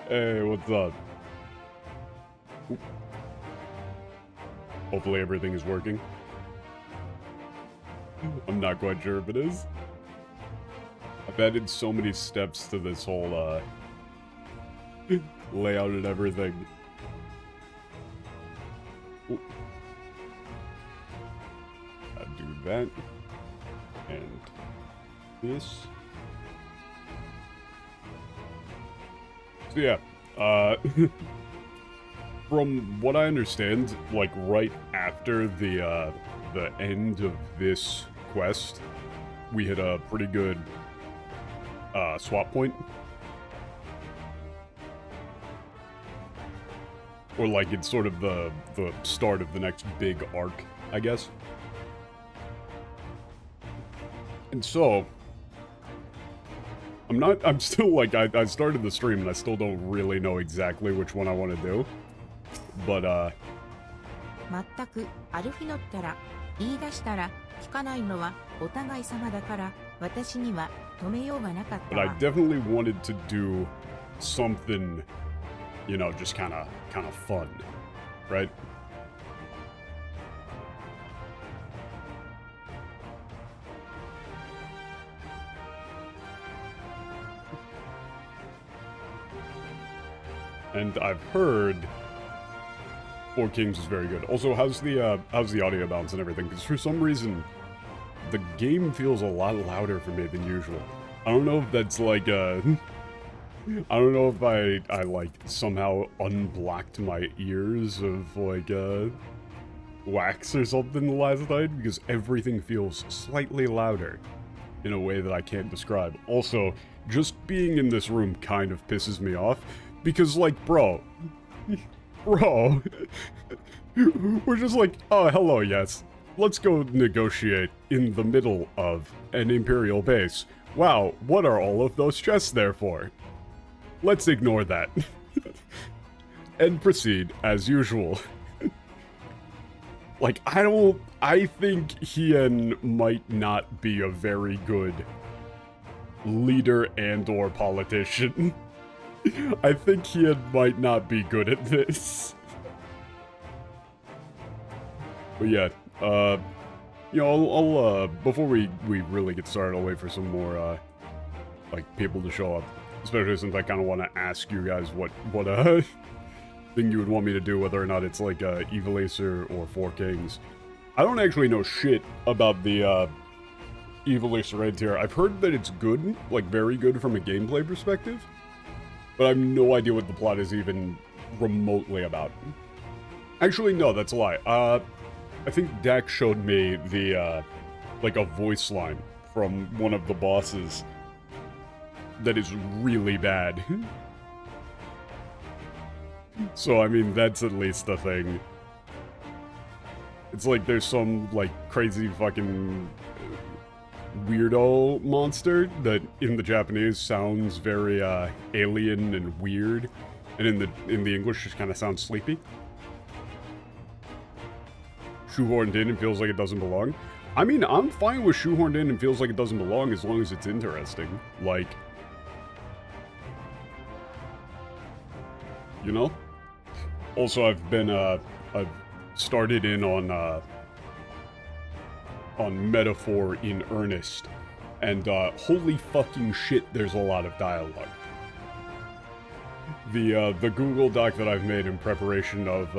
Hey, what's up? Oop. Hopefully everything is working. I'm not quite sure if it is. I've added so many steps to this whole, layout and everything. Oop. I'll do that. And this. So yeah, from what I understand, like right after the end of this quest, we hit a pretty good swap point. Or like it's sort of the start of the next big arc, I guess. And so I'm still like, I started the stream and I still don't really know exactly which one I want to do. But, 全くアルフィノったら言い出したら聞かないのはお互い様だから私には止めようがなかったわ。 But I definitely wanted to do something, you know, just kind of fun, right? And I've heard Four Kings is very good. Also, how's the audio balance and everything? Because for some reason, the game feels a lot louder for me than usual. I don't know if that's like I don't know if I like somehow unblocked my ears of like wax or something the last night, because everything feels slightly louder in a way that I can't describe. Also, just being in this room kind of pisses me off. Because, like, bro, we're just like, oh, hello, yes. Let's go negotiate in the middle of an Imperial base. Wow, what are all of those chests there for? Let's ignore that. And proceed as usual. Like, I think Hien might not be a very good leader and or politician. I think he might not be good at this. But yeah, you know, I'll before we really get started, I'll wait for some more, like, people to show up. Especially since I kind of want to ask you guys what thing you would want me to do, whether or not it's like, Ivalease or Four Kings. I don't actually know shit about the, Ivalease raid tier. I've heard that it's good, like, very good from a gameplay perspective. But I have no idea what the plot is even remotely about. Actually, no, that's a lie. I think Dak showed me the, like a voice line from one of the bosses that is really bad. So, I mean, that's at least a thing. It's like there's some, like, crazy fucking weirdo monster that in the Japanese sounds very alien and weird, and in the English just kind of sounds sleepy. Shoehorned in and feels like it doesn't belong. I mean, I'm fine with shoehorned in and feels like it doesn't belong as long as it's interesting. Like, you know? Also, I've started in on metaphor in earnest, and holy fucking shit, there's a lot of dialogue. The Google Doc that I've made in preparation of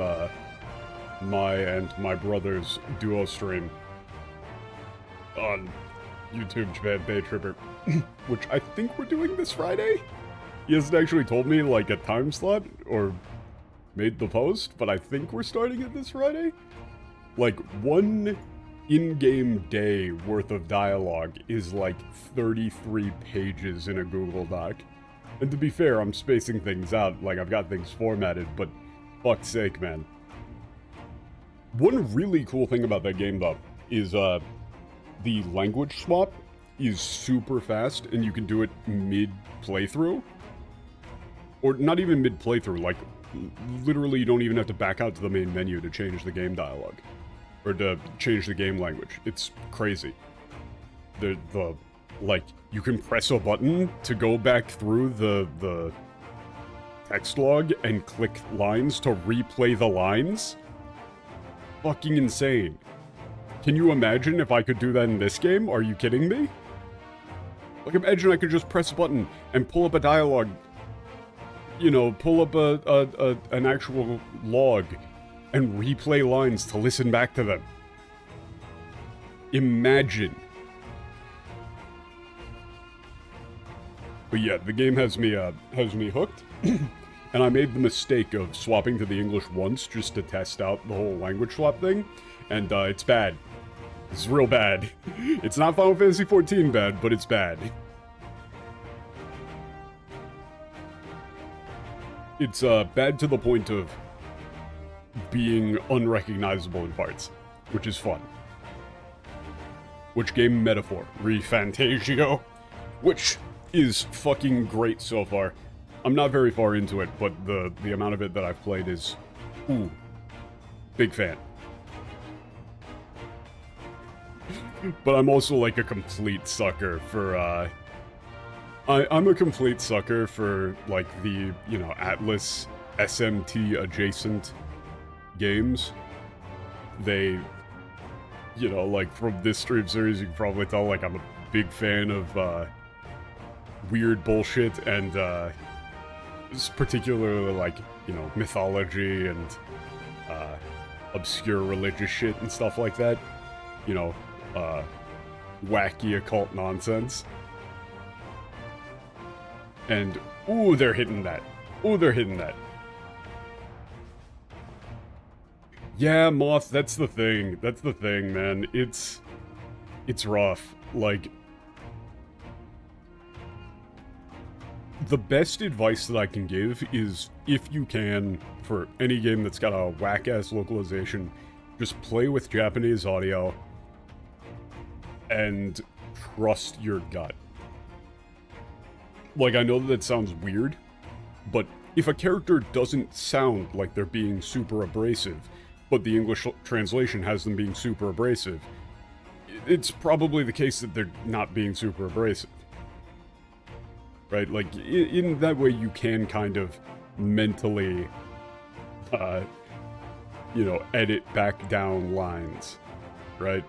my and my brother's duo stream on YouTube, Japan Bay Tripper, which I think we're doing this Friday? He hasn't actually told me like a time slot or made the post, but I think we're starting it this Friday. Like, one in-game day worth of dialogue is like 33 pages in a Google Doc. And to be fair, I'm spacing things out, like I've got things formatted, but fuck's sake, man. One really cool thing about that game, though, is the language swap is super fast, and you can do it mid-playthrough. Or not even mid-playthrough, like, literally you don't even have to back out to the main menu to change the game dialogue. Or to change the game language. It's crazy. Like, you can press a button to go back through the text log and click lines to replay the lines? Fucking insane. Can you imagine if I could do that in this game? Are you kidding me? Like, imagine I could just press a button and pull up a dialogue. You know, pull up an actual log and replay lines to listen back to them. Imagine. But yeah, the game has me hooked. And I made the mistake of swapping to the English once just to test out the whole language swap thing. And it's bad. It's real bad. It's not Final Fantasy XIV bad, but it's bad. It's bad to the point of being unrecognizable in parts, which is fun. Which game metaphor? Refantasio, which is fucking great so far. I'm not very far into it, but the amount of it that I've played is, ooh, big fan. But I'm also like a complete sucker for, I'm a complete sucker for, like, the, you know, Atlas SMT adjacent games. They, you know, like, from this stream series, you can probably tell, like, I'm a big fan of, weird bullshit and, particularly, like, you know, mythology and, obscure religious shit and stuff like that. You know, wacky occult nonsense. And, ooh, they're hitting that. Ooh, they're hitting that. Yeah, Moth, that's the thing. That's the thing, man. It's rough. Like, the best advice that I can give is, if you can, for any game that's got a whack-ass localization, just play with Japanese audio and trust your gut. Like, I know that sounds weird, but if a character doesn't sound like they're being super abrasive, but the English translation has them being super abrasive, it's probably the case that they're not being super abrasive. Right? Like, in that way you can kind of mentally, you know, edit back down lines, right?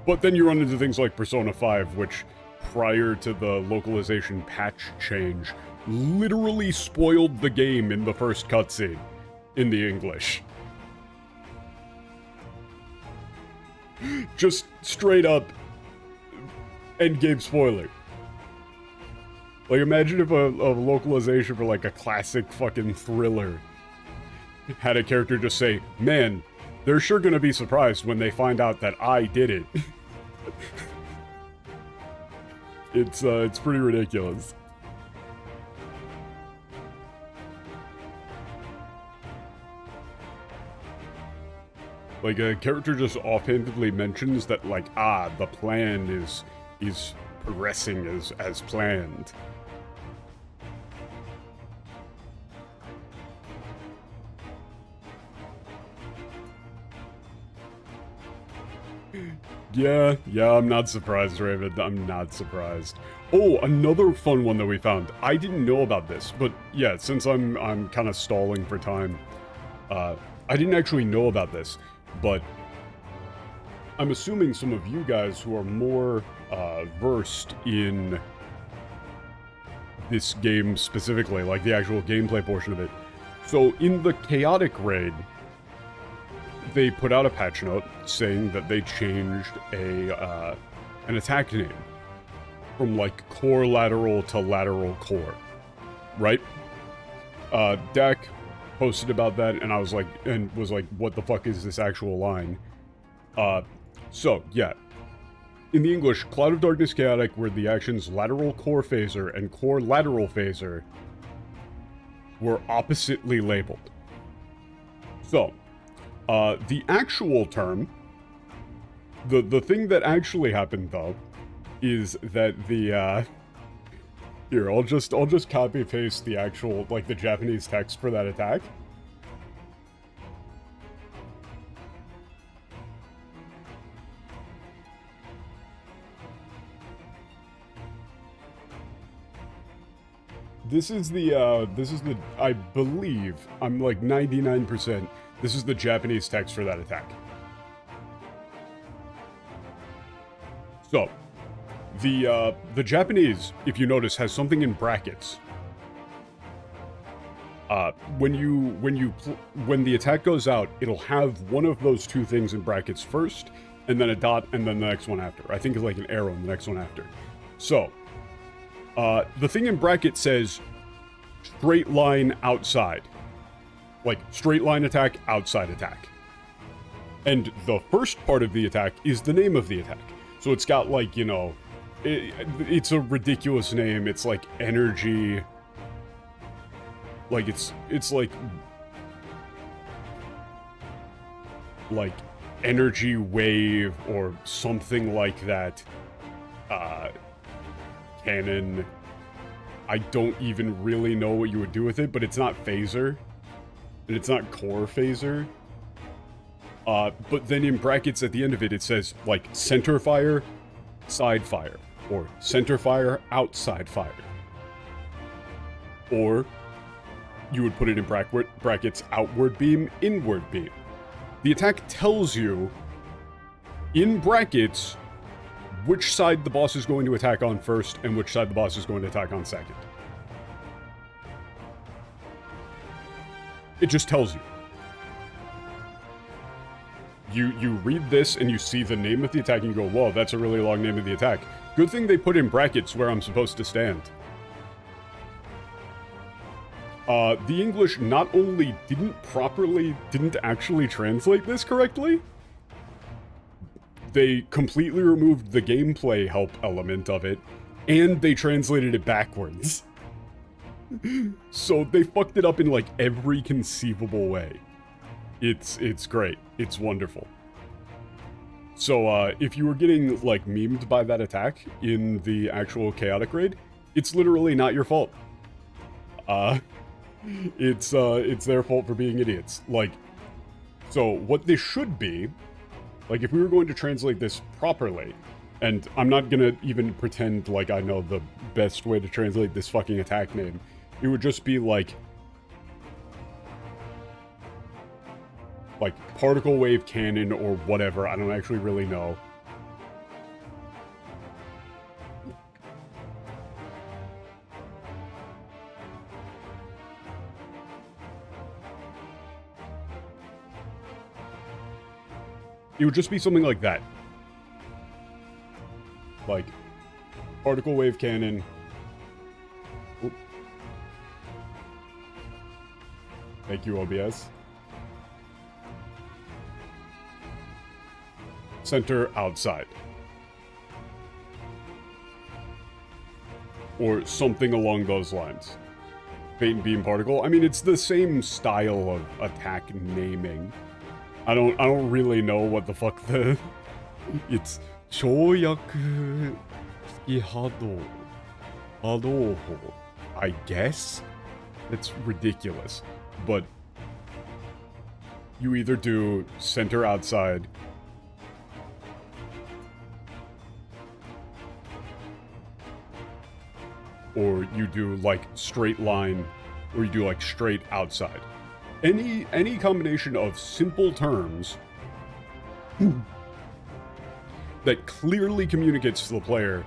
But then you run into things like Persona 5, which, prior to the localization patch change, literally spoiled the game in the first cutscene in the English. Just straight up endgame spoiler. Like, imagine if a localization for, like, a classic fucking thriller had a character just say, "Man, they're sure gonna be surprised when they find out that I did it." It's pretty ridiculous. Like, a character just offhandedly mentions that, like, the plan is progressing as planned. Yeah, I'm not surprised, Raven. I'm not surprised. Oh, another fun one that we found. I didn't know about this, but yeah, since I'm kind of stalling for time, I didn't actually know about this, but I'm assuming some of you guys who are more versed in this game specifically, like the actual gameplay portion of it. So in the Chaotic Raid, they put out a patch note saying that they changed an attack name from, like, core lateral to lateral core, right? Dak posted about that, and I was like, what the fuck is this actual line? So, yeah. In the English, Cloud of Darkness Chaotic were the actions lateral core phaser and core lateral phaser were oppositely labeled. So, the actual term, the thing that actually happened, though, is that the, here, I'll just copy paste the actual, like, the Japanese text for that attack. This is the, I believe, I'm like 99%, this is the Japanese text for that attack. So, the Japanese, if you notice, has something in brackets. When the attack goes out, it'll have one of those two things in brackets first, and then a dot, and then the next one after. I think it's like an arrow in the next one after. So, the thing in bracket says straight line outside. Like, straight line attack, outside attack. And the first part of the attack is the name of the attack. So it's got, like, you know, it's a ridiculous name. It's like energy. Like, it's like energy wave or something like that. Cannon. I don't even really know what you would do with it, but it's not phaser. And it's not core phaser. But then in brackets at the end of it, it says, like, center fire, side fire. Or center fire, outside fire. Or you would put it in brackets, outward beam, inward beam. The attack tells you, in brackets, which side the boss is going to attack on first, and which side the boss is going to attack on second. It just tells you. You read this, and you see the name of the attack, and you go, whoa, that's a really long name of the attack. Good thing they put in brackets where I'm supposed to stand. The English not only didn't actually translate this correctly, they completely removed the gameplay help element of it, and they translated it backwards. So they fucked it up in, like, every conceivable way. It's great. It's wonderful. So, if you were getting, like, memed by that attack in the actual chaotic raid, it's literally not your fault. It's their fault for being idiots. Like, so what this should be, like, if we were going to translate this properly, and I'm not gonna even pretend like I know the best way to translate this fucking attack name, it would just be like particle wave cannon or whatever. I don't actually really know. It would just be something like that. Like, particle wave cannon. Oop. Thank you, OBS. Center outside. Or something along those lines. Faint beam particle. I mean, it's the same style of attack naming. I don't really know what the fuck the... It's... 跳躍式波動 波動砲 I guess? It's ridiculous. But... you either do center outside... or you do, like, straight line... or you do, like, straight outside. Any combination of simple terms that clearly communicates to the player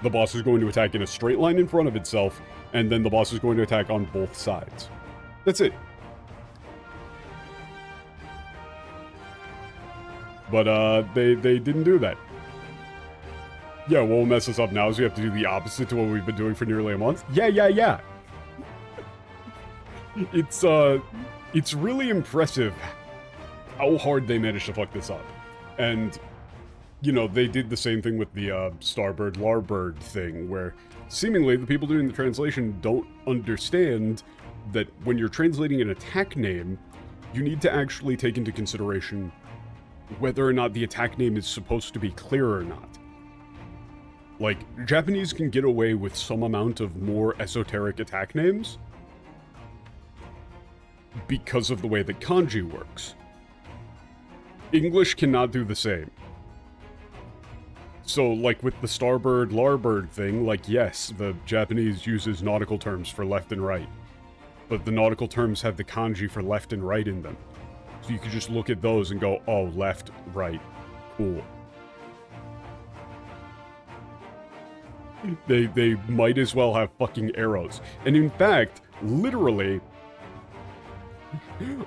the boss is going to attack in a straight line in front of itself, and then the boss is going to attack on both sides. That's it. But, they didn't do that. Yeah, what will mess us up now is we have to do the opposite to what we've been doing for nearly a month. Yeah. It's really impressive how hard they managed to fuck this up. And, you know, they did the same thing with the Starbird Larbird thing, where seemingly the people doing the translation don't understand that when you're translating an attack name, you need to actually take into consideration whether or not the attack name is supposed to be clear or not. Like, Japanese can get away with some amount of more esoteric attack names because of the way that kanji works. English cannot do the same. So, like with the starboard, larboard thing, like, yes, the Japanese uses nautical terms for left and right. But the nautical terms have the kanji for left and right in them. So you could just look at those and go, oh, left, right, cool. They might as well have fucking arrows. And in fact, literally,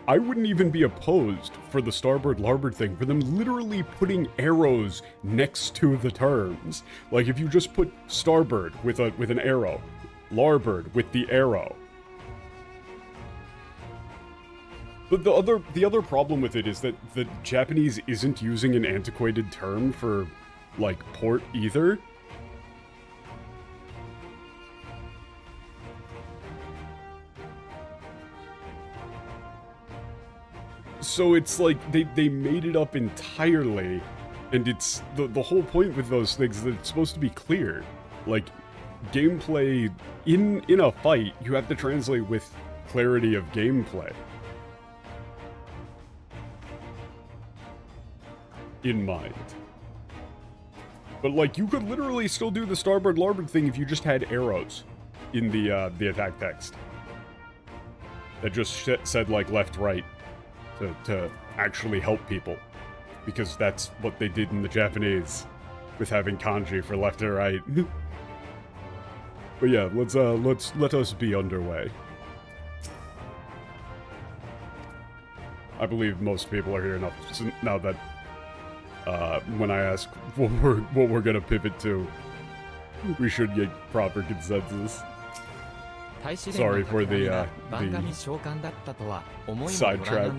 I wouldn't even be opposed for the starboard larboard thing, for them literally putting arrows next to the terms. Like if you just put starboard with an arrow, larboard with the arrow. But the other problem with it is that the Japanese isn't using an antiquated term for, like, port either. So it's like they made it up entirely, and it's the whole point with those things is that it's supposed to be clear. Like, gameplay in a fight, you have to translate with clarity of gameplay. In mind. But like, you could literally still do the starboard larboard thing if you just had arrows in the attack text. That just said like left right to actually help people. Because that's what they did in the Japanese with having kanji for left and right. But yeah, let us be underway. I believe most people are here now that when I ask what we're gonna pivot to, we should get proper consensus. Sorry for the sidetrack.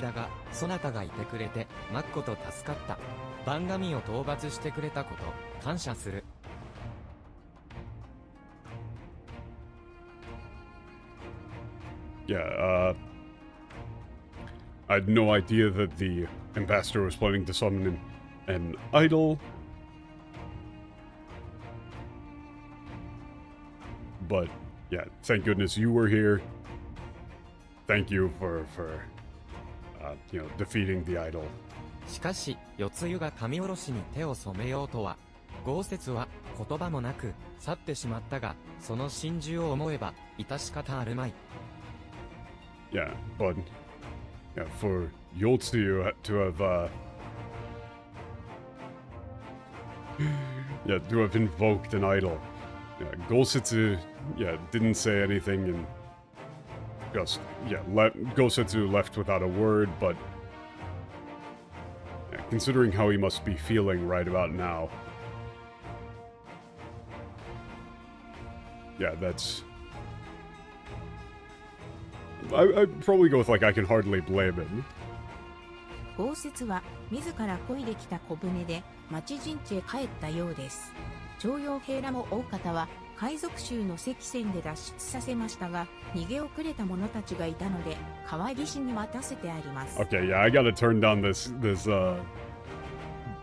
Yeah, I had no idea that the ambassador was planning to summon an idol. But yeah, thank goodness you were here. Thank you for you know, defeating the idol. しかし、世露が神下ろしに手を染めようとは、豪雪は言葉もなく去ってしまったが、その心中を思えば致し方あるまい。Yeah, but yeah, for Yotsuyu to have yeah, to have invoked an idol. Yeah, Gosetsu, yeah, didn't say anything and just, yeah, Gosetsu left without a word, but yeah, considering how he must be feeling right about now. Yeah, that's... I'd probably go with, like, I can hardly blame him. 豪雪は自ら漕いできた小舟で町陣地へ帰ったようです。徴用兵らも大方は海賊衆の石船で脱出させましたが、逃げ遅れた者たちがいたので川岸に渡せてあります。Okay, yeah, I gotta turn down this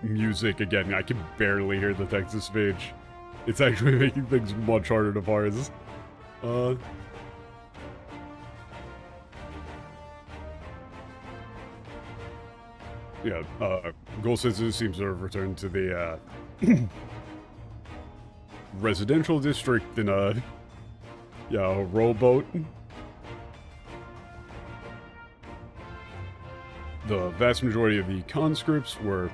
music again. I can barely hear the text to speech. It's actually making things much harder to parse. Yeah, Gosetsu seems to have returned to the residential district in a rowboat. The vast majority of the conscripts were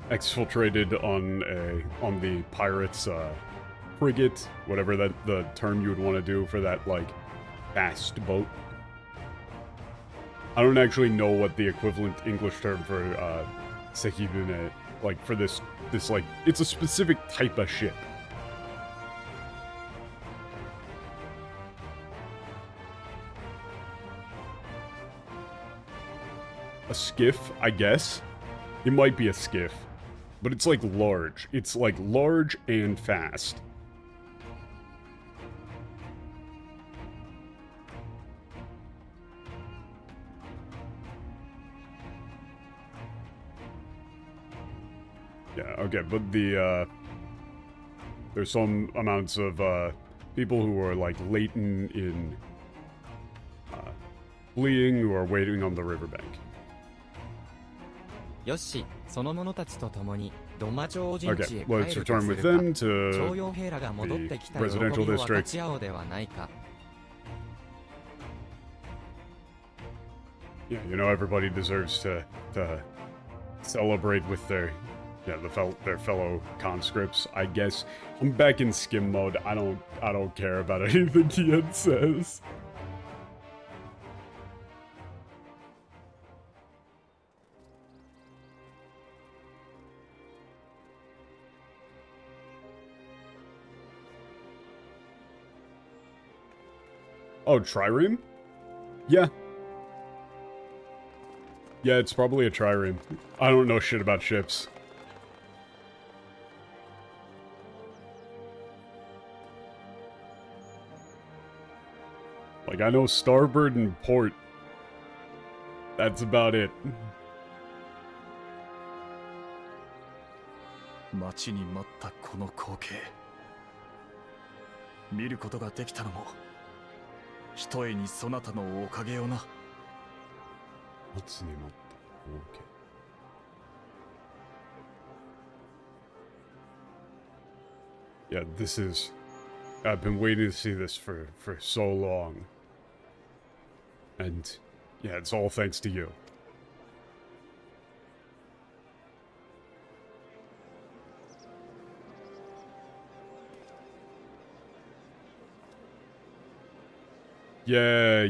exfiltrated on the pirates' frigate, whatever the term you would want to do for that, like, fast boat. I don't actually know what the equivalent English term for sekibune, like, for this like, it's a specific type of ship. A skiff, I guess. It might be a skiff, but it's like large. It's like large and fast. Yeah, okay, but there's some amounts of people who are like latent in fleeing who are waiting on the riverbank. よし、その者たちと共にドマ超陣 Okay, 地へ let's 帰ると return す with るか。 them 徴 to 用兵らが戻ってきた the 喜び residential を分か district. ち合おうではないか。 Yeah, you know, everybody deserves to celebrate with their their fellow conscripts, I guess. I'm back in skim mode. I don't care about anything Tien says. Oh, trireme? Yeah. Yeah, it's probably a trireme. I don't know shit about ships. Like, I know starboard and port. That's about it. 待ちに待ったこの光景、見ることができたのもひとえにそなたのおかげよな。 What's the name of the... Okay. Yeah, this is... I've been waiting to see this for so long. And, yeah, it's all thanks to you. Yeah,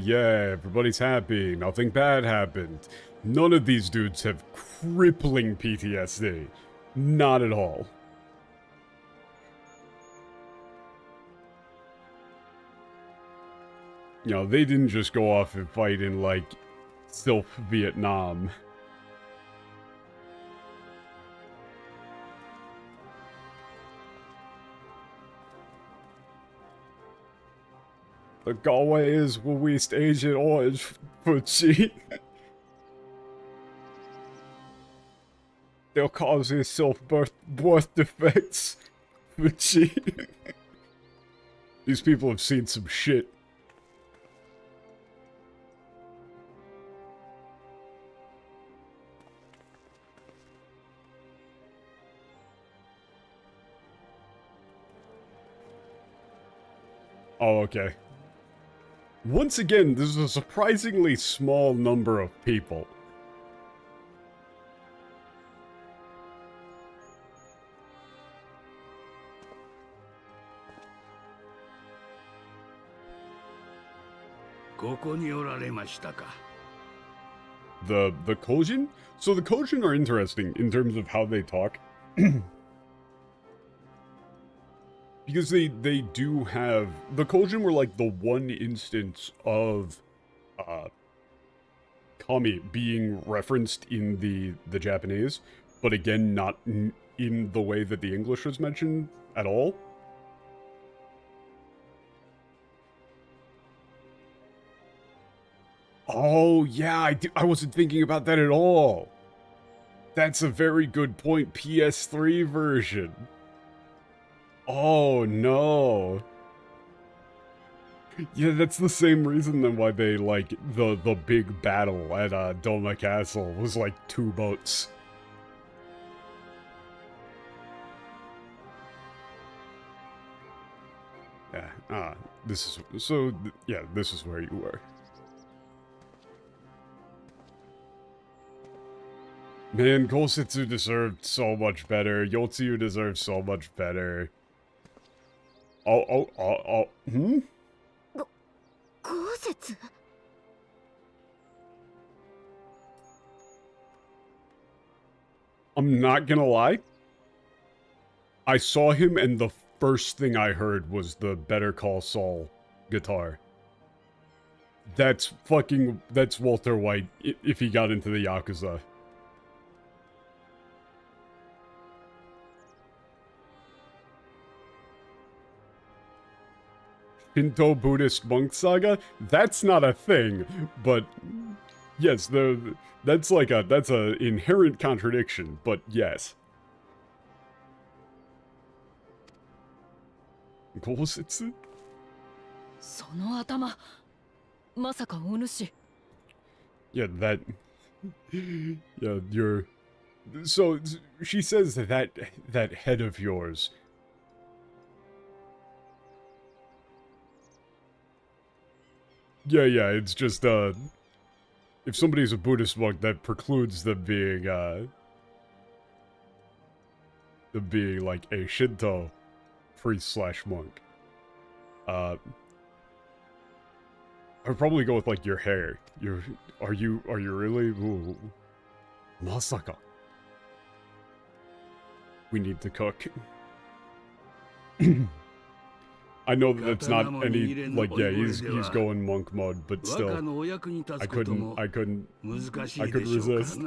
everybody's happy. Nothing bad happened. None of these dudes have crippling PTSD. Not at all. You know, they didn't just go off and fight in, like, South Vietnam. The Galway is West Asian Orange for cheap. They'll cause yourself birth defects for cheap. These people have seen some shit. Oh, okay. Once again, this is a surprisingly small number of people. The Kojin? So the Kojin are interesting in terms of how they talk. Because they do have... The Kojin were like the one instance of Kami being referenced in the Japanese, but again, not in the way that the English was mentioned at all. Oh, yeah, I wasn't thinking about that at all. That's a very good point. PS3 version. Oh, no. Yeah, that's the same reason then why they, like, the big battle at Doma Castle was, like, 2 boats. Yeah, this is... So, yeah, this is where you were. Man, Kosetsu deserved so much better. Yotsuyu deserved so much better. Hmm? I'm not gonna lie. I saw him and the first thing I heard was the Better Call Saul guitar. That's Walter White if he got into the Yakuza. Shinto Buddhist monk saga? That's not a thing, but yes, that's a inherent contradiction, but yes. Kosetsu? その頭、まさかお主。 Yeah, that... Yeah, So she says that head of yours. Yeah, it's just if somebody's a Buddhist monk, that precludes them being like a Shinto priest / monk. I'd probably go with like your hair. Are you really? Ooh. Masaka. We need to cook. I know that it's not any like he's going monk mode, but still I couldn't resist.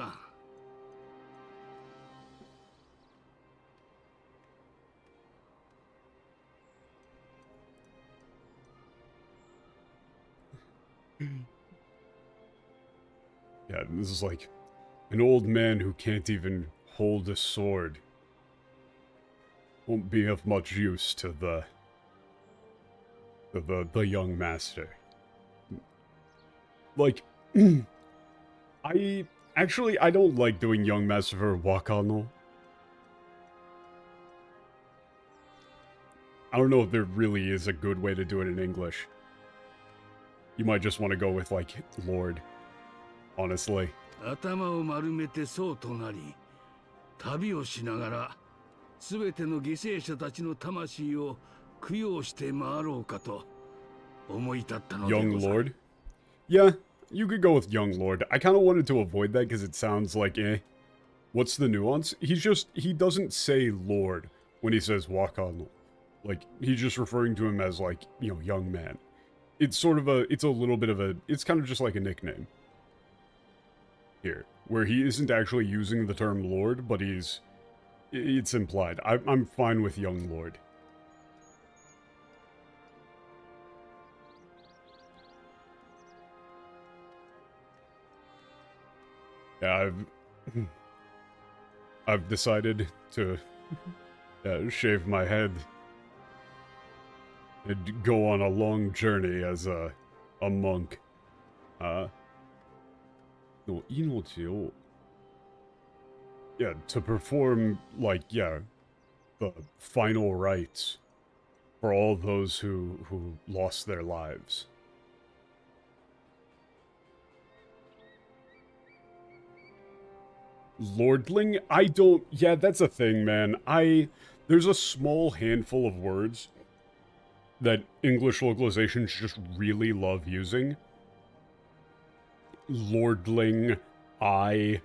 Yeah, this is like an old man who can't even hold a sword. Won't be of much use to the young master. Like, I don't like doing young master for Wakano. I don't know if there really is a good way to do it in English. You might just want to go with, like, Lord. Honestly. 頭を丸めてそうとなり、旅をしながら、すべての犠牲者たちの魂を供養して回ろうかと思い立ったのでござる。Young Lord? Yeah, you could go with Young Lord. I kind of wanted to avoid that because it sounds like, what's the nuance? He doesn't say Lord when he says Wakano. Like, he's just referring to him as, like, you know, young man. It's sort of it's a little bit of it's kind of just like a nickname. Here, where he isn't actually using the term Lord, but it's implied. I'm fine with Young Lord. Yeah, I've decided to shave my head and go on a long journey as a monk. No, inochi o. Yeah, to perform, like, the final rites for all those who lost their lives. Lordling? I don't... Yeah, that's a thing, man. There's a small handful of words that English localizations just really love using. Lordling, like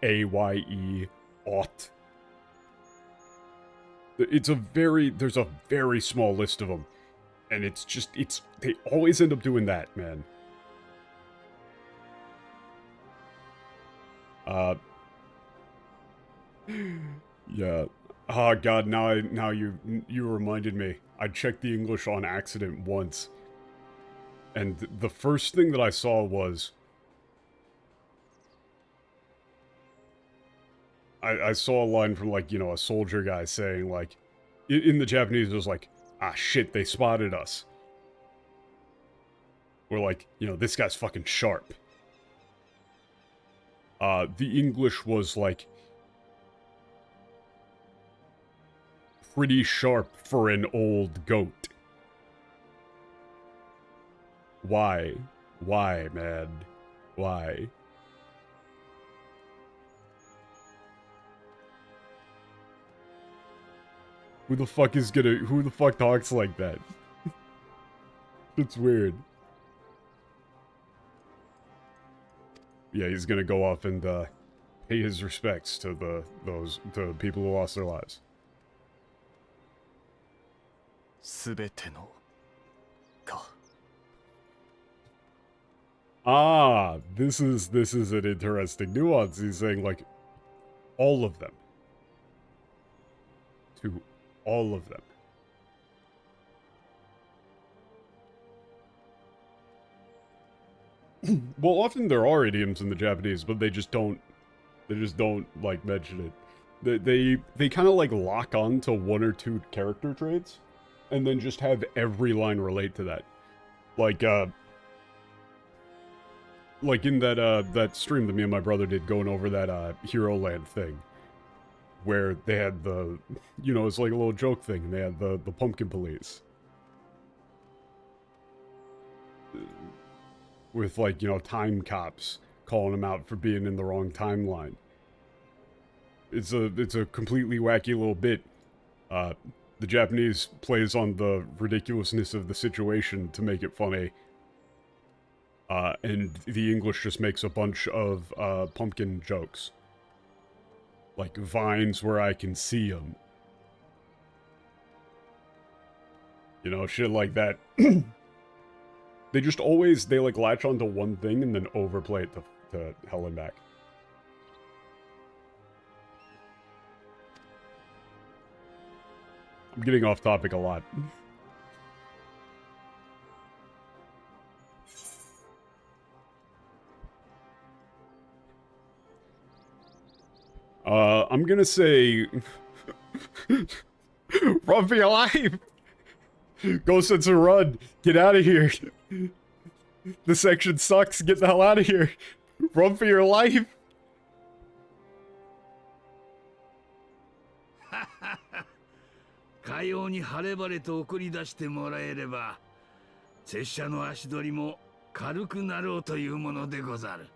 A-Y-E, ought. There's a very small list of them. And they always end up doing that, man. Yeah. Oh god, now you reminded me. I checked the English on accident once. And the first thing that I saw was... I saw a line from, like, you know, a soldier guy saying, like... In the Japanese, it was like, ah, shit, they spotted us. Or, like, you know, this guy's fucking sharp. The English was, like... pretty sharp for an old goat. Why? Why, man? Why? Who the fuck talks like that? It's weird. Yeah, he's gonna go off and, pay his respects to to people who lost their lives. すべてのか。 Ah, this is an interesting nuance. He's saying, like, all of them. To all of them. Well, often there are idioms in the Japanese, but they just don't like mention it. They kind of like lock on to one or two character traits, and then just have every line relate to that. Like, like in that stream that me and my brother did going over that Hero Land thing, where they had the, you know, it's like a little joke thing, and they had the pumpkin police. With, like, you know, time cops calling them out for being in the wrong timeline. It's a completely wacky little bit. The Japanese plays on the ridiculousness of the situation to make it funny. And the English just makes a bunch of pumpkin jokes. Like vines where I can see them. You know, shit like that. They just always, they like latch onto one thing and then overplay it to hell and back. I'm getting off topic a lot. I'm gonna say... Run for your life! Go Sense run! Get out of here! This section sucks, get the hell out of here! Run for your life! Ha ha ha! かように晴れ晴れと送り出してもらえれば、拙者の足取りも軽くなろうというものでござる。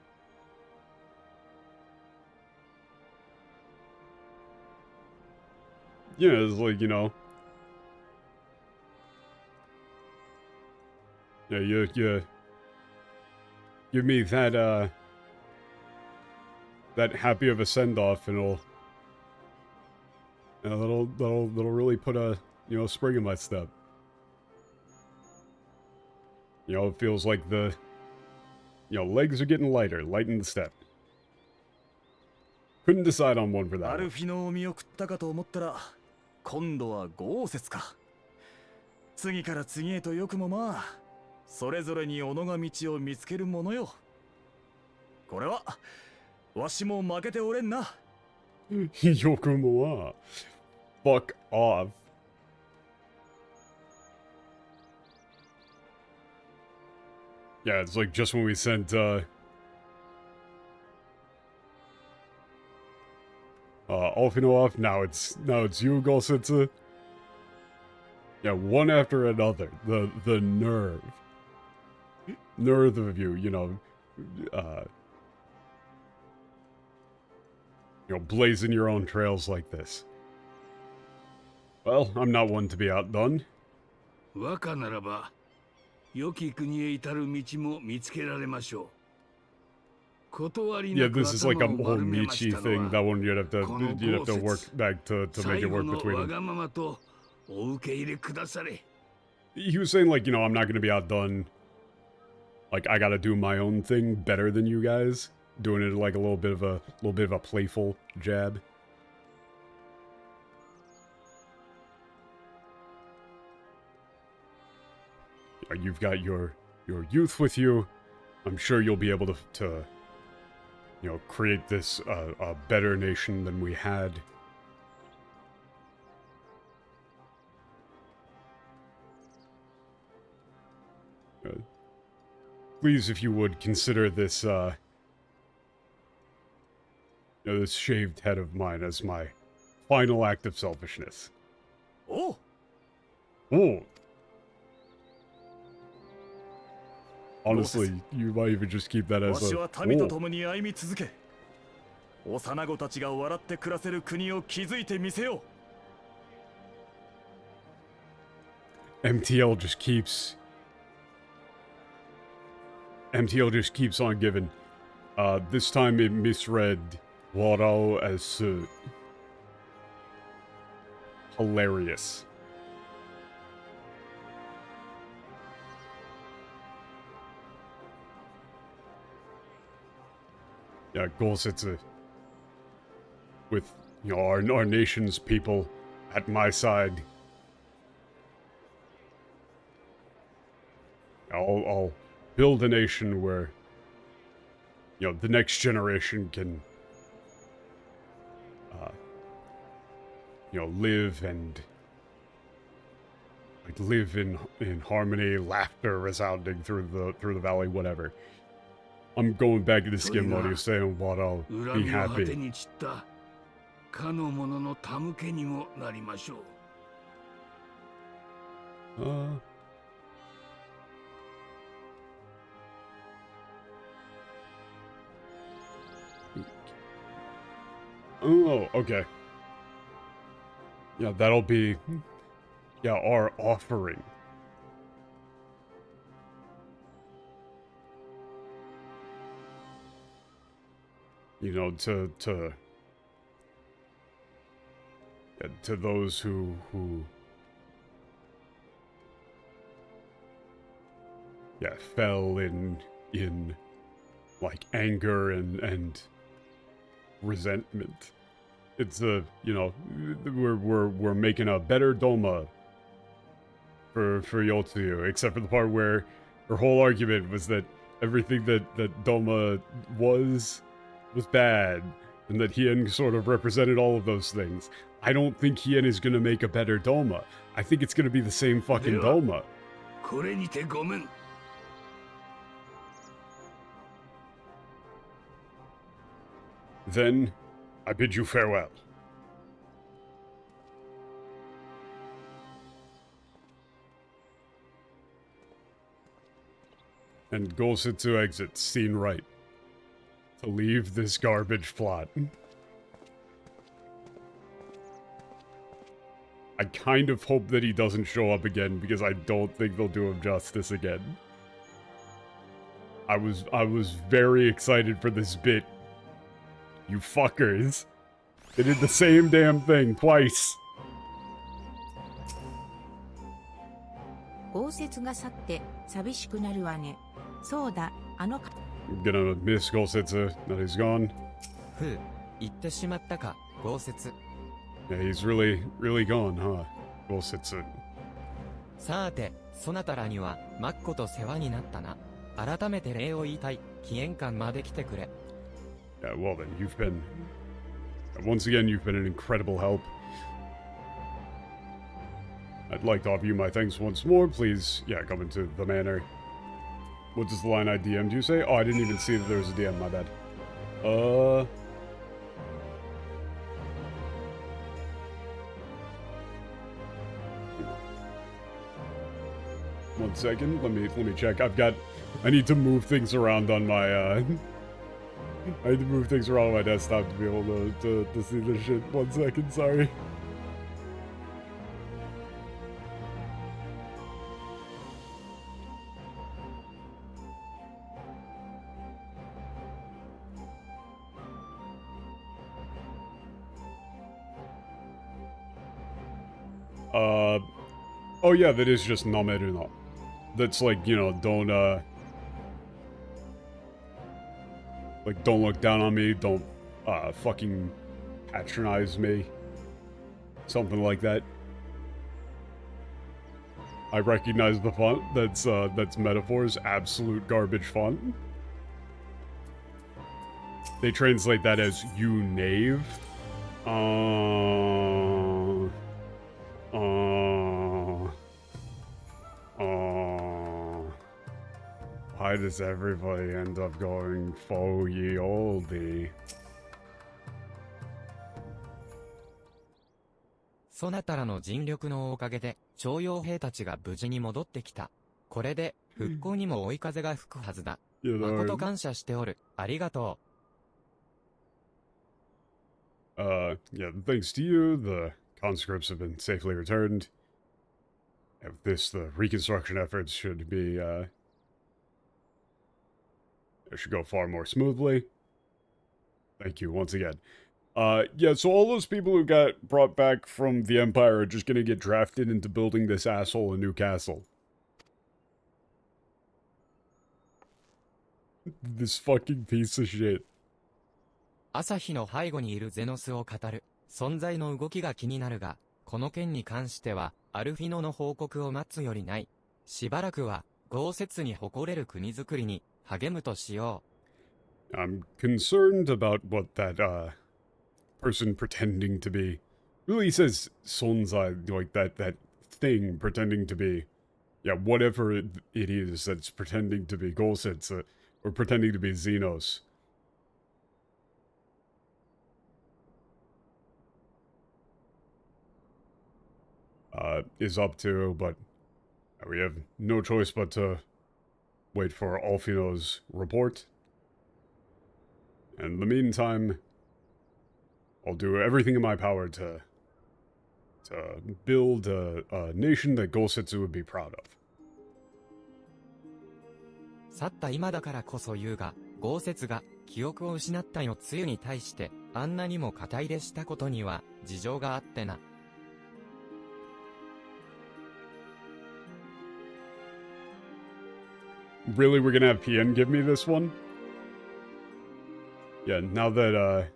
Yeah, it's like, you know... Yeah, you give me that, that happy of a send-off, and that'll really put a, you know, spring in my step. You know, it feels like the, you know, legs are getting lighter, lighten the step. Couldn't decide on one for that ア one. ルフィノを見送ったかと思ったら今度は豪雪か。次から次へとよくもまあそれぞれに己が道を見つけるものよ。これはわしも負けておれんな。Yokumoa. Fuck off. Yeah, it's like just when we sent, Alfino off, now it's you, Golsitsa. Yeah, one after another. The nerve. Nerve of you, you know, blazing your own trails like this. Well, I'm not one to be outdone. 若ならば、良き国へ至る道も見つけられましょう。Yeah, this is like a whole Michi thing. That one you'd have to work back to make it work between them. He was saying, like, you know, I'm not gonna be outdone. Like, I gotta do my own thing better than you guys. Doing it like a little bit of a playful jab. You've got your youth with you. I'm sure you'll be able to you know, create this a better nation than we had. Please, if you would, consider this, you know, this shaved head of mine as my final act of selfishness. Oh! Oh! Honestly, you might even just keep that as a... わしは民と共に歩み続け、幼子たちが笑って暮らせる国を築いてみせよう。MTL just keeps on giving. This time it misread Waro as hilarious. Yeah, Golsitsa. With, you know, our nation's people at my side. I'll build a nation where, you know, the next generation can, you know, live and, like, live in harmony, laughter resounding through the valley, whatever. I'm going back to the skin mode. You're saying what? I'll 恨 be みは果て happy. に散ったかの者の手向けにもなりましょう。 Oh, okay. Yeah, that'll be... Yeah, our offering. You know, to those who yeah, fell in like anger and resentment. It's you know, we're making a better Doma for Yotsuyu, except for the part where her whole argument was that everything that Doma was bad, and that Hien sort of represented all of those things. I don't think Hien is gonna make a better Doma. I think it's gonna be the same fucking Doma. これにてごめん。 Then, I bid you farewell. And Gosetsu exits, scene right. To leave this garbage plot. I kind of hope that he doesn't show up again, because I don't think they'll do him justice again. I was very excited for this bit. You fuckers. They did the same damn thing twice. 豪雪が去って寂しくなるわね。そうだ、あの I'm gonna miss Gosetsu that he's gone. ふう、言ってしまったか、豪雪。 Yeah, he's really gone, huh? Gosetsu. さて、そなたらには、マッコと世話になったな。改めて礼を言いたい。紀元館まで来てくれ。 Yeah, well then, you've been... Once again, you've been an incredible help. I'd like to offer you my thanks once more. Please, yeah, come into the manor. What does the line I DM'd you say? Oh, I didn't even see that there was a DM, my bad. 1 second, let me check. I need to move things around on my, I need to move things around on my desktop to be able to see this shit. 1 second, sorry. Oh yeah, that is just Nameru. That's like, you know, don't look down on me, don't, fucking patronize me. Something like that. I recognize the font, that's Metaphor's absolute garbage font. They translate that as, you knave. Why does everybody end up going faux ye olde? そなたらの尽力のおかげで、徴用兵たちが無事に戻ってきた。これで、復興にも追い風が吹くはずだ。誠感謝しておる。ありがとう。Yeah, thanks to you, the conscripts have been safely returned. With this, the reconstruction efforts should be, it should go far more smoothly. Thank you once again. Yeah, so all those people who got brought back from the Empire are just gonna get drafted into building this asshole a new castle. This fucking piece of shit. 朝日の背後にいるゼノスを語る。存在の動きが気になるが、この件に関しては、アルフィノの報告を待つよりない。しばらくは、豪雪に誇れる国づくりに励むとしよう。I'm concerned about what that, person pretending to be. Really says sonzai, like that thing pretending to be. Yeah, whatever it is that's pretending to be Gosetsu. or pretending to be Xenos. Is up to, but we have no choice but to wait for Alfino's report. And in the meantime, I'll do everything in my power to build a nation that Gosetsu would be proud of. 去った今だからこそ言うが、豪雪が記憶を失った世露に対してあんなにも肩入れしたことには事情があってな。Really, we're gonna have PN give me this one? Yeah, now that,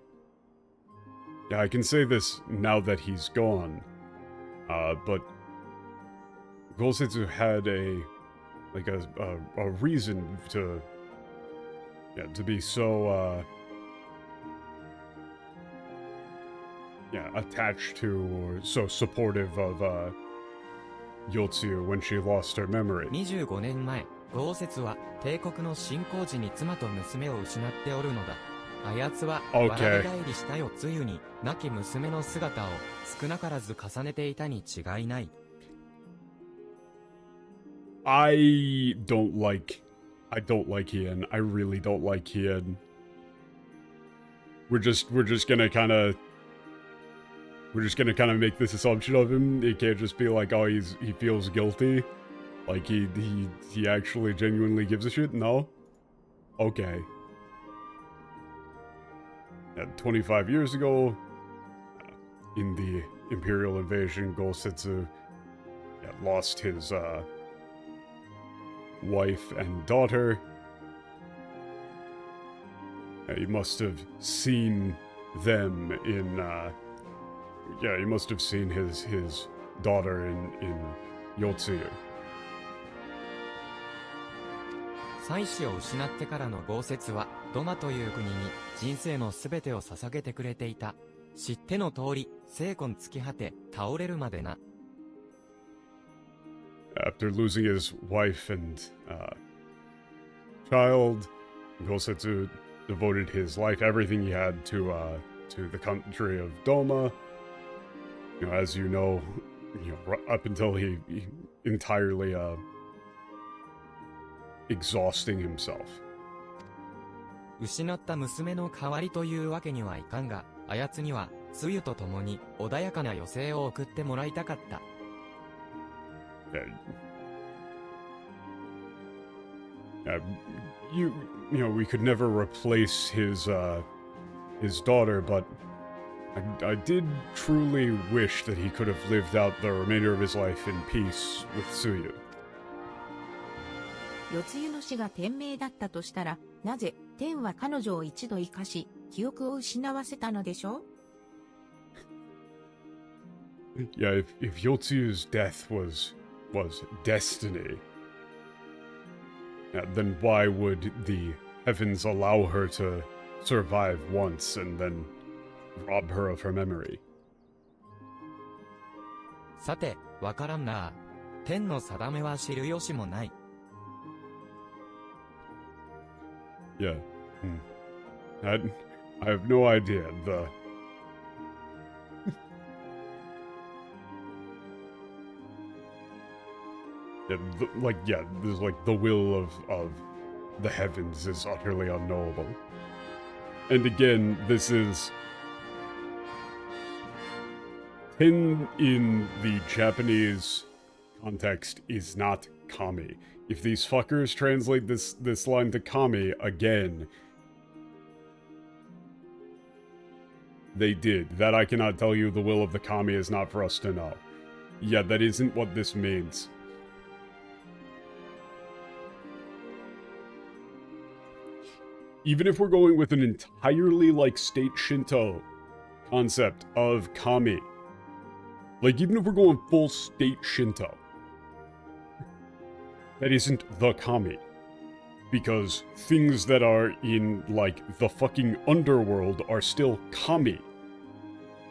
yeah, I can say this now that he's gone. But Gosetsu had a reason to, yeah, to be so, yeah, attached to or so supportive of, Yotsuyu when she lost her memory. 25年前、豪雪は帝国の侵攻時に妻と娘を失っておるのだ。あやつは、わらび返りした世露に、亡き娘の姿を少なからず重ねていたに違いない。I don't like Hien. I really don't like Hien. We're just gonna kind of make this assumption of him. It can't just be like, oh, he feels guilty. Like he actually genuinely gives a shit. No. Okay. Yeah, 25 years ago, in the Imperial invasion, Gosetsu lost his wife and daughter. He must have seen them in, he must have seen his daughter in Yotsuyu. 妻子を失ってからの豪雪は、ドマという国に人生のすべてを捧げてくれていた。知っての通り、精魂尽き果て、倒れるまでな。After losing his wife and child, Gosetsu devoted his life, everything he had, to the country of Doma. You know, as you know, up until he entirely exhausting himself. 失った娘の代わりというわけにはいかんが、あやつには、つゆと共に穏やかな余生を送ってもらいたかった。You know, we could never replace his daughter, but I did truly wish that he could have lived out the remainder of his life in peace with Tsuyu. 世露の死が天命だったとしたら、なぜ天は彼女を一度生かし、記憶を失わせたのでしょう？ Yeah, if Yotsuyu's death was destiny, then why would the heavens allow her to survive once and then rob her of her memory? さて、わからんな。天の定めは知る由もない。Yeah. I have no idea. There's like the will of the heavens is utterly unknowable. And again, this is Ten in the Japanese context is not kami. If these fuckers translate this line to kami again, they did. That I cannot tell you. The will of the kami is not for us to know. Yeah, that isn't what this means. Even if we're going with an entirely, like, state Shinto concept of kami, like, even if we're going full state Shinto, that isn't the kami. Because things that are in, like, the fucking underworld are still kami.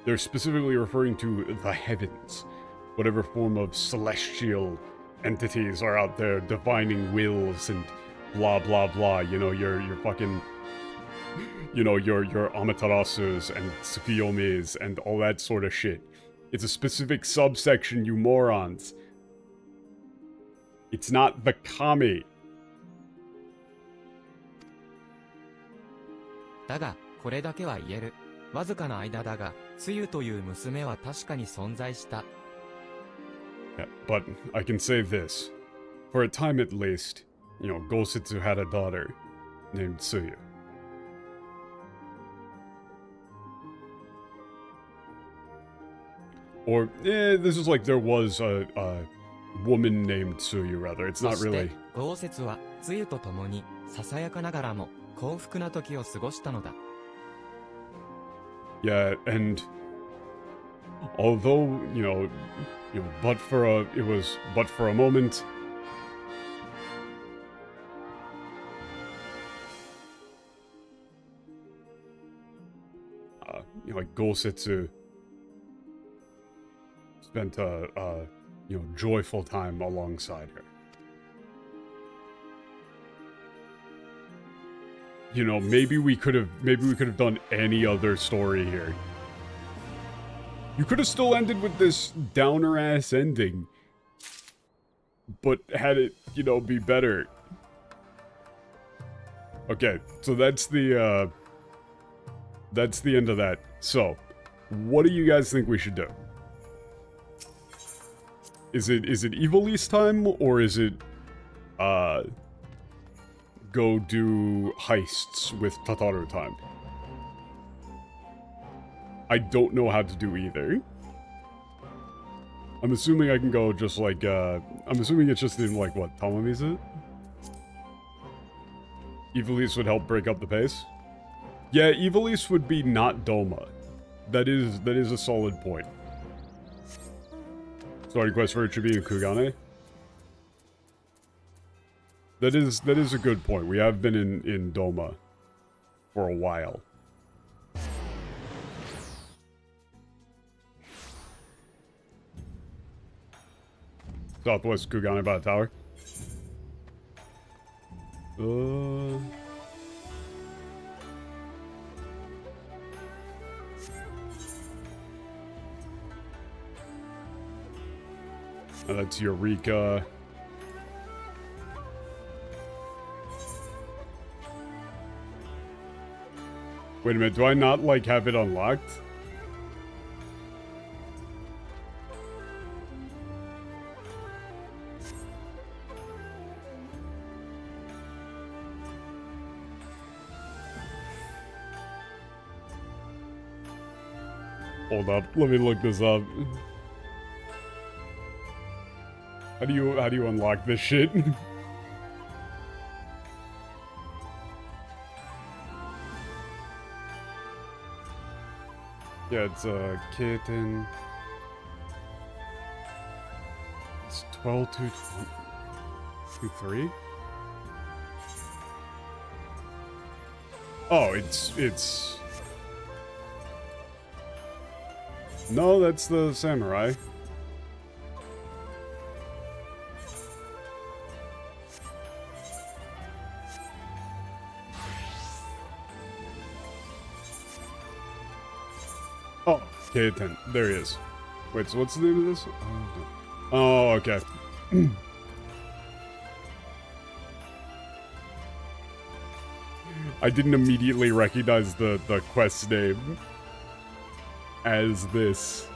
They're specifically referring to the heavens. Whatever form of celestial entities are out there divining wills and blah blah blah, you know, your fucking, you know, your Amaterasus and Tsukiyomis and all that sort of shit. It's a specific subsection, you morons. It's not the kami. だが、これだけは言える。わずかな間だが、つゆという娘は確かに存在した。Yeah, but I can say this. For a time at least, you know, Gosetsu had a daughter named Tsuyu. Or, this is like there was a woman named Tsuyu, rather. It's not そして really... 豪雪は、つゆと共に、ささやかながらも、幸福な時を過ごしたのだ。Yeah, and although, but for a moment, like Gosetsu spent a joyful time alongside her. You know, maybe we could have done any other story here. You could have still ended with this downer ass ending, but had it, be better. Okay, so that's the end of that. So, what do you guys think we should do? Is it Ivalease time, or is it go do heists with Tataru time? I don't know how to do either. I'm assuming I can go just like, I'm assuming it's just in like, what, Tamamizu? Ivalease would help break up the pace? Yeah, Ivalease would be not Doma. That is a solid point. Starting quest for it should be in Kugane? That is a good point. We have been in Doma for a while. Southwest Kugane by the tower. That's Eureka. Wait a minute, do I not, like, have it unlocked? Hold up, let me look this up. How do you unlock this shit? Yeah, it's kitten. It's 12 to 23. Oh, it's. No, that's the samurai. Oh, K10. There he is. Wait, so what's the name of this? Oh, okay. I didn't immediately recognize the quest name as this.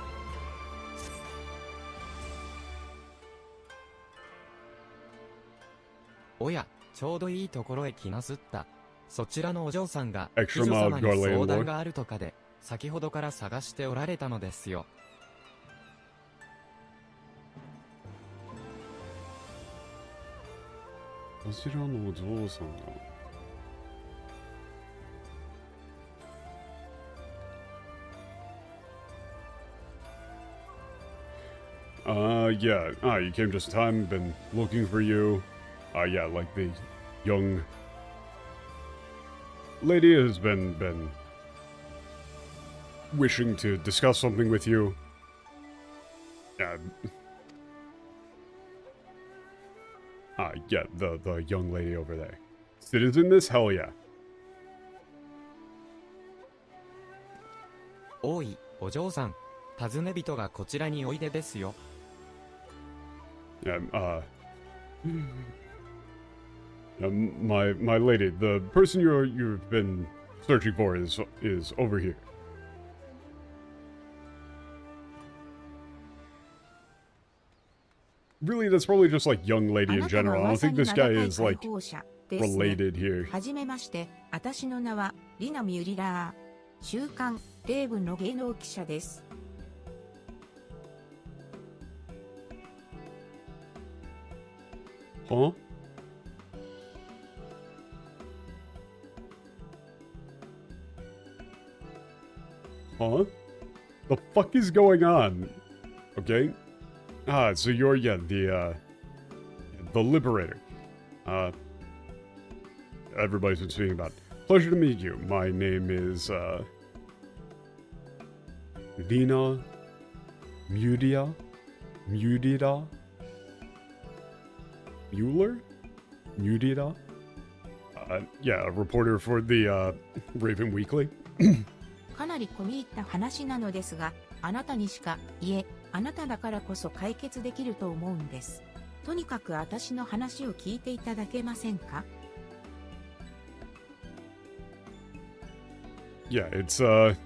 Oh yeah, ちょうどいいところへ来なすった。そちらのお嬢さんが、 Extra 婦女 mild 様に Garland 相談 lore. があるとかで、先ほどから探しておられたのですよ。こちらのお嬢さんが。Yeah. You came just in time. Been looking for you. Yeah, like the young lady has been wishing to discuss something with you. Yeah. Yeah, the young lady over there. citizen this? Hell yeah. おい、お嬢さん。尋ね人がこちらにおいでですよ。Yeah, my lady, the person you've been searching for is over here. Really, that's probably just like young lady in general. I don't think this guy is like related here. はじめまして、私の名はリナ・ミュリラー。週刊レイブの芸能記者です。Huh? Huh? The fuck is going on? Okay. Ah, so you're, yeah, the Liberator. Everybody's been speaking about. Pleasure to meet you. My name is, Lina Mudira? Mueller? Mudira? Yeah, a reporter for the, Raven Weekly. かなり込み入った話なのですが、あなたにしか、いえ、あなただからこそ解決できると思うんです。とにかく私の話を聞いていただけませんか? Yeah, it's a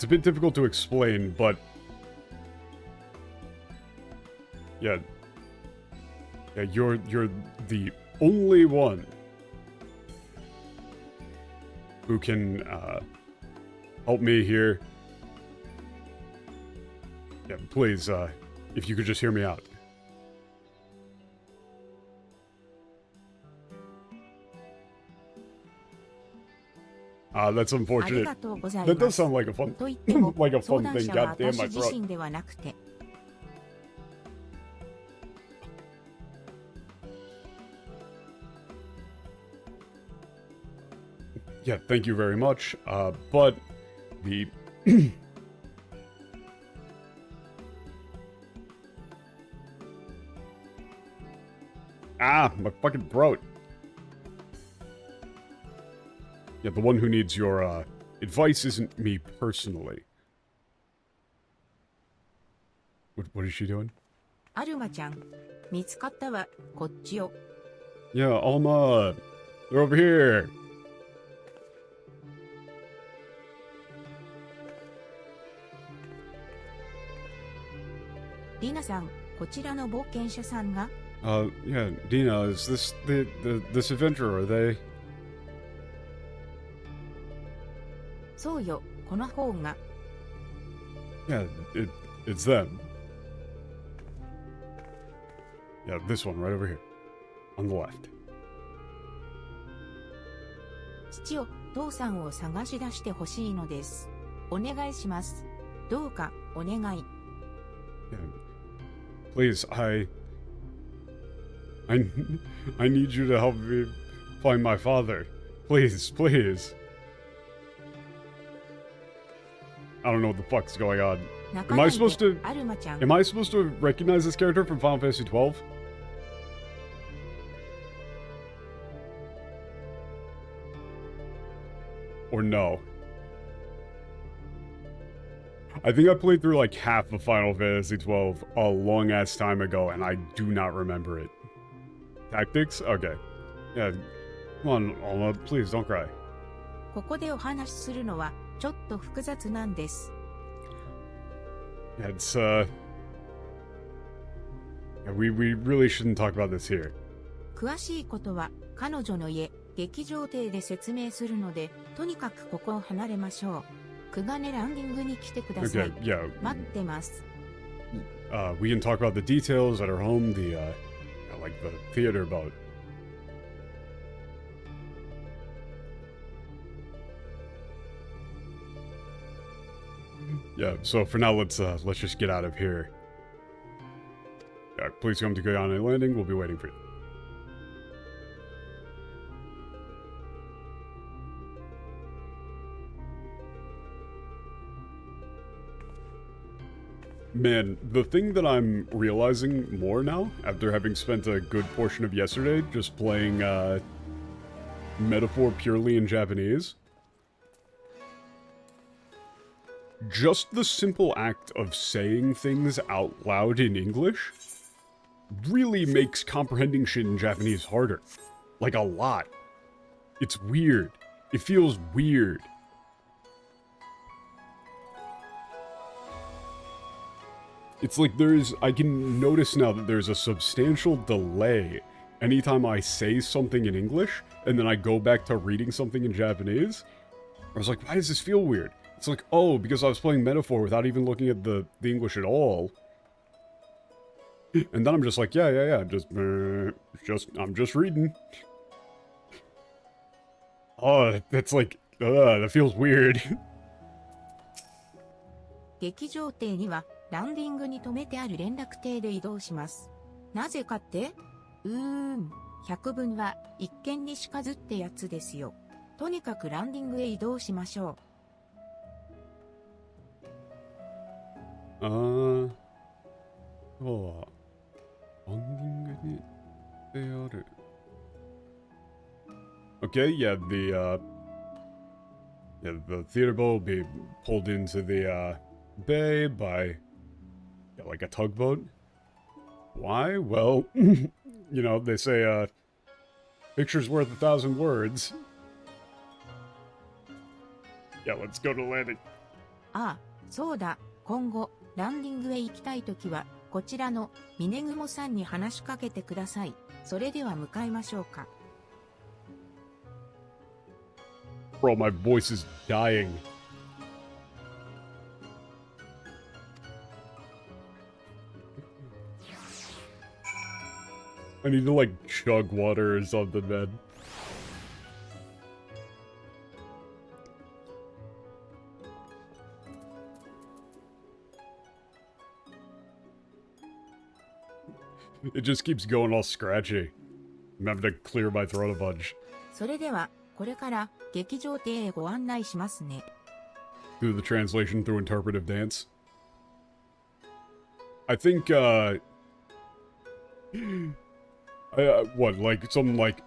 bit difficult to explain, but yeah, you're the only one who can help me here. Yeah, please, if you could just hear me out. That's unfortunate. That does sound like a fun, と言っても、 like a 相 fun 談 thing. 者は God damn 私 my 自 throat. 身ではなくて、Yeah, thank you very much. But the my fucking throat. Yeah, the one who needs your advice isn't me personally. What is she doing? アルマちゃん、見つかったわ、こっちよ。Yeah, Alma, they're over here. リナさん、こちらの冒険者さんが、Yeah, Dina, is this this adventurer? Are they? そうよ、この方が、 Yeah, it's them. Yeah, this one right over here, on the left. 父よ、父さんを探し出してほしいのです。お願いします。どうか、お願い。Yeah. Please, I need you to help me find my father. Please, please. I don't know what the fuck's going on. 泣か Am な I い supposed で to アルマちゃん。 Am I supposed to recognize this character from Final Fantasy XII? Or no? I think I played through like half of Final Fantasy XII a long ass time ago and I do not remember it. Tactics? Okay. Yeah. Come on, Alma, please don't cry. ここでお話しするのはちょっと複雑なんです。 Yeah, it's yeah, we really shouldn't talk about this here. 詳しいことは彼女の家、劇場邸で説明するので、とにかくここを離れましょう。クガネランディングに来てください。 Okay, yeah. 待ってます。We can talk about the details at our home, the like the theater boat. Yeah, so for now let's just get out of here. Yeah, please come to Kayane Landing, we'll be waiting for you. Man, the thing that I'm realizing more now, after having spent a good portion of yesterday just playing metaphor purely in Japanese, just the simple act of saying things out loud in English really makes comprehending shit in Japanese harder. Like, a lot. It's weird. It feels weird. It's like I can notice now that there's a substantial delay anytime I say something in English, and then I go back to reading something in Japanese. I was like, why does this feel weird? It's like, oh, because I was playing metaphor without even looking at the English at all. And then I'm just like, yeah, I'm just reading. Oh, that's like, that feels weird. 劇場艇にはランディングに止めてある連絡艇で移動します。なぜかって？百聞は一見にしかずってやつですよ。とにかくランディングへ移動しましょう。ランディングにである。Okay, yeah, the theater boat will be pulled into the bay by like a tugboat. Why? Well, you know, they say picture's worth 1,000 words. Yeah, let's go to landing. ああ、そうだ。今後ランディングへ行きたいときはこちらの峰雲さんに話しかけてください。それでは向かいましょうか。Bro, my voice is dying. I need to, like, chug water or something, man. It just keeps going all scratchy. I'm having to clear my throat a bunch. それではこれから劇場艇へご案内しますね。Through the translation through interpretive dance. I think, what, like, something like...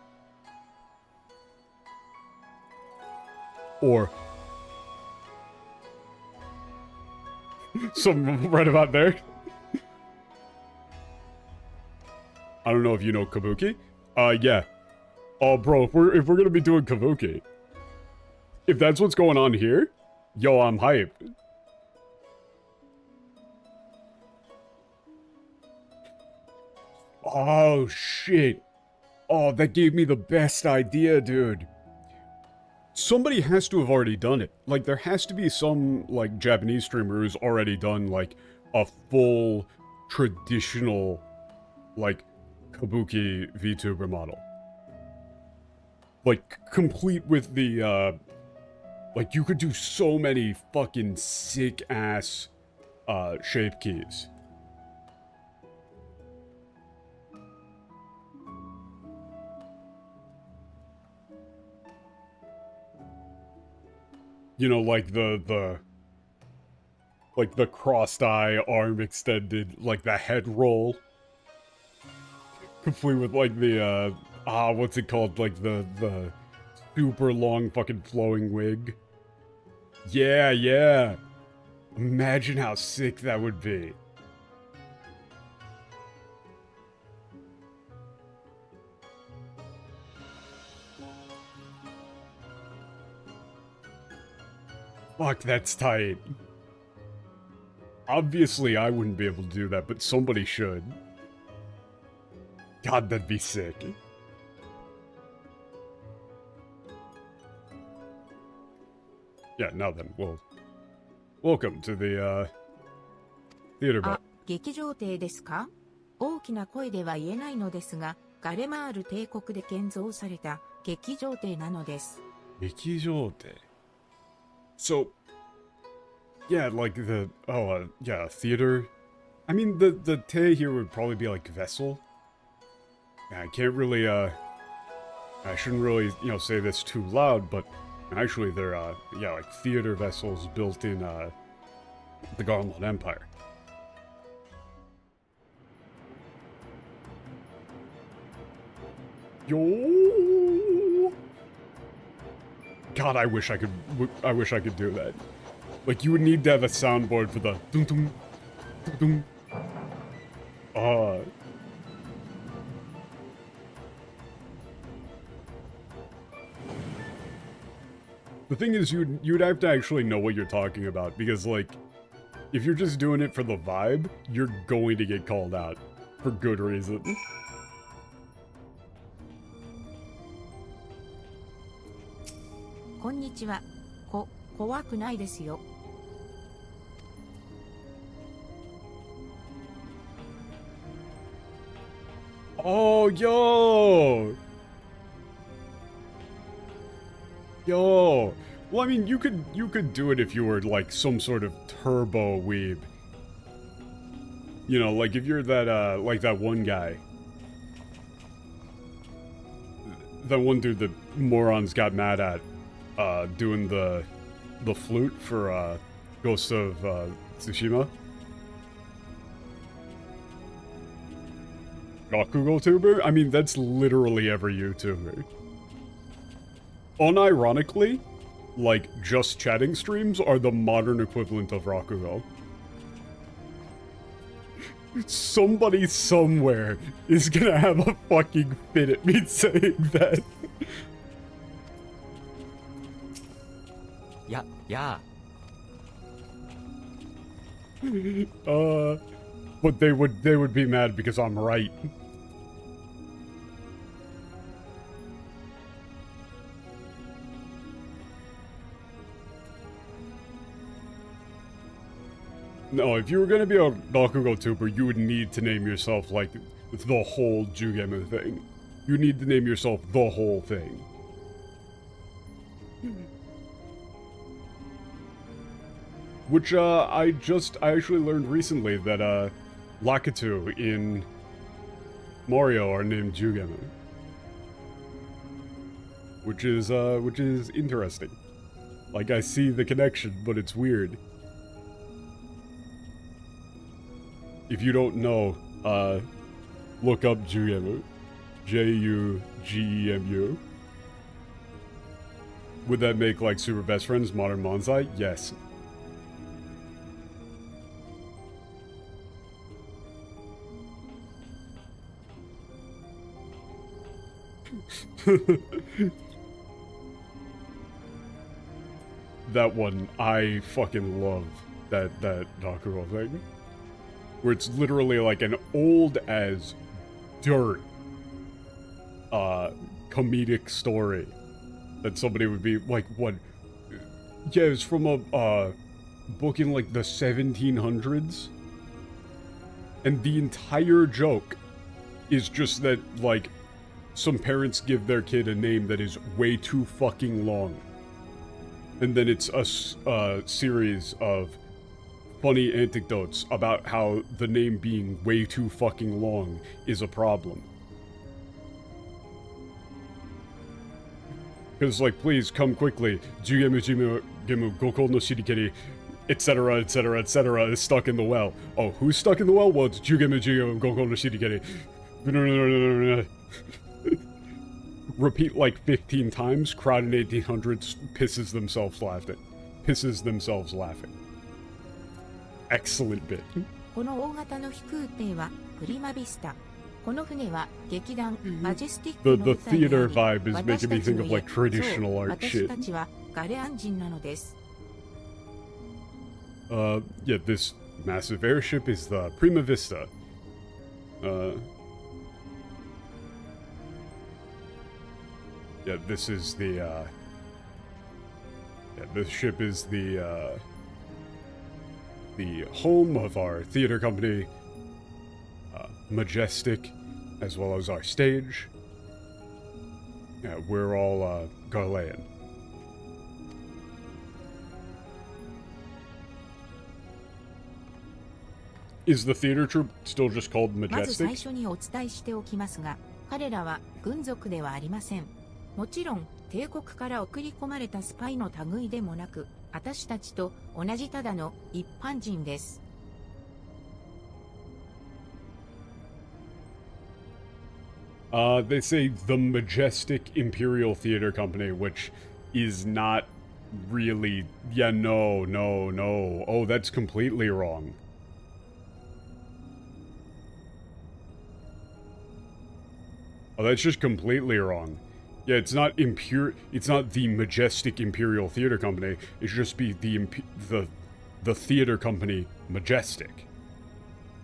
Or... something right about there. I don't know if you know Kabuki. Yeah. Oh, bro, if we're gonna be doing Kabuki, if that's what's going on here, yo, I'm hyped. Oh, shit. Oh, that gave me the best idea, dude. Somebody has to have already done it. Like, there has to be some, like, Japanese streamer who's already done, like, a full, traditional, like, Kabuki VTuber model. Like, complete with the, like, you could do so many fucking sick-ass, shape keys. You know, like like the crossed eye, arm extended, like the head roll. Complete with like the, what's it called? Like the super long fucking flowing wig. Yeah, yeah. Imagine how sick that would be. Fuck, that's tight. Obviously, I wouldn't be able to do that, but somebody should. God, that'd be sick. Yeah, now then, well, welcome to the, theater boat. 劇場艇ですか？大きな声では言えないのですが、ガレマール帝国で建造された劇場艇なのです。劇場艇? So, yeah, like the, yeah, theater. I mean, the te here would probably be like vessel. Yeah, I can't really, I shouldn't really, you know, say this too loud, but actually they're, yeah, like theater vessels built in, the Gauntlet Empire. Yo! God, I wish I could do that. Like, you would need to have a soundboard for the dum dum dum dum. The thing is, you'd have to actually know what you're talking about, because, like, if you're just doing it for the vibe, you're going to get called out. For good reason. Konnichiwa. 怖くないですよ。Oh, yo! Yo! Well, I mean, you could do it if you were, like, some sort of turbo weeb. You know, like, if you're that, like that one guy. That one dude that morons got mad at, doing the flute for, Ghost of, Tsushima. Rakugo tuber? I mean, that's literally every YouTuber. Unironically, like, just chatting streams are the modern equivalent of Rakugo. Somebody somewhere is gonna have a fucking fit at me saying that. Yeah. But they would be mad because I'm right. No, if you were gonna be a Rakugo tuber, you would need to name yourself, like, the whole Jugemu thing. You need to name yourself the whole thing. Which, I actually learned recently that, Lakitu in Mario are named Jugemu. Which is interesting. Like, I see the connection, but it's weird. If you don't know, look up Jugemu. Jugemu. Would that make, like, Super Best Friends Modern Bonsai? Yes. That one, I fucking love that Rakugo thing. Where it's literally like an old as dirt comedic story that somebody would be like, what? Yeah, it's from a book in like the 1700s, and the entire joke is just that, like, some parents give their kid a name that is way too fucking long, and then it's a series of funny anecdotes about how the name being way too fucking long is a problem. Because, like, please come quickly. Jugemu Gokou no Shirikeri, etc., etc., etc. is stuck in the well. Oh, who's stuck in the well? Well, it's Jugemu Gokou no Shirikeri. Repeat like 15 times. Crowd in 1800s pisses themselves laughing. Excellent bit. この大型の飛空艇はプリマビスタ。この船は劇団マジェスティックの The 舞台であ theater り、 vibe is 私 making た me ち think の of 家、 like traditional そう、 art 私 shit. たちはガレアン人なのです。Yeah, this massive airship is the Prima Vista. Yeah, this is the, yeah, this ship is the home of our theater company, Majestic, as well as our stage. Yeah, we're all, Galilean. Is the theater troupe still just called まず最 Majestic? 初にお伝えしておきますが、彼らは軍属ではありません。もちろん、帝国から送り込まれたスパイの類でもなく、私たちと同じただの一般人です。They say the Majestic Imperial Theater Company, which is not really... Yeah, no. Oh, that's completely wrong. Oh, that's just completely wrong. Yeah, it's not it's not the Majestic Imperial Theater Company. It should just be the theater company Majestic.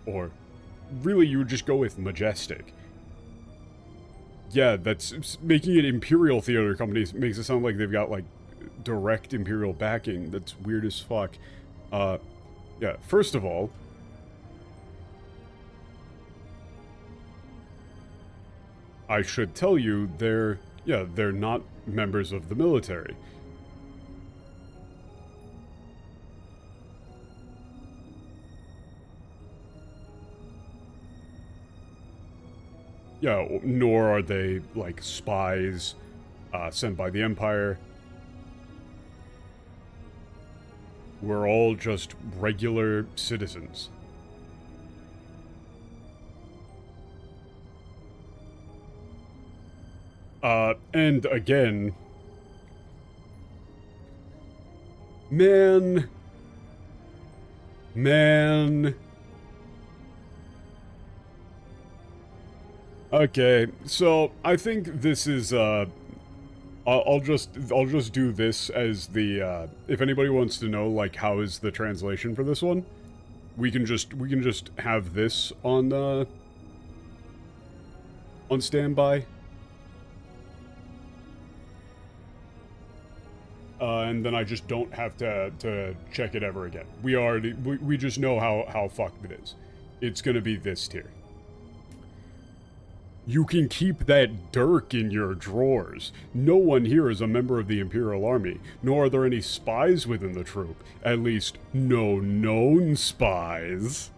Or, really, you would just go with Majestic. Yeah, that's... Making it Imperial Theater Company makes it sound like they've got, like, direct Imperial backing. That's weird as fuck. Yeah, first of all... I should tell you, they're not members of the military. Yeah, nor are they, like, spies sent by the Empire. We're all just regular citizens. And again... Man... Okay, so I think this is, I'll just do this as the, if anybody wants to know, like, how is the translation for this one, we can just have this on standby. And then I just don't have to check it ever again. We just know how fucked it is. It's gonna be this tier. You can keep that dirk in your drawers. No one here is a member of the Imperial Army, nor are there any spies within the troop. At least, no known spies.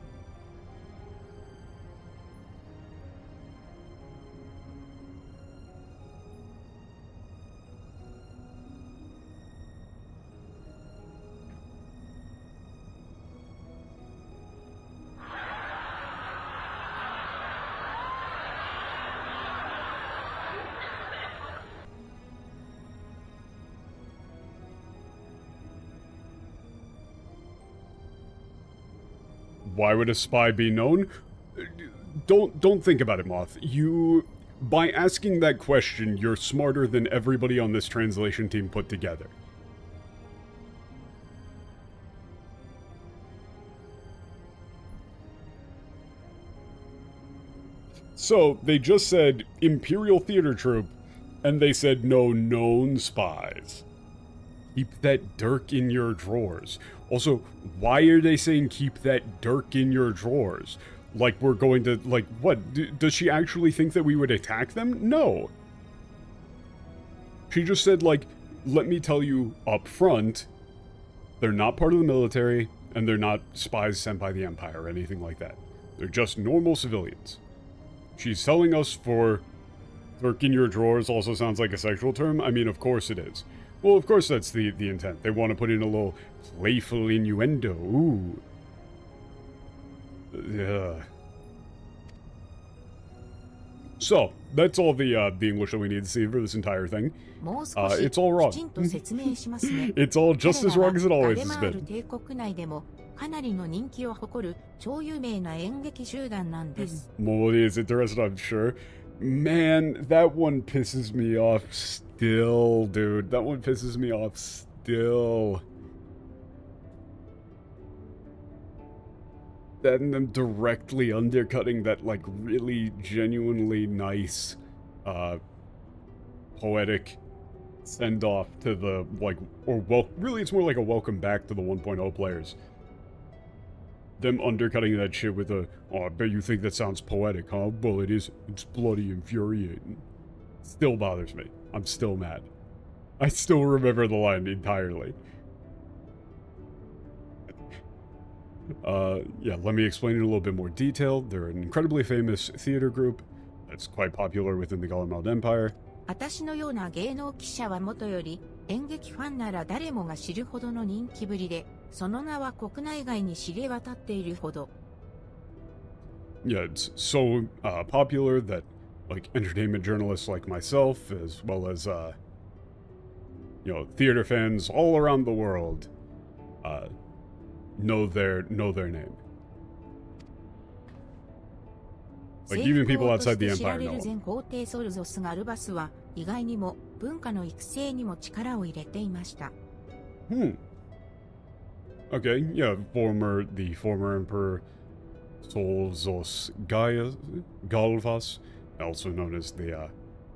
Why would a spy be known? Don't think about it, Moth. By asking that question, you're smarter than everybody on this translation team put together. So, they just said Imperial Theater Troupe, and they said no known spies. Keep that dirk in your drawers. Also, why are they saying keep that dirk in your drawers? Like we're going to, like, what? Does she actually think that we would attack them? No. She just said, like, let me tell you up front, they're not part of the military, and they're not spies sent by the Empire or anything like that. They're just normal civilians. She's telling us for... Dirk in your drawers also sounds like a sexual term. I mean, of course it is. Well, of course that's the intent. They want to put in a little playful innuendo. Ooh. Yeah. So, that's all the English that we need to see for this entire thing. It's all wrong. It's all just as wrong as it always has been. かなりの人気を誇る超有名な演劇集団なんです。 Moldy is interested, I'm sure. Man, that one pisses me off still, dude. That one pisses me off still. And them directly undercutting that, like, really genuinely nice, poetic send-off to the, like, or, well, really it's more like a welcome back to the 1.0 players. Them undercutting that shit with a, oh, I bet you think that sounds poetic, huh? Well, it is. It's bloody infuriating. Still bothers me. I'm still mad. I still remember the line entirely. Yeah, let me explain it in a little bit more detail. They're an incredibly famous theater group that's quite popular within the Gallimard Empire. 私のような芸能記者はもとより演劇ファンなら誰もが知るほどの人気ぶりで、その名は国内外に知れ渡っているほど。Yeah, it's so popular that, like, entertainment journalists like myself, as well as you know, theater fans all around the world know their name. Like 征 even 服 people 王とし outside the て知ら Empire れ know る him. 前皇帝ソルゾス・ガルバスは意外にも文化の育成にも力を入れていました。Hmm. Okay, yeah, the former Emperor Solzos Galvas, also known as the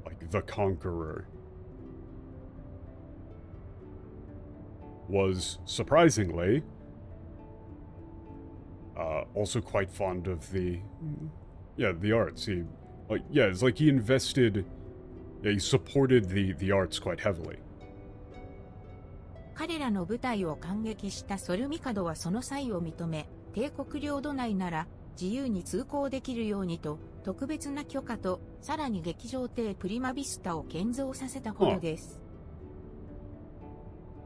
like the Conqueror, was surprisingly also quite fond of the arts. He it's like he invested, he supported the arts quite heavily. 彼らの部隊を感激したソルミカドはその際を認め、帝国領土内なら自由に通行できるようにと特別な許可とさらに劇場艇プリマビスタを建造させたほどです。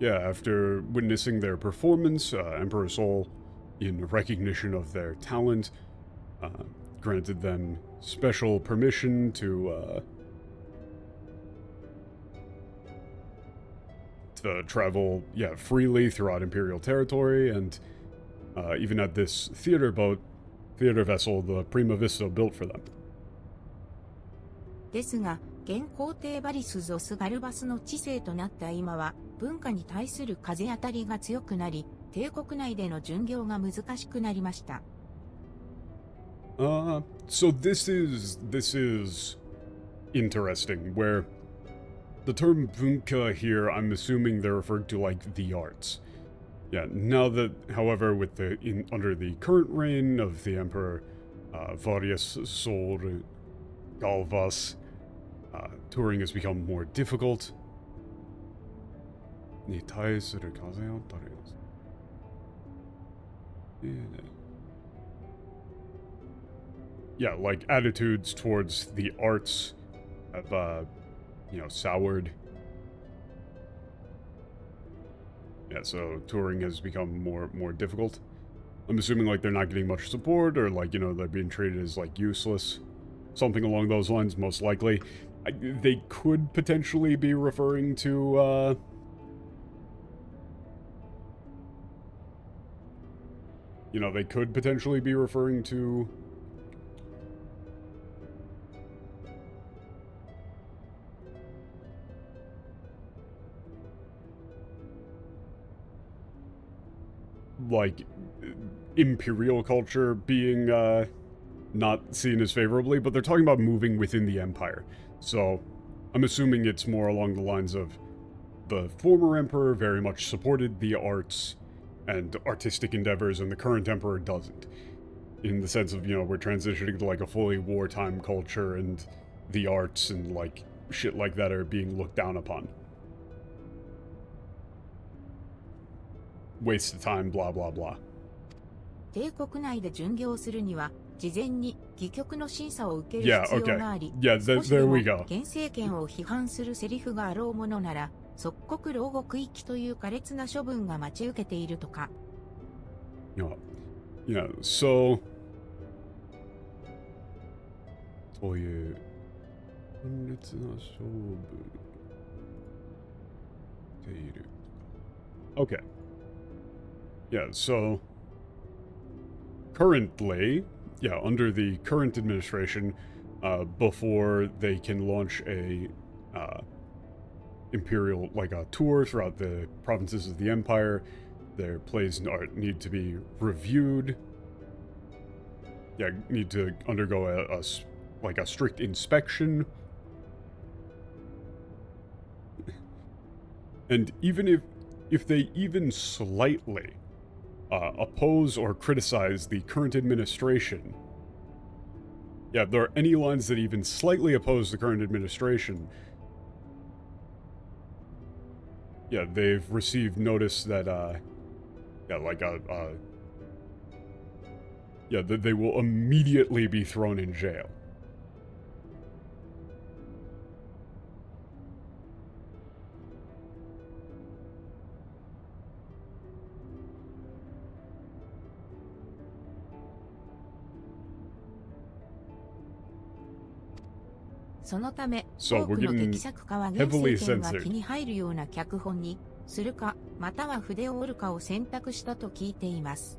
Yeah, after witnessing their performance, Emperor Sol, in recognition of their talent, granted them special permission to travel, freely throughout Imperial territory, and even had this theater vessel, the Prima Vista, built for them. ですが、現皇帝バリス・ゾス・ガルバスの治世となった今は、文化に対する風当たりが強くなり、帝国内での巡業が難しくなりました。So this is interesting, where the term bunka here, I'm assuming they're referring to like the arts. Yeah, now that, however, with under the current reign of the Emperor Varius Sol Galvas, touring has become more difficult. Yeah, like attitudes towards the arts have, soured. Yeah, so touring has become more difficult. I'm assuming like they're not getting much support, or like, they're being treated as like useless. Something along those lines, most likely. They could potentially be referring to, they could potentially be referring to like imperial culture being not seen as favorably, but they're talking about moving within the empire. So I'm assuming it's more along the lines of the former emperor very much supported the arts and artistic endeavors, and the current emperor doesn't. In the sense of, we're transitioning to like a fully wartime culture, and the arts and like shit like that are being looked down upon. Waste of time, blah blah blah. 帝国内で巡業するには、事前に戯曲の審査を受ける Yeah, 必要 okay. があり、 Yeah, 少しで there も we go. 現政権を批判するセリフがあろうものなら、即刻牢獄行きという苛烈な処分が待ち受けているとか。So そういう強烈な勝負している。Okay. Yeah, so currently, under the current administration, before they can launch a imperial, like a tour throughout the provinces of the empire, their plays need to be reviewed. Yeah, need to undergo a strict inspection. And even if they even slightly oppose or criticize the current administration, if there are any lines that even slightly oppose the current administration, they've received notice that, that they will immediately be thrown in jail. そのため、 So 多く we're の getting 劇作家は原 heavily 生権が censored. 気に入るような脚本にするか、または筆を折るかを選択したと聞いています。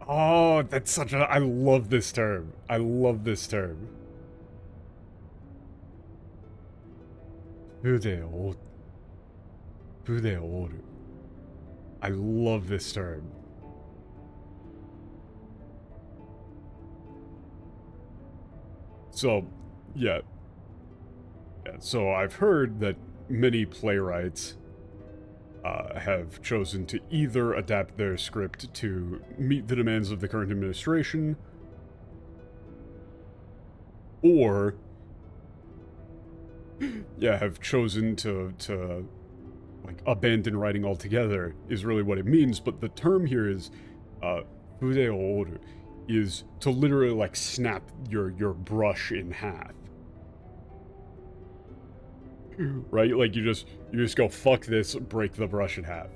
Oh, that's such a... I love this term. I love this term. 筆を折る. I love this term. So, yeah. So I've heard that many playwrights have chosen to either adapt their script to meet the demands of the current administration, or have chosen to like abandon writing altogether is really what it means. But the term here is fude o oru, is to literally like snap your brush in half. Right? Like you just go, fuck this, break the brush in half.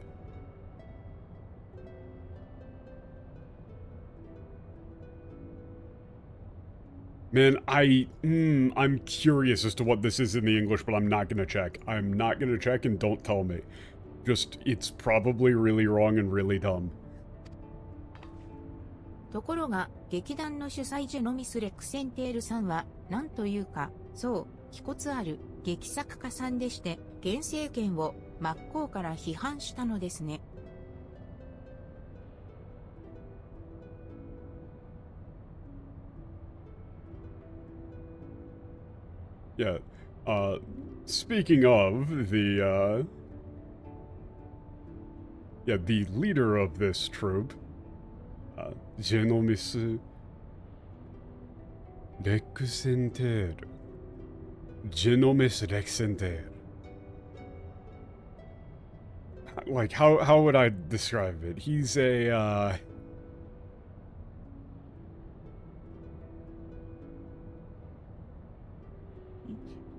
Man, I'm curious as to what this is in the English, but I'm not gonna check. I'm not gonna check, and don't tell me. Just, it's probably really wrong and really dumb. ところが、劇団の主催ジェノミス・レクセンテールさんは、なんというか、そう、気骨ある劇作家さんでして、現政権を真っ向から批判したのですね。Yeah. Speaking of the the leader of this troupe, Genomis Rexenter. Genomis Rexenter. Like, how would I describe it? He's a,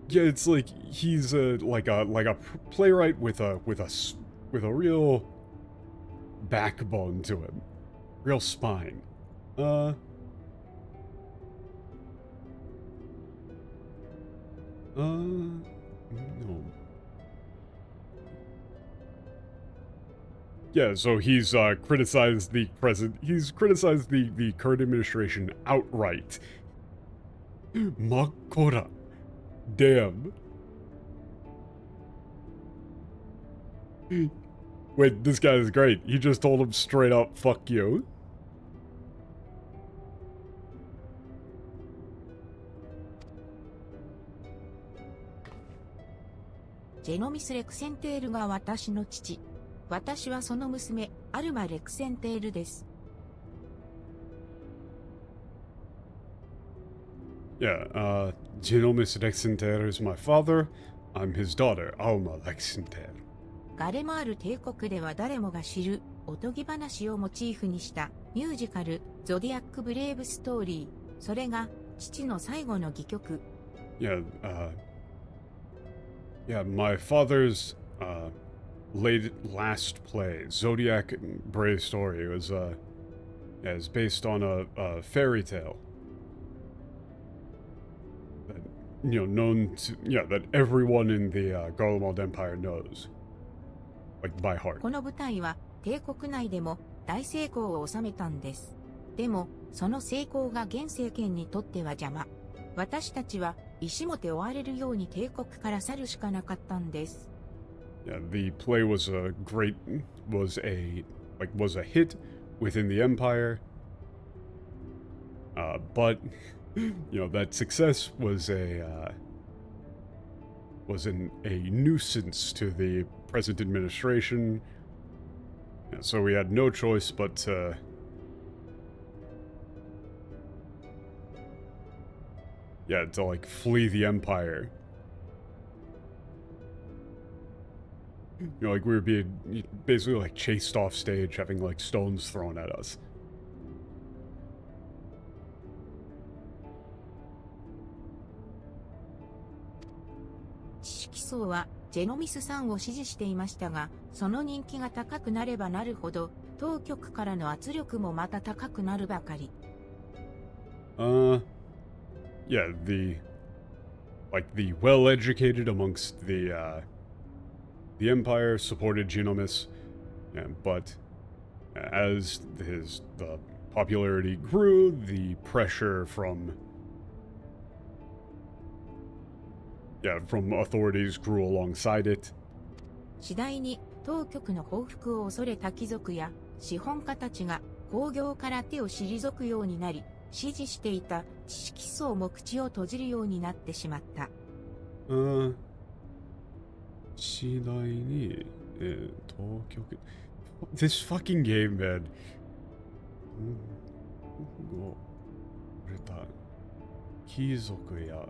yeah, it's like he's like a playwright with a real backbone to him, real spine. No. Yeah, so he's criticized the the current administration outright. Makora. Damn. Wait, this guy is great. He just told him straight up, fuck you. Genomis Rexenter が私の父。私はその娘、アルマ・レクセンテールです。Yeah, Genomis Rexenter is my father. I'm his daughter, Alma Rexenter. ガレマール帝国では誰もが知るおとぎ話をモチーフにしたミュージカルゾディアック・ブレイブ・ストーリー。それが父の最後の戯曲。Yeah, my father's last play, Zodiac Brave Story, was is based on a fairy tale. That, known to, that everyone in the Garlemald Empire knows. Like, by heart. この舞台は帝国内でも大成功を収めたんです。でも、その成功が現政権にとっては邪魔。私たちは石も手を追われるように帝国から去るしかなかったんです。Yeah, the play was a hit within the empire. But that success was a nuisance to the present administration. So we had no choice but to like flee the empire. Like we were being basically like chased off stage, having like stones thrown at us. 知識層はジェノミスさんを支持していましたが、その人気が高くなればなるほど、当局からの圧力もまた高くなるばかり。Yeah, like the well-educated amongst the Empire supported Genomists, but as the popularity grew, the pressure from authorities grew alongside it. 次第に当局の報復を恐れた貴族や資本家たちが興行から手を退くようになり、支持していた知識層も口を閉じるようになってしまった。次第に、当局 This fucking game, man. これだ。貴族や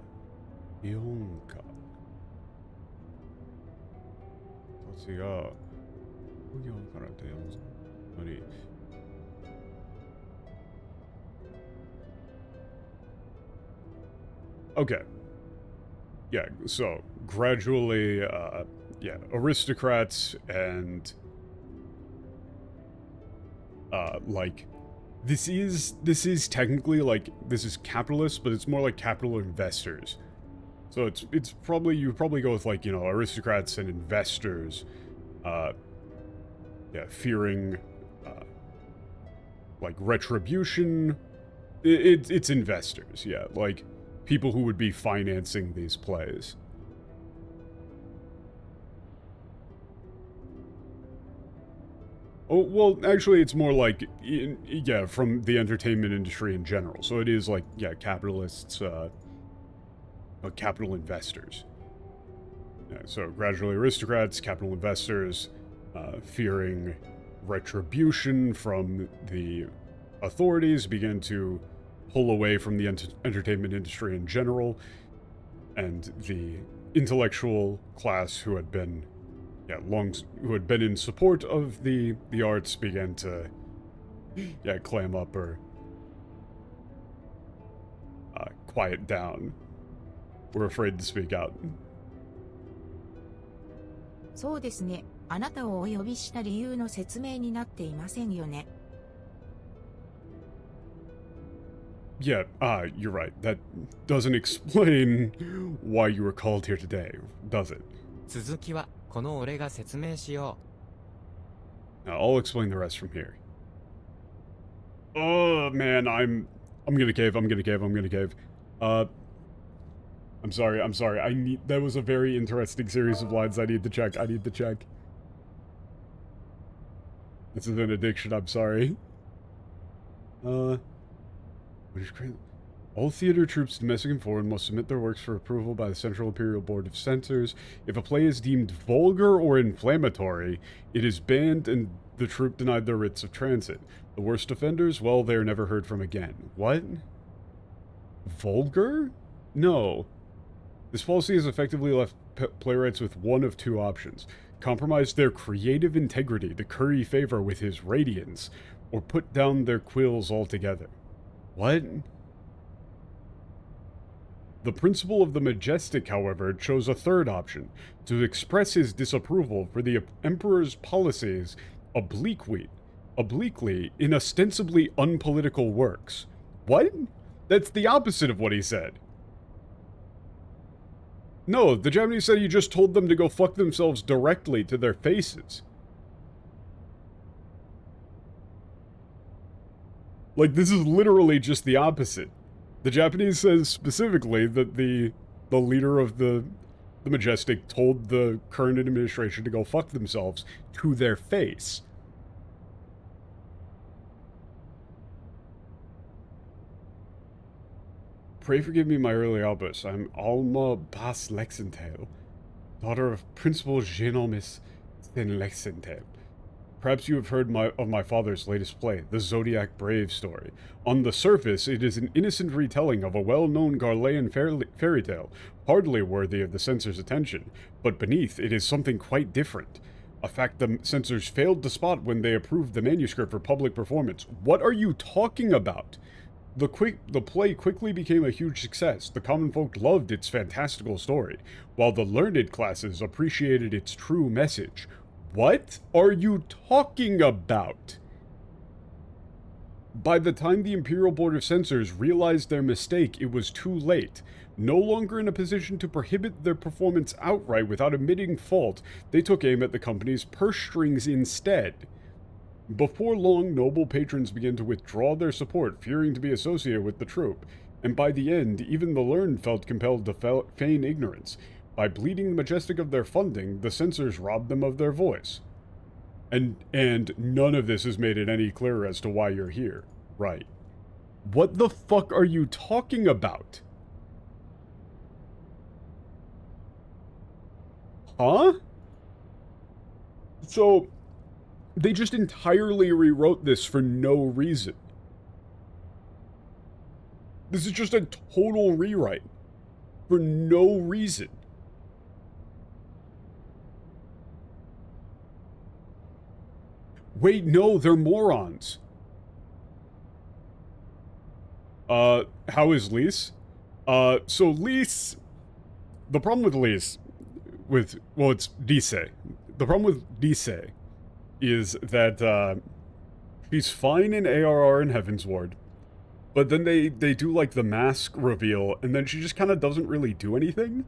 資本家たちが副業から手を取り、Okay. Yeah, so gradually, aristocrats and like this is technically like this is capitalist, but it's more like capital investors. So it's probably you probably go with like, aristocrats and investors, fearing like retribution. It's investors, like people who would be financing these plays. Oh, well, actually, it's more like, from the entertainment industry in general. So it is like, capitalists, capital investors. So gradually aristocrats, capital investors, fearing retribution from the authorities, began to pull away from the entertainment industry in general, and the intellectual class who had been in support of the arts began to clam up or quiet down. We're afraid to speak out. そうですね。あなたをお呼びした理由の説明になっていませんよね。Yeah, you're right. That doesn't explain why you were called here today, does it? 続きはこの俺が説明しよう。I'll explain the rest from here. Oh man, I'm gonna cave. I'm gonna cave. I'm sorry. That was a very interesting series of lines. I need to check. This is an addiction. I'm sorry. What is crazy? All theater troops, domestic and foreign, must submit their works for approval by the Central Imperial Board of Censors. If a play is deemed vulgar or inflammatory, it is banned and the troupe denied their writs of transit. The worst offenders, well, they are never heard from again. What? Vulgar? No. This policy has effectively left playwrights with one of two options. Compromise their creative integrity to curry favor with his radiance, or put down their quills altogether. What? The principal of the Majestic, however, chose a third option, to express his disapproval for the Emperor's policies obliquely in ostensibly unpolitical works. What? That's the opposite of what he said. No, the Japanese said he just told them to go fuck themselves directly to their faces. Like, this is literally just the opposite. The Japanese says specifically that the leader of the Majestic told the current administration to go fuck themselves to their face. Pray forgive me my early outbursts. I'm Alma Bas Lexentail, daughter of Principal Genomis Thin Lexentail. Perhaps you have heard of my father's latest play, the Zodiac Brave story. On the surface, it is an innocent retelling of a well-known Garlean fairy tale, hardly worthy of the censor's attention, but beneath it is something quite different. A fact the censors failed to spot when they approved the manuscript for public performance. What are you talking about? The play quickly became a huge success. The common folk loved its fantastical story, while the learned classes appreciated its true message. What are you talking about? By the time the Imperial Board of Censors realized their mistake, it was too late. No longer in a position to prohibit their performance outright without admitting fault, they took aim at the company's purse strings instead. Before long, noble patrons began to withdraw their support, fearing to be associated with the troupe, and by the end, even the learned felt compelled to feign ignorance. By bleeding the Majestic of their funding, the censors robbed them of their voice. And none of this has made it any clearer as to why you're here. Right. What the fuck are you talking about? Huh? So, they just entirely rewrote this for no reason. This is just a total rewrite. For no reason. Wait, no, they're morons. How is Lise? So Lise... The problem with Lise... Well, it's Dise. The problem with Dise is that, she's fine in ARR and Heavensward, but then they do, like, the mask reveal, and then she just kind of doesn't really do anything.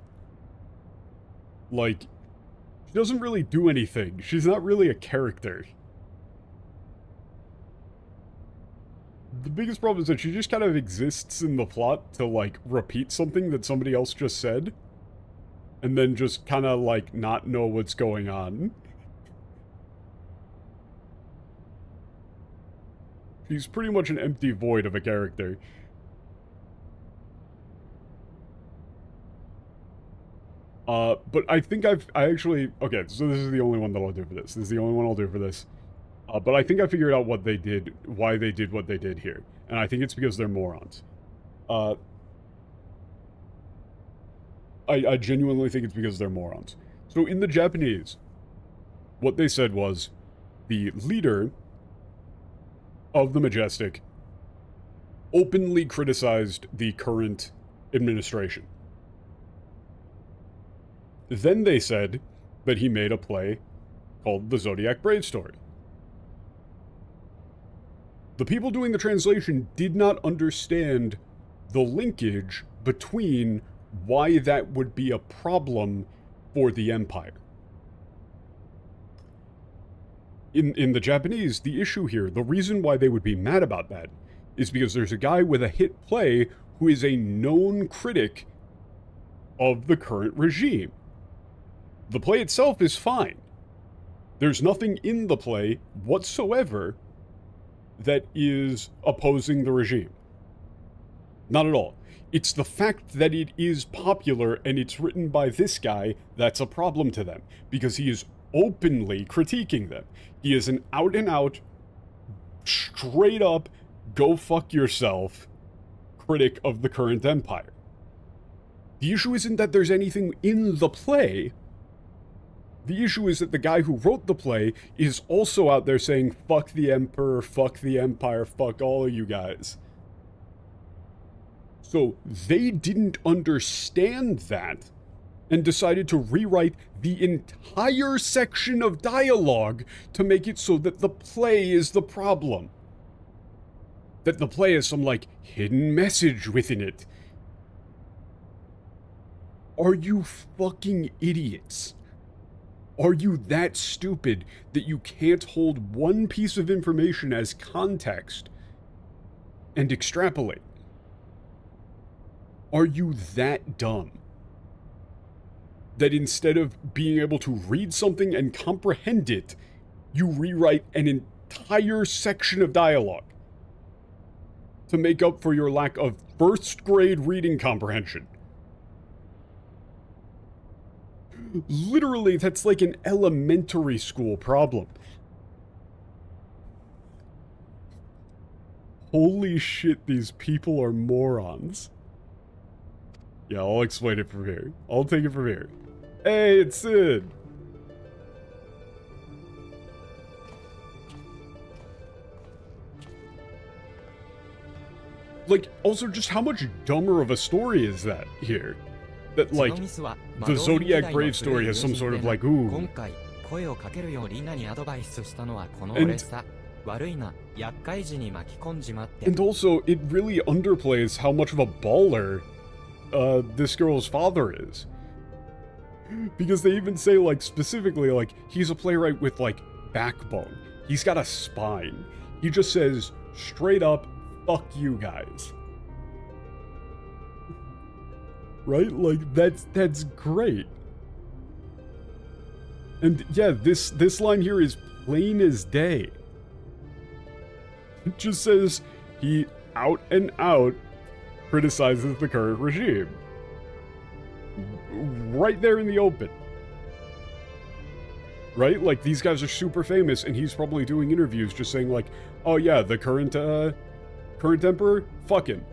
Like, she doesn't really do anything. She's not really a character. The biggest problem is that she just kind of exists in the plot to, like, repeat something that somebody else just said, and then just kind of, like, not know what's going on. She's pretty much an empty void of a character. But I think I actually... Okay, so this is the only one that I'll do for this. This is the only one I'll do for this. But I think I figured out what they did, why they did what they did here. And I think it's because they're morons. I genuinely think it's because they're morons. So in the Japanese, what they said was, the leader of the Majestic openly criticized the current administration. Then they said that he made a play called The Zodiac Brave Story. The people doing the translation did not understand the linkage between why that would be a problem for the Empire. In the Japanese, the issue here, the reason why they would be mad about that, is because there's a guy with a hit play who is a known critic of the current regime. The play itself is fine. There's nothing in the play whatsoever that is opposing the regime. Not at all. It's the fact that it is popular and it's written by this guy that's a problem to them, because he is openly critiquing them. He is an out-and-out, straight-up, go fuck yourself critic of the current empire. The issue isn't that there's anything in the play. The issue is that the guy who wrote the play is also out there saying, fuck the Emperor, fuck the Empire, fuck all of you guys. So they didn't understand that and decided to rewrite the entire section of dialogue to make it so that the play is the problem. That the play has some, like, hidden message within it. Are you fucking idiots? Are you that stupid that you can't hold one piece of information as context and extrapolate? Are you that dumb that instead of being able to read something and comprehend it, you rewrite an entire section of dialogue to make up for your lack of first grade reading comprehension? Literally, that's like an elementary school problem. Holy shit, these people are morons. Yeah, I'll explain it from here. I'll take it from here. Hey, it's Sid! Like, also, just how much dumber of a story is that here? That, like, the Zodiac Brave story has some sort of, like, ooh. And 悪いな、厄介時に巻き込んじまって。 And also, it really underplays how much of a baller this girl's father is. Because they even say, like, specifically, like, he's a playwright with, like, backbone. He's got a spine. He just says, straight up, fuck you guys. Right? Like, that's great. And yeah, this line here is plain as day. It just says he out and out criticizes the current regime. Right there in the open. Right? Like, these guys are super famous, and he's probably doing interviews just saying, like, oh yeah, the current emperor? Fuck him.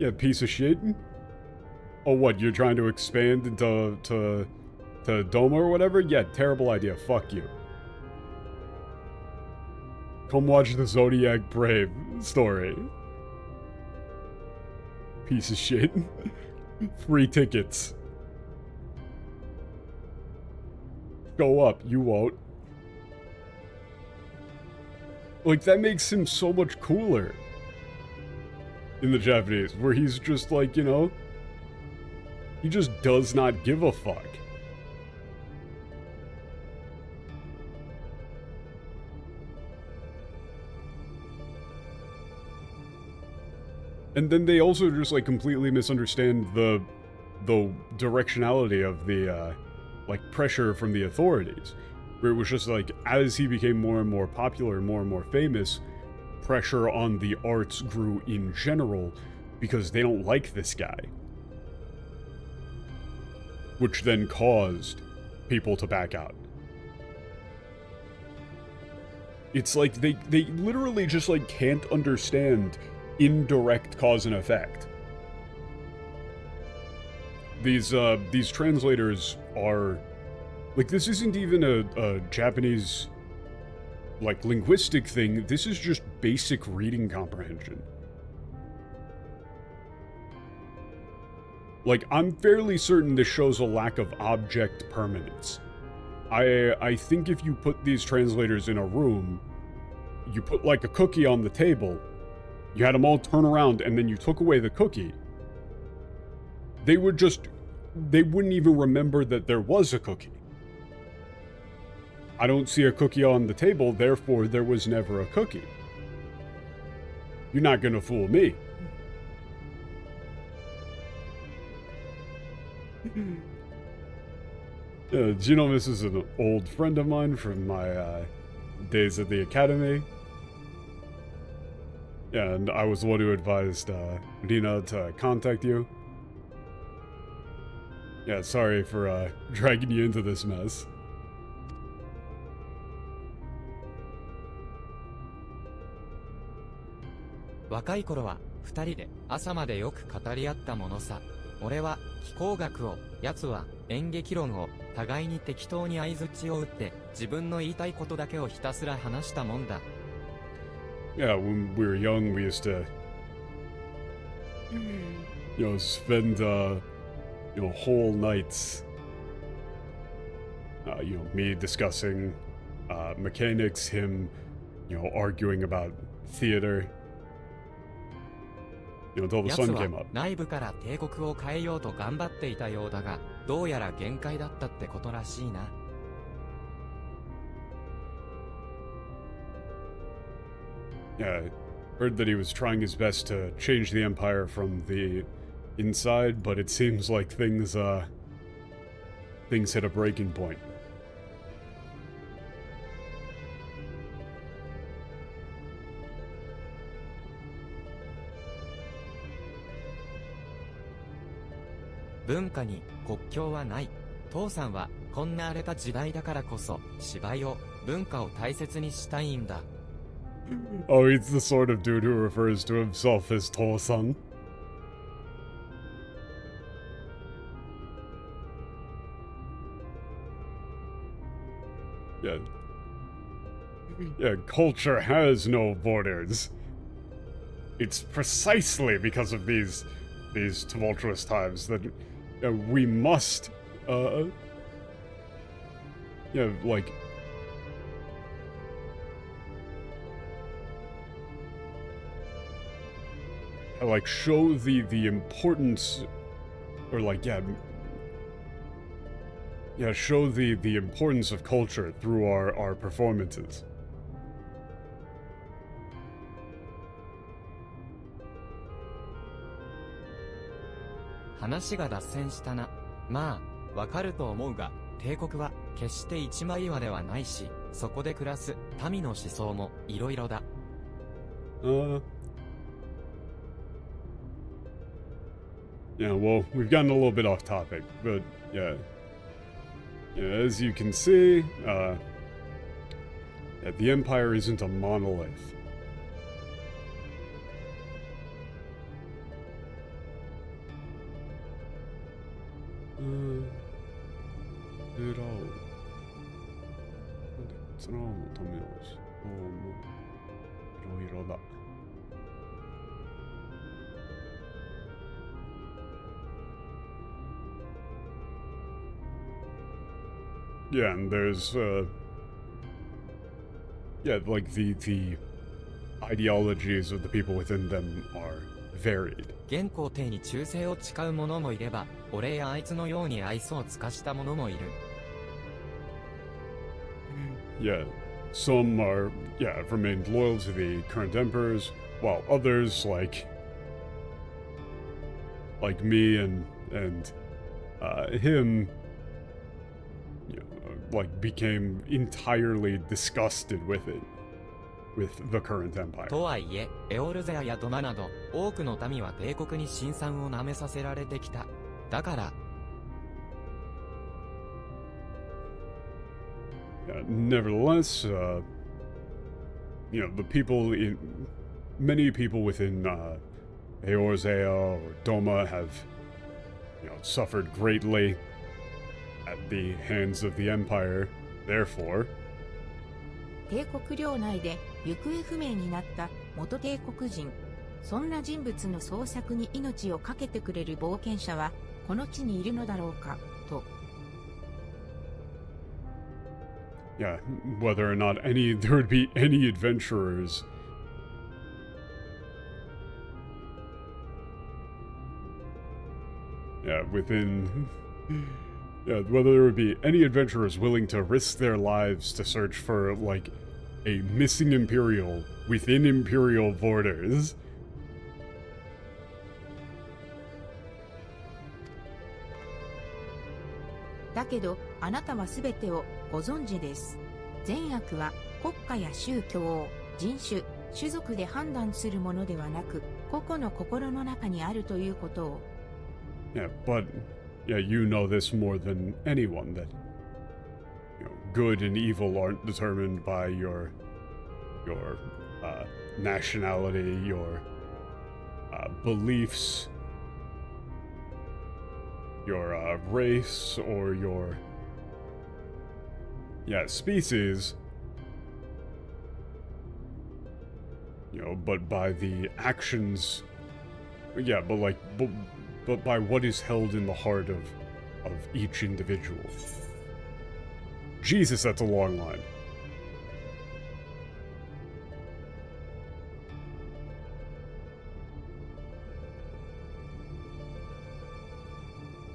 Yeah, piece of shit. Oh, what, you're trying to expand into to Doma or whatever? Yeah, terrible idea. Fuck you. Come watch the Zodiac Brave story. Piece of shit. Free tickets. Go up, you won't. Like, that makes him so much cooler in the Japanese, where he's just like, you know, he just does not give a fuck. And then they also just, like, completely misunderstand the directionality of the, like, pressure from the authorities. Where it was just, like, as he became more and more popular, more and more famous, pressure on the arts grew in general, because they don't like this guy. Which then caused people to back out. It's like, they literally just, like, can't understand indirect cause and effect. These translators are, like, this isn't even a Japanese, like, linguistic thing. This is just basic reading comprehension. Like, I'm fairly certain this shows a lack of object permanence. I think if you put these translators in a room, you put, like, a cookie on the table, you had them all turn around, and then you took away the cookie, they wouldn't even remember that there was a cookie. I don't see a cookie on the table, therefore there was never a cookie. You're not gonna fool me. Genomus is an old friend of mine from my days at the academy. Yeah, and I was the one who advised Nina to contact you. Yeah, sorry for dragging you into this mess.「若い頃は二人で朝までよく語り合ったものさ。俺は気候学を、奴は演劇論を、互いに適当に相槌を打って自分の言いたいことだけをひたすら話したもんだ。」 Yeah, when we were young, we used to, you know, spend, you know, whole nights, you know, me discussing mechanics, him, you know, arguing about theater, you know, until the 奴 sun は came up. 内部から帝国を変えようと頑張っていたようだが、どうやら限界だったってことらしいな。 Yeah, I heard that he was trying his best to change the Empire from the inside, but it seems like things hit a breaking point.「文化に国境はない。父さんはこんな荒れた時代だからこそ芝居を文化を大切にしたいんだ。 Oh, he's the sort of dude who refers to himself as Tosan. Yeah. Yeah, culture has no borders. It's precisely because of these tumultuous times that we must, yeah, like, like show the importance, or like show the importance of culture through our performances.「話が脱線したな。まあ、わかると思うが、帝国は決して一枚岩ではないし、そこで暮らす民の思想もいろいろだ。Yeah, well, we've gotten a little bit off topic, but yeah. Yeah, as you can see, the Empire isn't a monolith. Yeah, and there's, like the ideologies of the people within them are varied. 現皇帝に忠誠を誓う者もいれば、俺やあいつのように愛想を尽かした者もいる。Yeah, some are, have remained loyal to the current emperors, while others, like me and him, like became entirely disgusted with it, with the current empire. とはいえ、エオルゼアやドマなど、多くの民は帝国に辛酸を舐めさせられてきた。だから、nevertheless, many people within Eorzea or Doma have, suffered greatly at the hands of the Empire. Therefore, 帝国領内で行方不明になった元帝国人、そんな人物の捜索に命を懸けてくれる冒険者はこの地にいるのだろうかと。yeah, whether or not there would be any adventurers whether there would be any adventurers willing to risk their lives to search for, like, a missing Imperial within Imperial borders. だけど、あなたは全てをご存知です。善悪は国家や宗教、人種、種族で判断するものではなく、個々の心の中にあるということを。Yeah, but you know this more than anyone, that good and evil aren't determined by your nationality, your beliefs, your race, or your species, but by the actions, but by what is held in the heart of each individual. Jesus, that's a long line.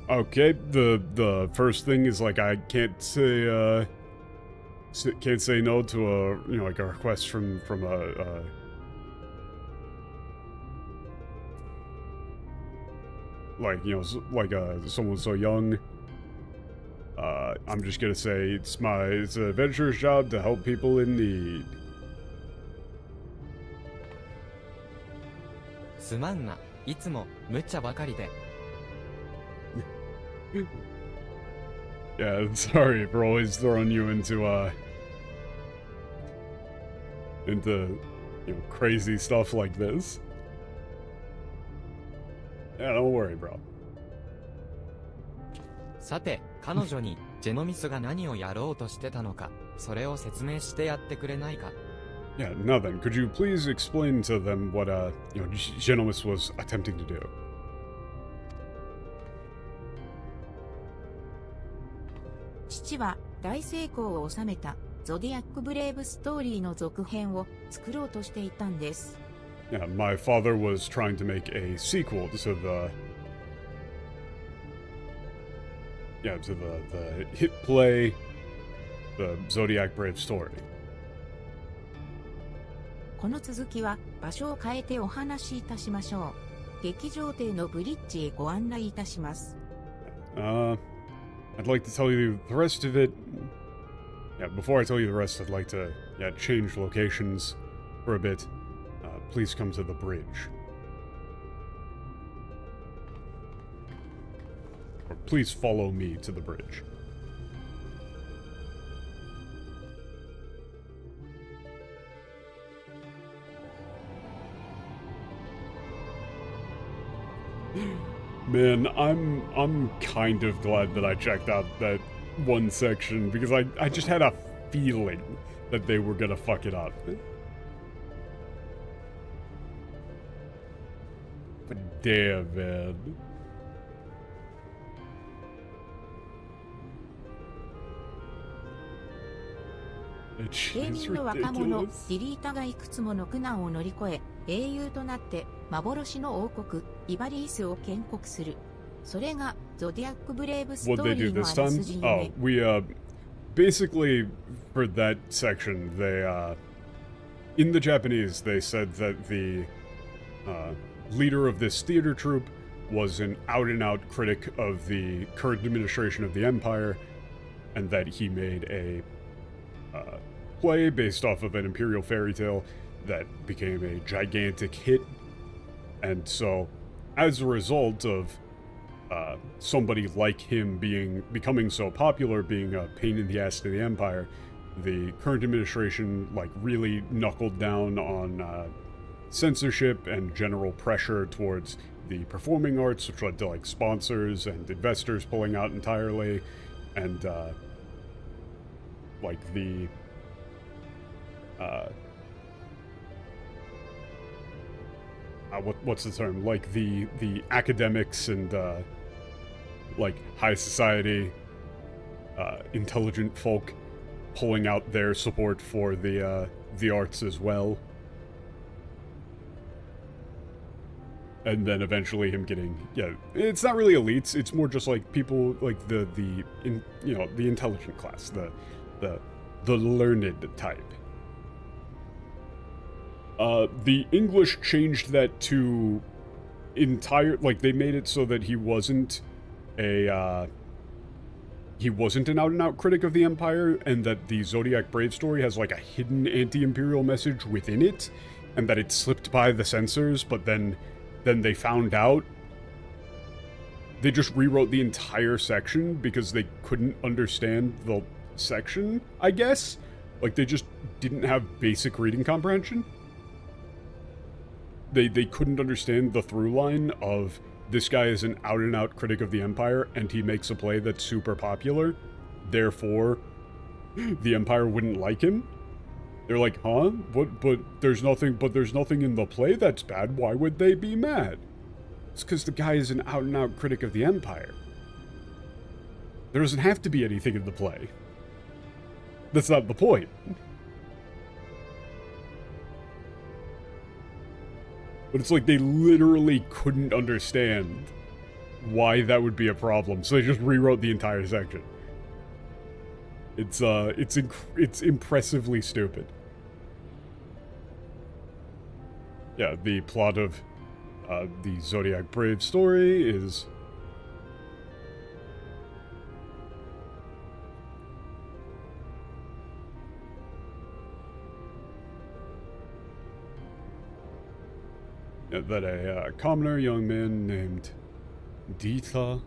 Okay, the first thing is, like, I can't say no to a like a request from a someone so young. I'm just gonna say it's an adventurer's job to help people in need. すまんな。いつも無茶ばかりで。Yeah, sorry for always throwing you into crazy stuff like this. Yeah, don't worry, bro. さて、彼女にジェノミスが何をやろうとしてたのか、それを説明してやってくれないか。Yeah, now then, could you please explain to them what Genomus was attempting to do? 父は大成功を収めたゾディアックブレイブストーリーの続編を作ろうとしていたんです。Yeah, my father was trying to make a sequel to the hit play, the Zodiac Brave story. この続きは場所を変えてお話しいたしましょう。劇場艇のブリッジへご案内いたします。I'd like to tell you the rest of it. Yeah, before I tell you the rest, I'd like to change locations for a bit. Please come to the bridge. Or please follow me to the bridge. Man, I'm kind of glad that I checked out that one section because I just had a feeling that they were gonna fuck it up. But damn, man.芸人の若者、ディリータがいくつもの苦難を乗り越え、英雄となって幻の王国、イバリースを建国する。それがゾディアックブレイブストーリーのあらすじ夢。Basically, for that section, in the Japanese, they said that the leader of this theater troupe was an out-and-out critic of the current administration of the empire, and that he made a play based off of an imperial fairy tale that became a gigantic hit. And so, as a result of somebody like him becoming so popular, being a pain in the ass to the empire, the current administration really knuckled down on censorship and general pressure towards the performing arts, which led to sponsors and investors pulling out entirely, and what's the term? The academics and high society, intelligent folk pulling out their support for the arts as well. And then eventually him getting, it's not really elites, it's more just people the intelligent class, the learned type. The English changed that to they made it so that he wasn't an out-and-out critic of the Empire, and that the Zodiac Brave story has a hidden anti-imperial message within it, and that it slipped by the censors, but then they found out. They just rewrote the entire section because they couldn't understand the section, I guess? They just didn't have basic reading comprehension. They couldn't understand the through line of this guy is an out-and-out critic of the Empire, and he makes a play that's super popular, therefore the Empire wouldn't like him. They're like, huh? But there's nothing in the play that's bad, why would they be mad? It's because the guy is an out-and-out critic of the Empire. There doesn't have to be anything in the play. That's not the point. But it's they literally couldn't understand why that would be a problem, so they just rewrote the entire section. It's impressively stupid. Yeah, the plot of the Zodiac Brave story is that a commoner young man named Jirita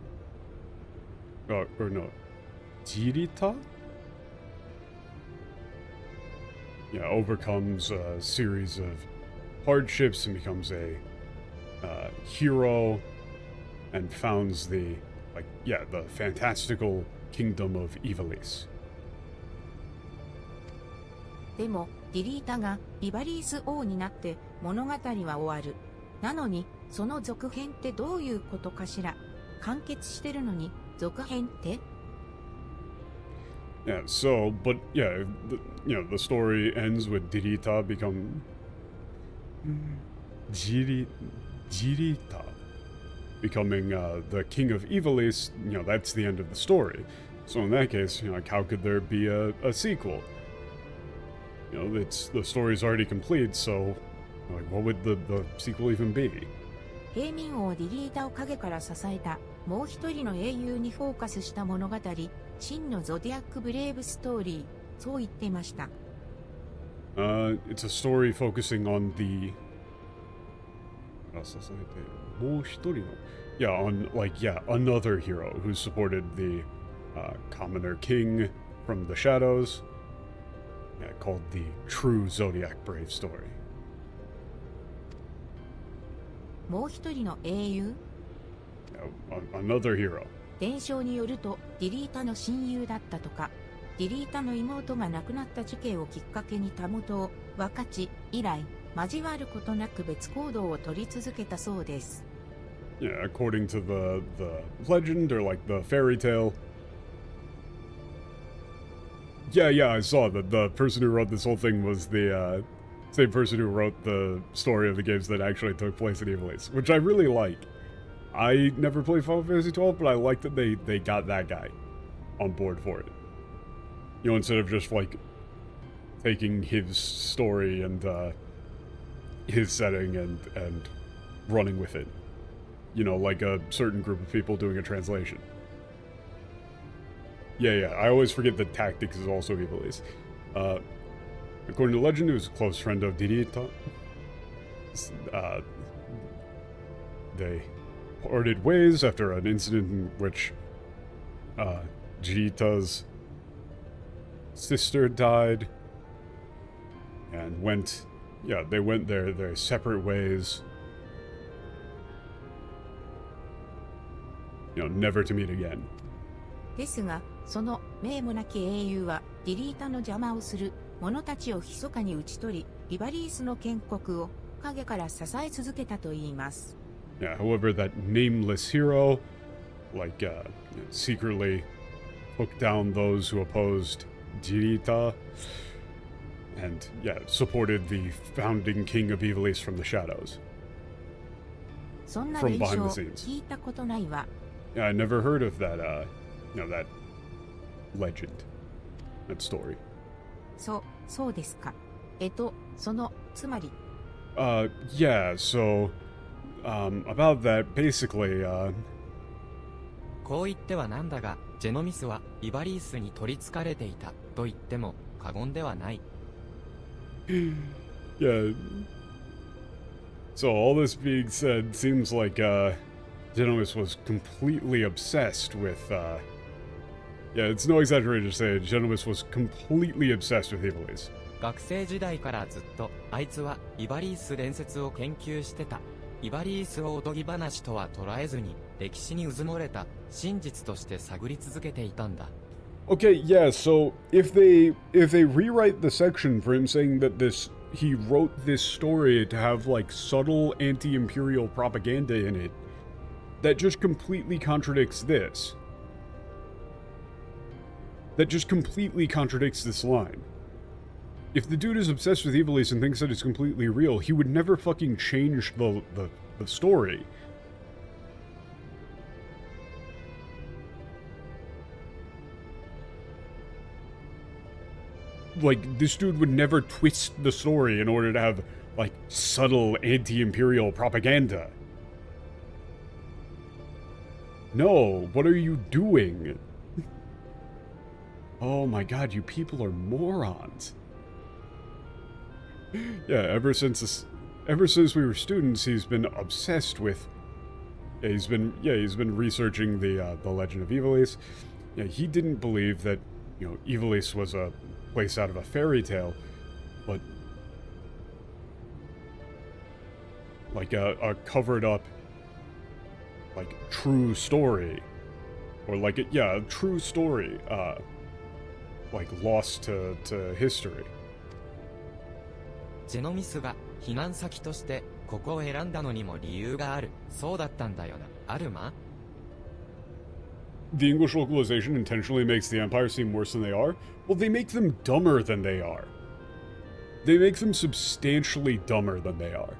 overcomes a series of hardships and becomes a hero and founds the fantastical kingdom of Ivalease. でも、ディリータがイバリース王になって物語は終わる。なのに、その続編ってどういうことかしら。完結してるのに、続編って Yeah, so, but the story ends with Jirita Jiri, Jirita becoming the king of Ivalease, that's the end of the story. So in that case, like, how could there be a sequel? The story's already complete, so like, what would the sequel even be? 平民王ディリータを影から支えたもう一人の英雄にフォーカスした物語、真のゾディアックブレイブストーリー、そう言ってました。It's a story focusing on the... another hero who supported the commoner king from the shadows, called the True Zodiac Brave Story. もう一人の英雄 Another hero. 伝承によると、ディリータの親友だったとか、ディリータの妹が亡くなった事件をきっかけにたもとを分かち、以来、交わることなく別行動を取り続けたそうです。Yeah, according to the legend, or like the fairy tale. Yeah, I saw that the person who wrote this whole thing was the same person who wrote the story of the games that actually took place in Ivalease, which I really like. I never played Final Fantasy XII, but I like that they got that guy on board for it. Instead of just, like, taking his story and his setting and running with it. Like a certain group of people doing a translation. Yeah, I always forget that Tactics is also Ivalease. According to legend, he was a close friend of Dirita. They parted ways after an incident in which Dirita's sister died, and they went their separate ways. Never to meet again. ですが、その名もなき英雄はディリータの邪魔をする者たちを密かに討ち取り、イバリースの建国を影から支え続けたといいます。Yeah, however, that nameless hero, secretly took down those who opposed Jirita, and, supported the founding king of Ivalease from the shadows. そんな From 伝 behind 承 the scenes. 聞いたことないわ。Yeah, I never heard of that, that legend, that story. そうですか。つまり。Yeah, so, about that, basically, こう言ってはなんだが、ジェノミスはイバリースに取り憑かれていたと言っても過言ではない。yeah. So all this being said, seems like, Genomis was completely obsessed with, it's no exaggeration to say Genomis was completely obsessed with Ivalease. 学生時代からずっとあいつはイバリース伝説を研究してた。イバリースをおとぎ話とは捉えずに歴史にうずもれた真実として探り続けていたんだ。Okay, yeah, so if they rewrite the section for him saying that he wrote this story to have, like, subtle anti-imperial propaganda in it, that just completely contradicts this. That just completely contradicts this line. If the dude is obsessed with Ivalease and thinks that it's completely real, he would never fucking change the story. Like, this dude would never twist the story in order to have, like, subtle anti-imperial propaganda. No, what are you doing? Oh my god, you people are morons. Yeah, ever since we were students, he's been obsessed with... he's been researching the legend of Ivalease. Yeah, he didn't believe that, Ivalease was a place out of a fairy tale, but like a covered up, like, true story, or like a true story, like lost to history. ジェノミスが避難先としてここを選んだのにも理由がある。そうだったんだよな。アルマ? The English localization intentionally makes the Empire seem worse than they are? Well, they make them dumber than they are. They make them substantially dumber than they are.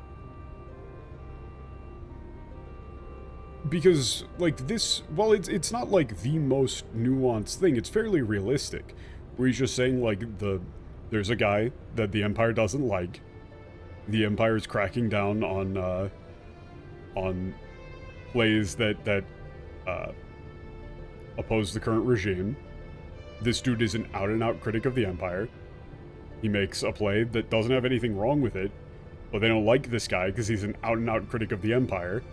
Because, like, this, well, it's not, like, the most nuanced thing. It's fairly realistic. Where he's just saying, like, there's a guy that the Empire doesn't like. The Empire's cracking down on plays that oppose the current regime. This dude is an out-and-out critic of the Empire. He makes a play that doesn't have anything wrong with it, but they don't like this guy because he's an out-and-out critic of the Empire.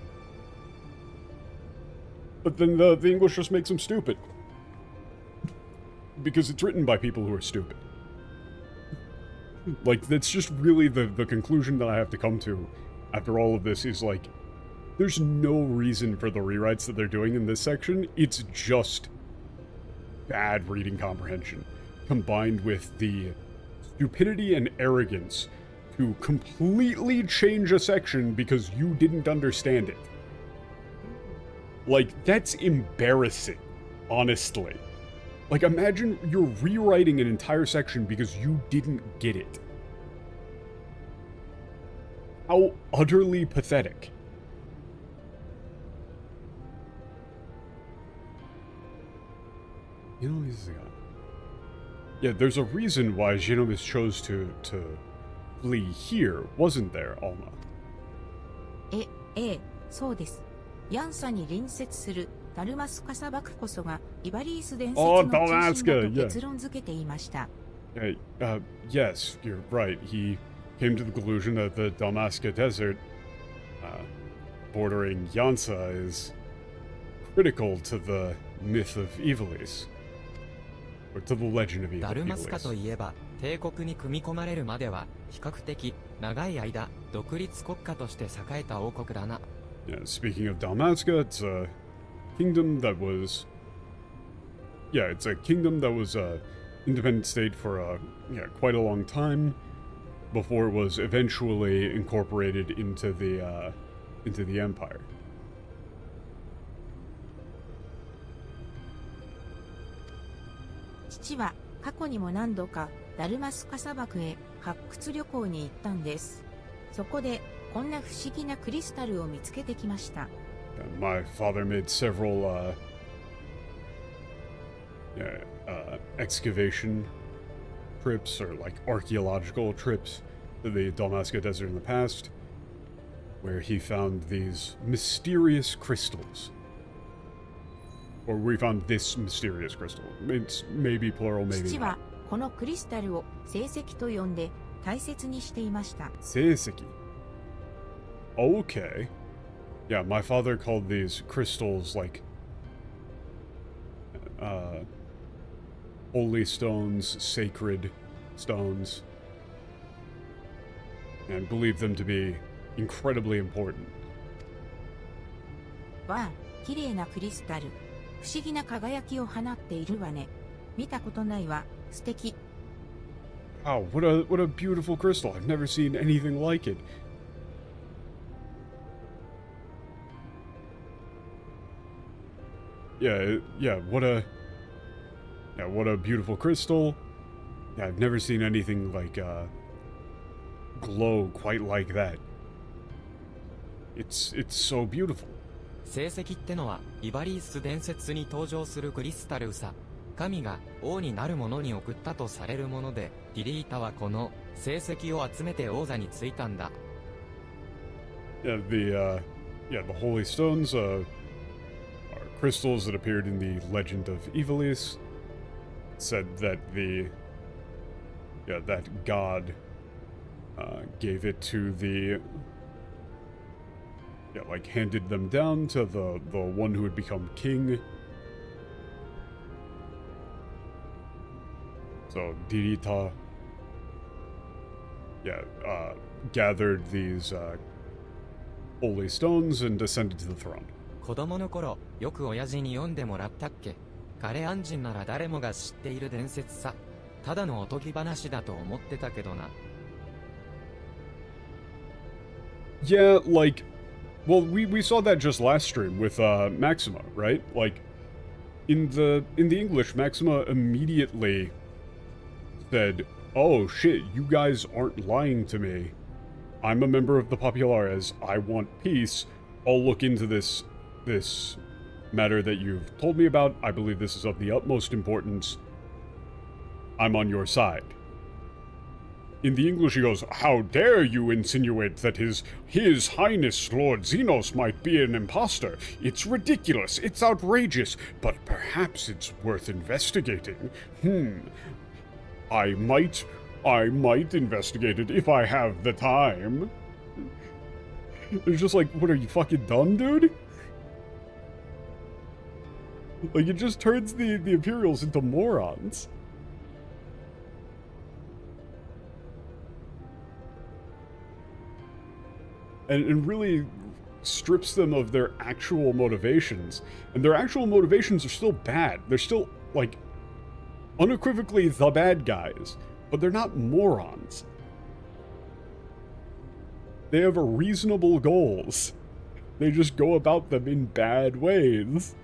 But then the English just makes him stupid. Because it's written by people who are stupid. Like, that's just really the conclusion that I have to come to after all of this is, like, there's no reason for the rewrites that they're doing in this section. It's just bad reading comprehension, combined with the stupidity and arrogance to completely change a section because you didn't understand it. Like, that's embarrassing, honestly. Like, imagine you're rewriting an entire section because you didn't get it. How utterly pathetic. You know, yeah, there's a reason why Genovis chose to flee here, wasn't there, Alma? ええ、そうです。ヤンサに隣接するダルマスカ砂漠こそがイバリース伝説の中心だと結論付けていました。Yes, you're right. He came to the conclusion that the Dalmasca Desert, bordering Yansa, is critical to the myth of Ivalease. Or to the legend of Ivalease. ダルマスカといえば、帝国に組み込まれるまでは比較的長い間独立国家として栄えた王国だな。Yeah, speaking of Dalmasca, it's a kingdom that was... Yeah, it's a kingdom that was a independent state for quite a long time before it was eventually incorporated into the empire. 父は過去にも何度かダルマスカ砂漠へ発掘旅行に行ったんです。そこでこんな不思議なクリスタルを見つけてきました。My father made several excavation trips or like archaeological trips to the Dalmasca Desert in the past, where he found these mysterious crystals. Or we found this mysterious crystal. It's maybe plural, maybe 父 not. はこのクリスタルを聖石と呼んで大切にしていました。Seiseki. Okay. Yeah, my father called these crystals like holy stones, sacred stones, and believed them to be incredibly important. わあ、綺麗なクリスタル。不思議な輝きを放っているわね。見たことないわ。素敵。Wow, what a beautiful crystal. I've never seen anything like it. Yeah, what a beautiful crystal. Yeah, I've never seen anything like glow quite like that. It's so beautiful. 聖石ってのはイバリース伝説に登場するクリスタルさ。神が王になる者に送ったとされるもので、ディリータはこの聖石を集めて王座に就いたんだ。Yeah, the holy stones are crystals that appeared in the legend of Ivalease. Said that that god gave it to handed them down to the one who had become king. So Dirita, gathered these holy stones and descended to the throne. 子供の頃、よく親父に読んでもらったっけ。カレアン人なら誰もが知っている伝説さ。ただのおとぎ話だと思ってたけどな。Yeah, like, well, we saw that just last stream with Maxima, right? Like, in the English, Maxima immediately said, "Oh shit, you guys aren't lying to me. I'm a member of the Populares. I want peace. I'll look into this this matter that you've told me about. I believe this is of the utmost importance. I'm on your side. In the English, he goes, "How dare you insinuate that His Highness Lord Xenos might be an imposter? It's ridiculous, it's outrageous, but perhaps it's worth investigating. I might investigate it if I have the time." It's just like, what, are you fucking dumb, dude? Like, it just turns the Imperials into morons. And really strips them of their actual motivations. And their actual motivations are still bad. They're still, like, unequivocally the bad guys. But they're not morons. They have reasonable goals. They just go about them in bad ways.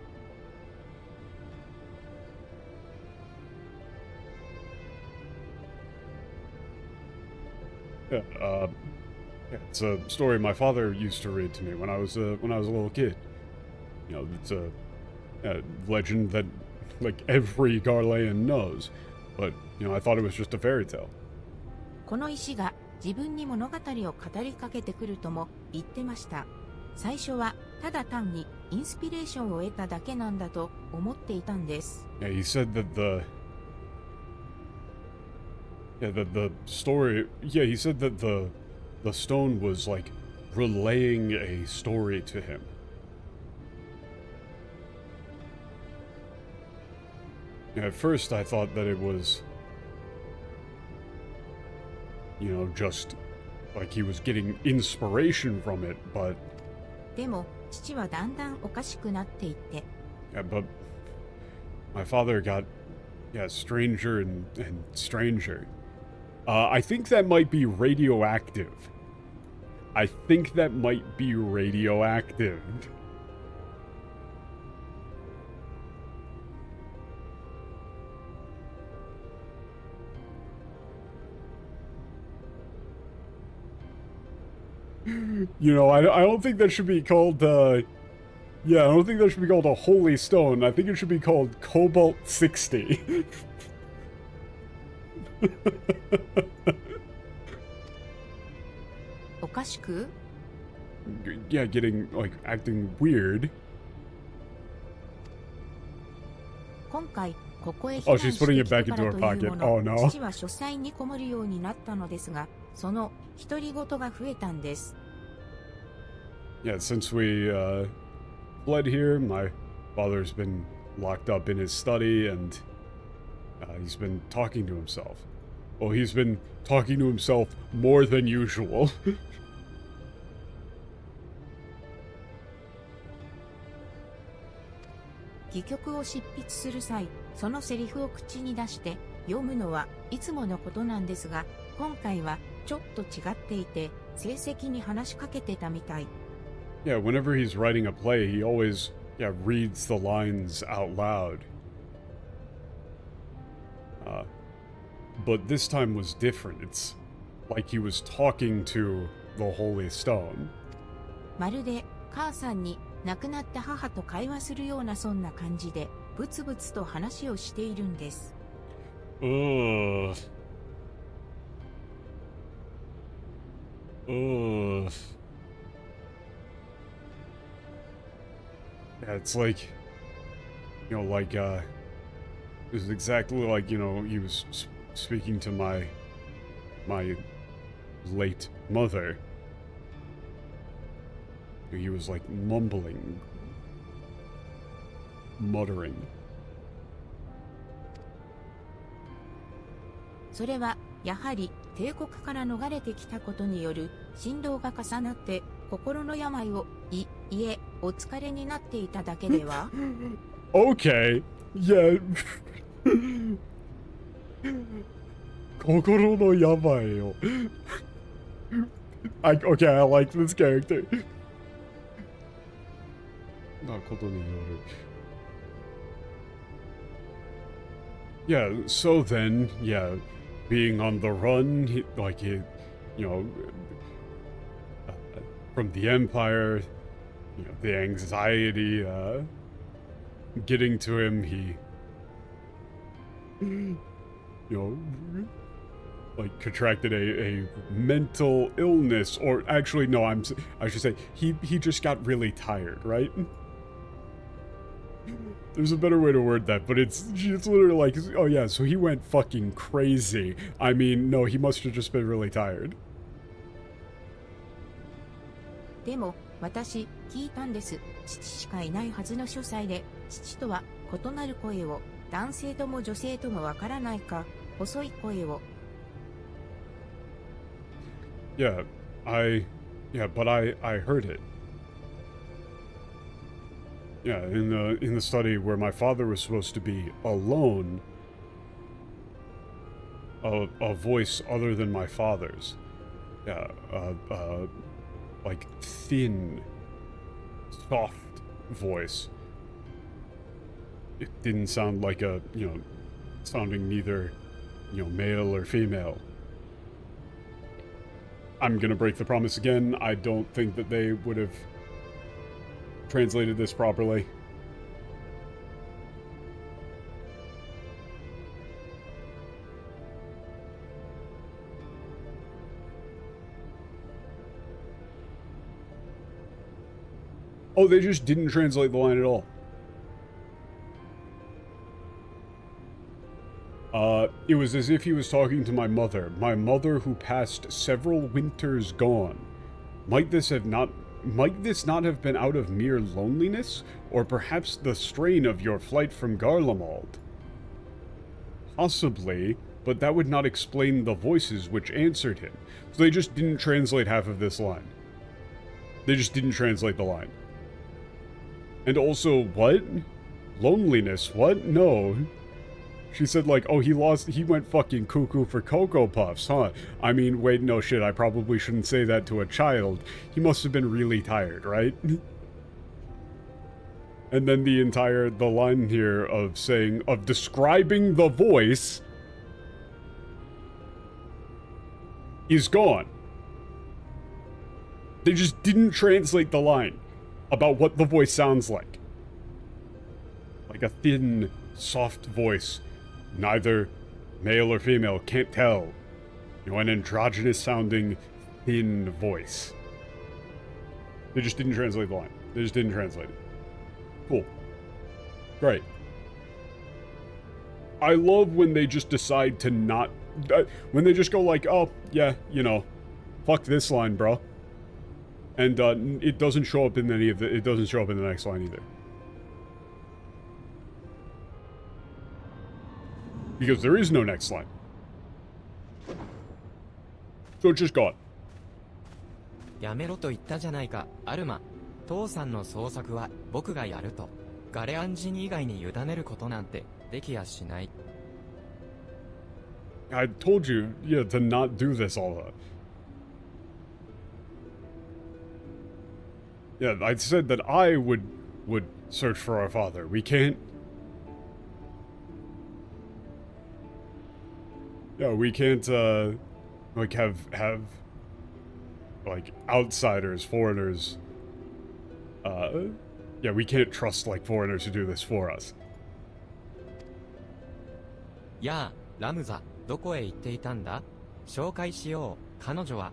Yeah, it's a story my father used to read to me when I was a little kid. You know, it's a legend that, like, every Garlean knows. But, you know, I thought it was just a fairy tale. この石が自分に物語を語りかけてくるとも言ってました。最初はただ単にインスピレーションを得ただけなんだと思っていたんです。Yeah, he said that the story, yeah, he said that the stone was like relaying a story to him. Yeah, at first I thought that it was, you know, just like he was getting inspiration from it, but でも父はだんだんおかしくなっていって。yeah, but my father got, stranger and stranger. I think that might be radioactive. I think that might be radioactive. You know, I don't think that should be called, I don't think that should be called a holy stone. I think it should be called Cobalt 60. Yeah, getting, like, acting weird. 今回ここへ避 Oh, 難 she's して putting き it た back か into ら her という pocket. も Oh の、 no. 父は書斎にこもるようになったのですが、その独り言が増えたんです。Yeah, since we fled here, my father's been locked up in his study, and he's been talking to himself. Well, he's been talking to himself more than usual. 戯曲を執筆する際、そのセリフを口に出して読むのはいつものことなんですが、今回はちょっと違っていて、成績に話しかけてたみたい。Yeah, whenever he's writing a play, he always, reads the lines out loud. But this time was different. It's like he was talking to the Holy Stone. まるで母さんに亡くなった母と会話するようなそんな感じで、ブツブツと話をしているんです。Ugh. Yeah, it's like, it was exactly like, he was speaking to my late mother. He was like mumbling, muttering. それはやはり帝国から逃れてきたことによる振動が重なって心の病をいえお疲れになっていただけでは Okay, yeah. 心の病を Okay, I like this character. なことによる Yeah, so then, being on the run, from the Empire, you know, the anxiety getting to him. He, you know, like contracted a mental illness, or actually, no, I should say he just got really tired, right? There's a better way to word that, but it's literally like, oh yeah, so he went fucking crazy. I mean, no, he must have just been really tired. でも、私、聞いたんです。父しかいないはずの書斎で、父とは異なる声を、男性とも女性ともわからないか、細い声を。Yeah, but I heard it. Yeah, in the study where my father was supposed to be alone, a voice other than my father's. Yeah, like thin, soft voice. It didn't sound like a, you know, sounding neither, you know, male or female. I'm gonna break the promise again. I don't think that they would have translated this properly. Oh, they just didn't translate the line at all. It was as if he was talking to my mother who passed several winters gone. Might this not have been out of mere loneliness, or perhaps the strain of your flight from Garlemald? Possibly, but that would not explain the voices which answered him. So they just didn't translate half of this line. They just didn't translate the line. And also, what? Loneliness, what? No. She said like, oh, he went fucking cuckoo for Cocoa Puffs, huh? I mean, wait, no shit, I probably shouldn't say that to a child. He must have been really tired, right? And then the line here of describing the voice is gone. They just didn't translate the line about what the voice sounds like. Like a thin, soft voice. Neither male or female, can't tell. You know, an androgynous sounding thin voice. They just didn't translate the line. They just didn't translate it. Cool. Great. I love when they just decide to not... when they just go like, oh, yeah, you know, fuck this line, bro. And it doesn't show up in any of the... It doesn't show up in the next line either. Because there is no next line. So it's just gone. やめろと言ったじゃないか、アルマ。父さんの捜索は僕がやると。ガレアンジニ以外に委ねることなんてできやしない。I told you, yeah, to not do this all the... Yeah, I said that I would search for our father. We can't... Yeah, we can't, like, have, like, outsiders, foreigners, yeah, we can't trust, like, foreigners to do this for us. やあ、ラムザ、どこへ行っていたんだ？紹介しよう、彼女は。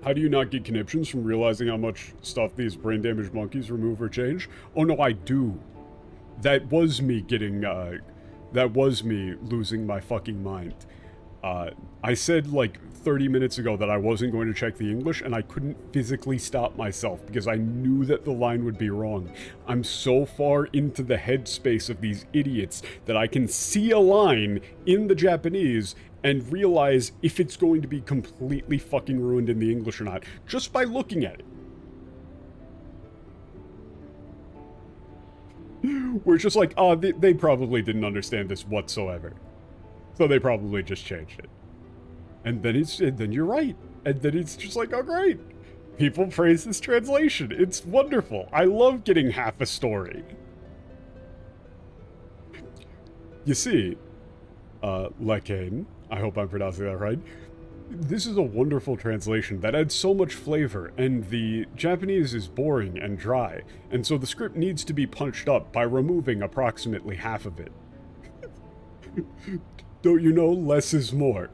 How do you not get conniptions from realizing how much stuff these brain-damaged monkeys remove or change? Oh no, I do. That was me getting, that was me losing my fucking mind. I said like 30 minutes ago that I wasn't going to check the English, and I couldn't physically stop myself because I knew that the line would be wrong. I'm so far into the headspace of these idiots that I can see a line in the Japanese and realize if it's going to be completely fucking ruined in the English or not, just by looking at it. We're just like, oh, they probably didn't understand this whatsoever. So they probably just changed it. And then you're right. And then it's just like, oh great. People praise this translation. It's wonderful. I love getting half a story. You see, Lekain, I hope I'm pronouncing that right, This is a wonderful translation that adds so much flavor, and the Japanese is boring and dry, and so the script needs to be punched up by removing approximately half of it. Don't you know, less is more.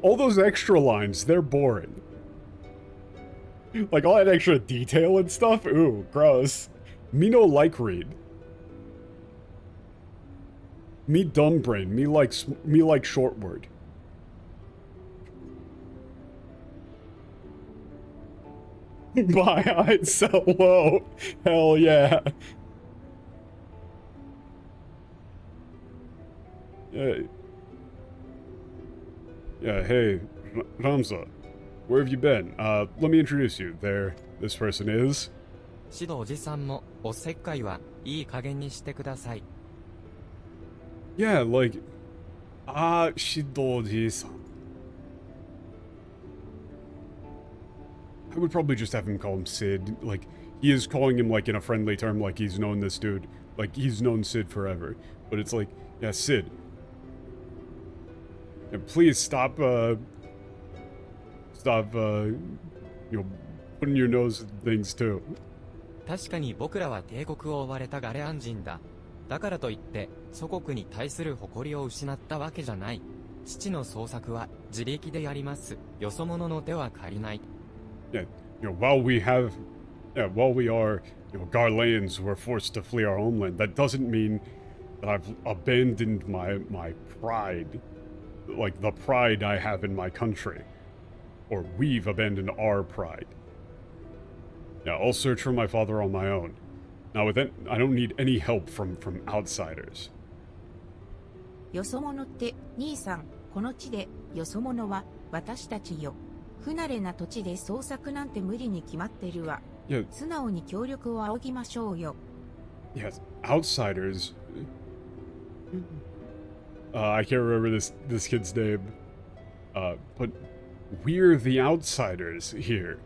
All those extra lines, they're boring. Like all that extra detail and stuff, ooh, gross. Me no like read. Me dumb brain, me like short word. Buy high, sell low. Hell yeah. Yeah, hey, Ramza. Where have you been? Let me introduce you. This person is... シドおじさんも、おせっかいはいい加減にしてください。Yeah, like... Shidoji-san. I would probably just have him call him Sid. Like, he is calling him, like, in a friendly term, like he's known this dude. Like, he's known Sid forever. But it's like, yeah, Sid. Yeah, please stop, you know, putting your nose in things too. 確かに僕らは帝国を追われたガレアン人だ。だからといって、祖国に対する誇りを失ったわけじゃない。父の捜索は自力でやります。よそ者の手は借りない。Yeah, you know, while we are, you know, Garleans who are forced to flee our homeland, that doesn't mean that I've abandoned my pride, like the pride I have in my country, or we've abandoned our pride. Yeah, I'll search for my father on my own. Now with that, I don't need any help from outsiders. よそ者って兄さん、この地でよそ者は私たちよ。不慣れな土地で捜索なんて無理に決まってるわ。Yeah, 素直に協力を仰ぎましょうよ。yes, outsiders. I can't remember this kid's name. But we're the outsiders here.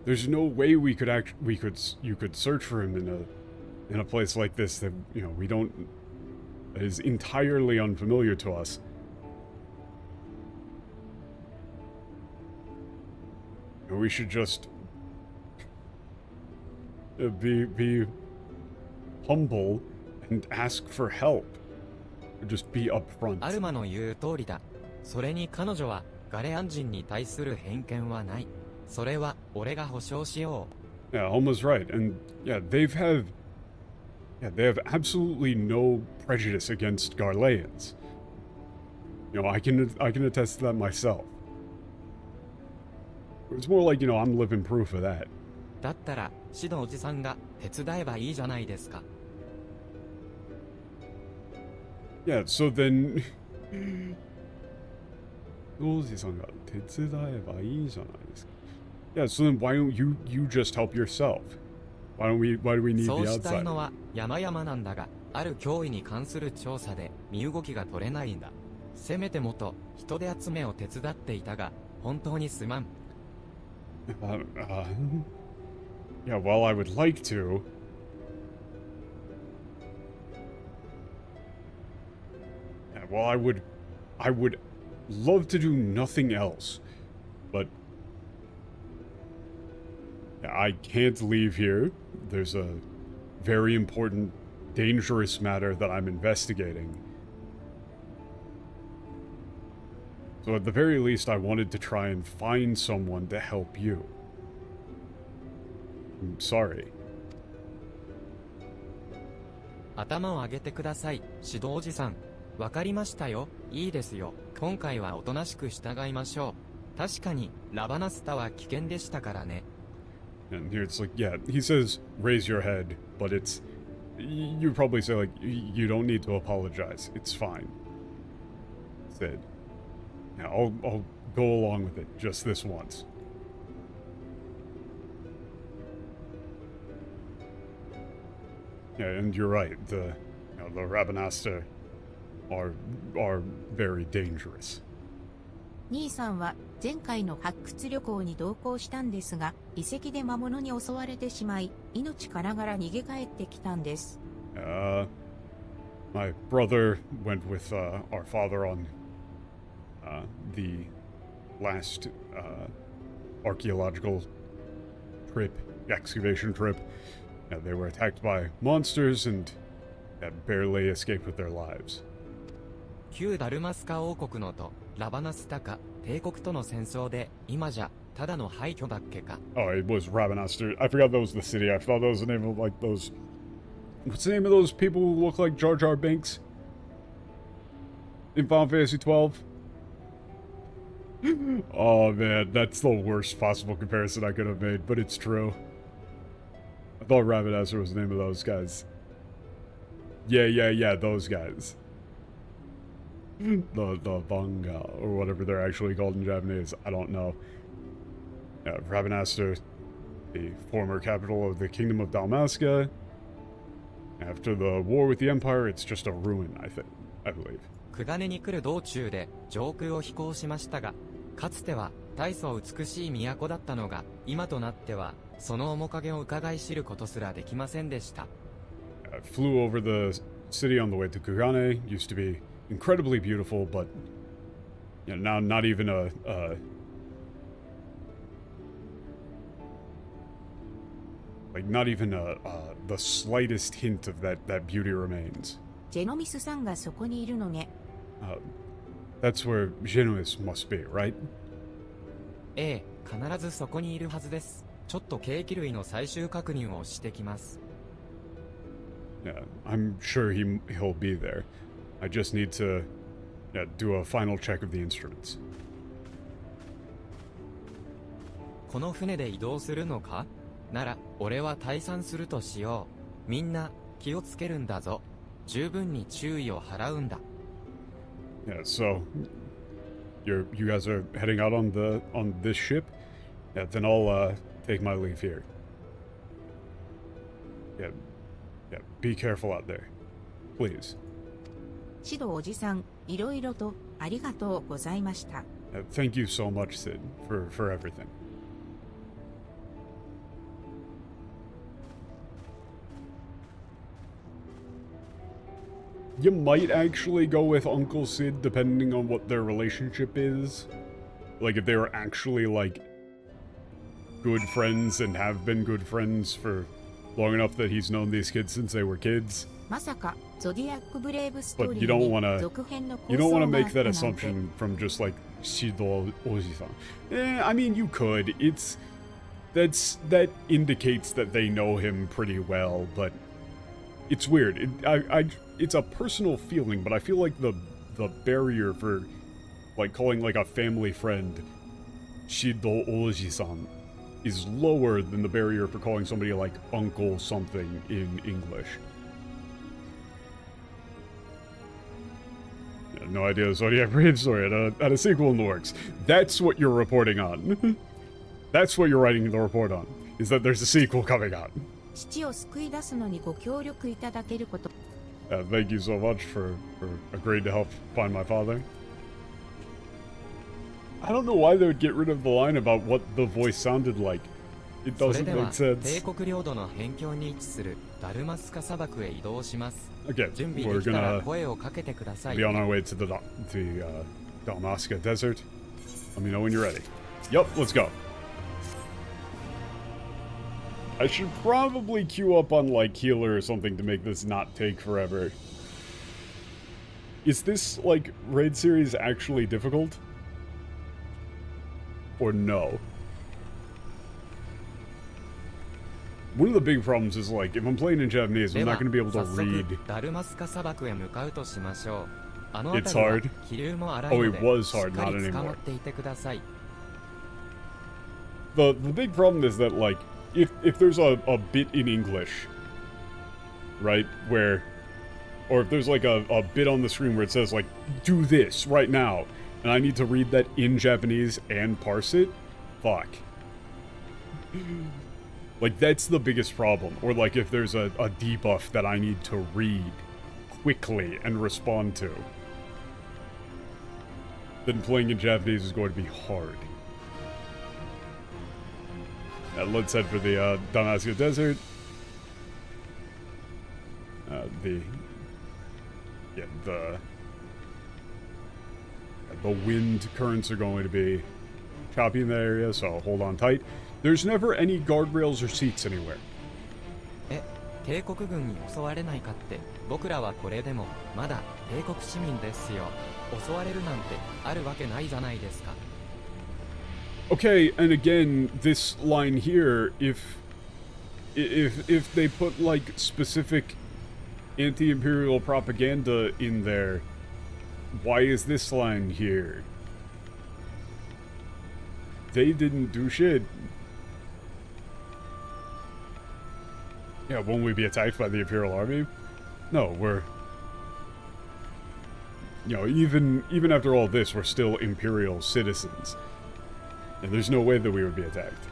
There's no way you could search for him in a place like this that, you know, that is entirely unfamiliar to us. We should just be humble and ask for help. Just be upfront. アルマの言う通りだ。それに彼女はガレアン人に対する偏見はない。それは俺が保証しよう。Yeah, Alma's right, and yeah, they have absolutely no prejudice against Garleans. You know, I can attest to that myself. It's more like, you know, I'm living proof of that. だったら、シドおじさんが手伝えばいいじゃないですか。Yeah, so then... おじさんが手伝えばいいじゃないですか。Yeah, so then why don't you just help yourself? Why do we need the そうしたい outside? のは山々なんだが、ある脅威に関する調査で身動きが取れないんだ。せめてもと人手集めを手伝っていたが、本当にすまん。Yeah, well, I would like to. Yeah, well, I would love to do nothing else, but I can't leave here. There's a very important, dangerous matter that I'm investigating. So at the very least, I wanted to try and find someone to help you. I'm sorry. 頭を上げてください、指導おじさん。わかりましたよ。いいですよ。今回はおとなしく従いましょう。確かに、ラバナスタは危険でしたからね。And here it's like, yeah, he says, raise your head, but you probably say, like, you don't need to apologize. It's fine. Said. Yeah, I'll go along with it just this once. Yeah, and you're right. The Rabanasta are very dangerous. 兄さんは前回の発掘旅行に同行したんですが、遺跡で魔物に襲われてしまい、命からがら逃げ帰ってきたんです。My brother went with our father on the last archaeological trip, excavation trip. They were attacked by monsters and barely escaped with their lives. 旧ダルマスカ王国のとラバナスタカ帝国との戦争で今じゃただの廃墟だっけか。 Oh, it was Rabanastre. I forgot that was the city. I thought that was the name of like those. What's the name of those people who look like Jar Jar Binks in Final Fantasy XII? Oh man, that's the worst possible comparison I could have made, but it's true. I thought Rabanastre was the name of those guys. Yeah, those guys. The Banga, or whatever they're actually called in Japanese, I don't know. Rabanastre, the former capital of the Kingdom of Dalmasca. After the war with the Empire, it's just a ruin, I believe. クガネに来る道中で上空を飛行しましたが、かつては大層美しい都だったのが、今となってはその面影を伺い知ることすらできませんでした。Flew over the city on the way to Kugane. Used to be incredibly beautiful, but now not even the slightest hint of that beauty remains. ジェノミスさんがそこにいるのね。That's where Genois must be, right? ええ、必ずそこにいるはずです。ちょっとケーキ類の最終確認をしてきます。Yeah, I'm sure he'll be there. I just need to do a final check of the instruments. この船で移動するのか？なら、俺は退散するとしよう。みんな、気をつけるんだぞ。十分に注意を払うんだ。Yeah, so you guys are heading out on this ship? Yeah, then I'll take my leave here. Yeah, be careful out there. Please. シドおじさん、いろいろとありがとうございました。Thank you so much, Sid, for everything. You might actually go with Uncle Sid depending on what their relationship is. Like if they were actually like good friends and have been good friends for long enough that he's known these kids since they were kids. まさかゾディアックブレイブストー But リ you ー don't に wanna 続編の構 you don't 想 want が to あ make った that なんて。 assumption from just like Shido Oji-san. I mean you could. That indicates that they know him pretty well, but it's weird. It's a personal feeling, but I feel like the barrier for like calling like a family friend Shido Oji-san is lower than the barrier for calling somebody like Uncle something in English. Yeah, no idea. Zodiac Brave Story had a sequel in the works. That's what you're reporting on. That's what you're writing the report on, is that there's a sequel coming out. 父を救い出すのにご協力いただけること。Thank you so much for agreeing to help find my father. I don't know why they would get rid of the line about what the voice sounded like. It それ doesn't では make 帝 sense. 国領土の辺境に位置するダルマスカ砂漠へ移動します。 Okay, 準備 we're できたら gonna 声をかけてください。 be on our way to the Dalmasca Desert. Let me know when you're ready. Yup, let's go. I should probably queue up on like healer or something to make this not take forever. Is this like raid series actually difficult? Or no? One of the big problems is like if I'm playing in Japanese, で I'm は not going to be able to 早速 read. ダルマスカ砂漠へ向かうとしましょう。あの It's 辺りは hard. 気流も荒い Oh, の it で was しっ hard, か not り捕ま anymore. っていてください。The big problem is that like if there's a bit in English, right, where or if there's like a bit on the screen where it says like do this right now and I need to read that in Japanese and parse it, fuck. Like that's the biggest problem. Or like if there's a debuff that I need to read quickly and respond to, then playing in Japanese is going to be hard. Let's head for the Dalmasca Desert. the wind currents are going to be choppy in that area, so hold on tight. There's never any guardrails or seats anywhere. 帝国軍に襲われないかって、僕らはこれでもまだ帝国市民ですよ。襲われるなんてあるわけないじゃないですか。Okay, and again, this line here, if they put like specific anti-imperial propaganda in there, why is this line here? They didn't do shit. Yeah, won't we be attacked by the Imperial Army? No, we're... You know, even after all this, we're still Imperial citizens. And there's no way that we would be attacked.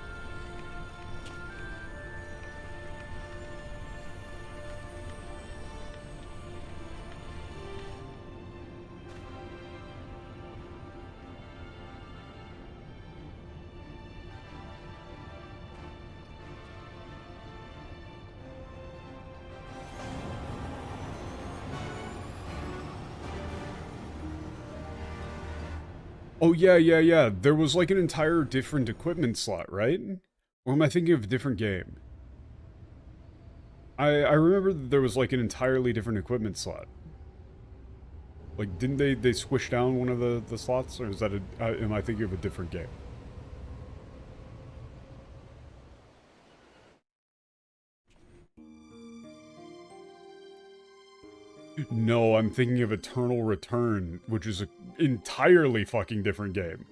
Oh, yeah. There was like an entire different equipment slot, right? Or am I thinking of a different game? I remember that there was like an entirely different equipment slot. Like, didn't they squish down one of the slots? Or is that am I thinking of a different game? No, I'm thinking of Eternal Return, which is an entirely fucking different game.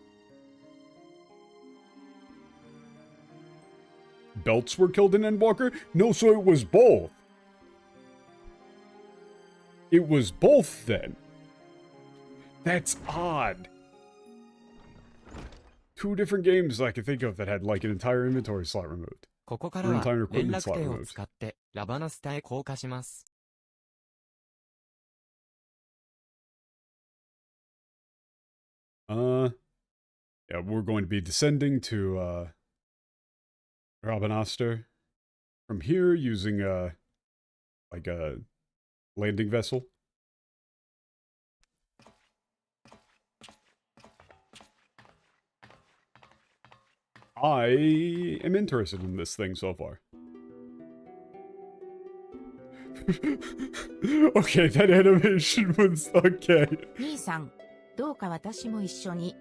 Belts were killed in Endwalker? No, so it was both. It was both, then. That's odd. Two different games I can think of that had, like, an entire inventory slot removed. ここからは連絡手を使ってラバナスタへ降下します。Yeah, we're going to be descending to, Rabanastre from here using, like a landing vessel. I am interested in this thing so far. Okay, that animation was okay. 兄さん、どうか私も一緒に。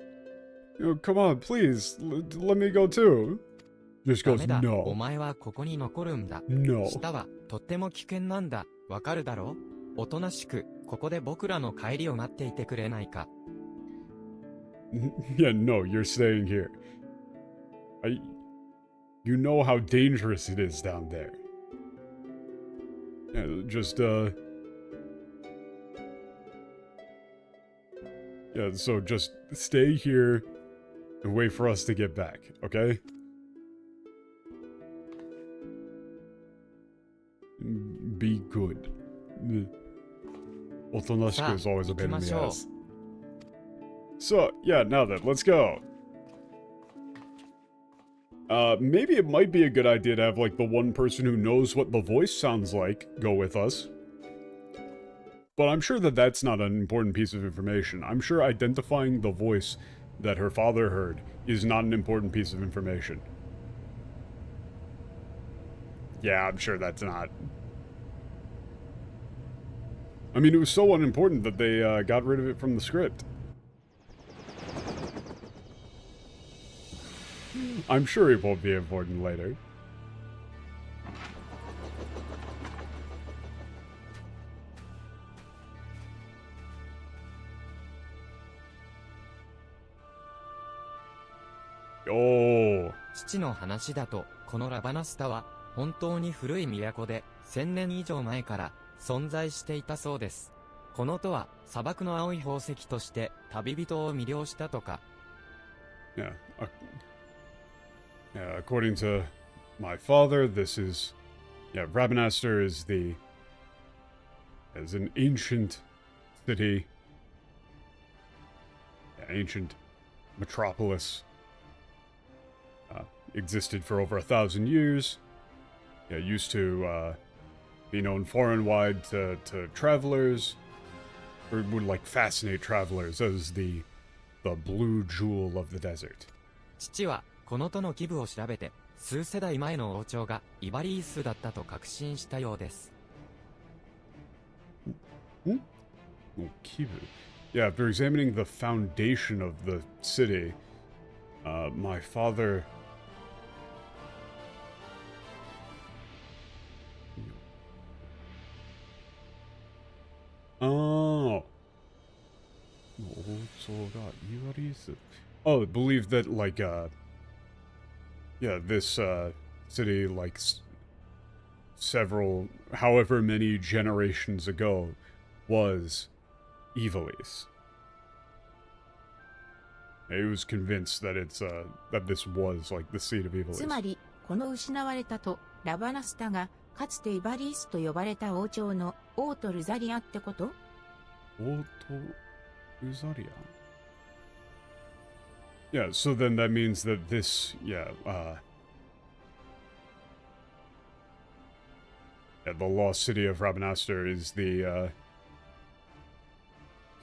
Come on, please. Let me go too. Just ダ goes, メだ、お no. 前はここに残るんだ。 No. 下はとっても危険なんだ。わかるだろ？おとなしく、ここで僕らの帰りを待っていてくれないか。Yeah, no, you're staying here. You know how dangerous it is down there. Yeah, just, yeah, so just stay here and wait for us to get back, okay? Be good. Otonashiku is always a pain in the ass. So, yeah, now then, let's go. Maybe it might be a good idea to have, like, the one person who knows what the voice sounds like go with us. But I'm sure that that's not an important piece of information. I'm sure identifying the voice that her father heard is not an important piece of information. Yeah, I'm sure that's not. I mean, it was so unimportant that they got rid of it from the script. I'm sure it won't be important later. Oh. 父の話だと、このラバナスタは本当に古い都で1000年以上前から存在していたそうです。このとは砂漠の青い宝石として旅人を魅了したとか。Yeah. Yeah, according to my father, this is... Yeah, Rabanastre is an ancient city. Yeah, ancient metropolis. Existed for over 1,000 years. Yeah, used to be known far and wide to travelers. Or would, like, fascinate travelers as the the blue jewel of the desert. 父はこの都の基部を調べて数世代前の王朝がイバリースだったと確信したようです。Oh, Kivu. Yeah, after examining the foundation of the city, my father... Oh. Oh, believed that, like, yeah, this, city, like, several, however many generations ago, was Ivalease. He was convinced that it's, that this was, like, the seat of つま Ivalease. り、この失われたとラバナスタがかつてイバリースと呼ばれた王朝の王都ルザリアってこと？ Oto Uzaria. Yeah, so then that means that this, yeah, yeah, the lost city of Rabanastre is the,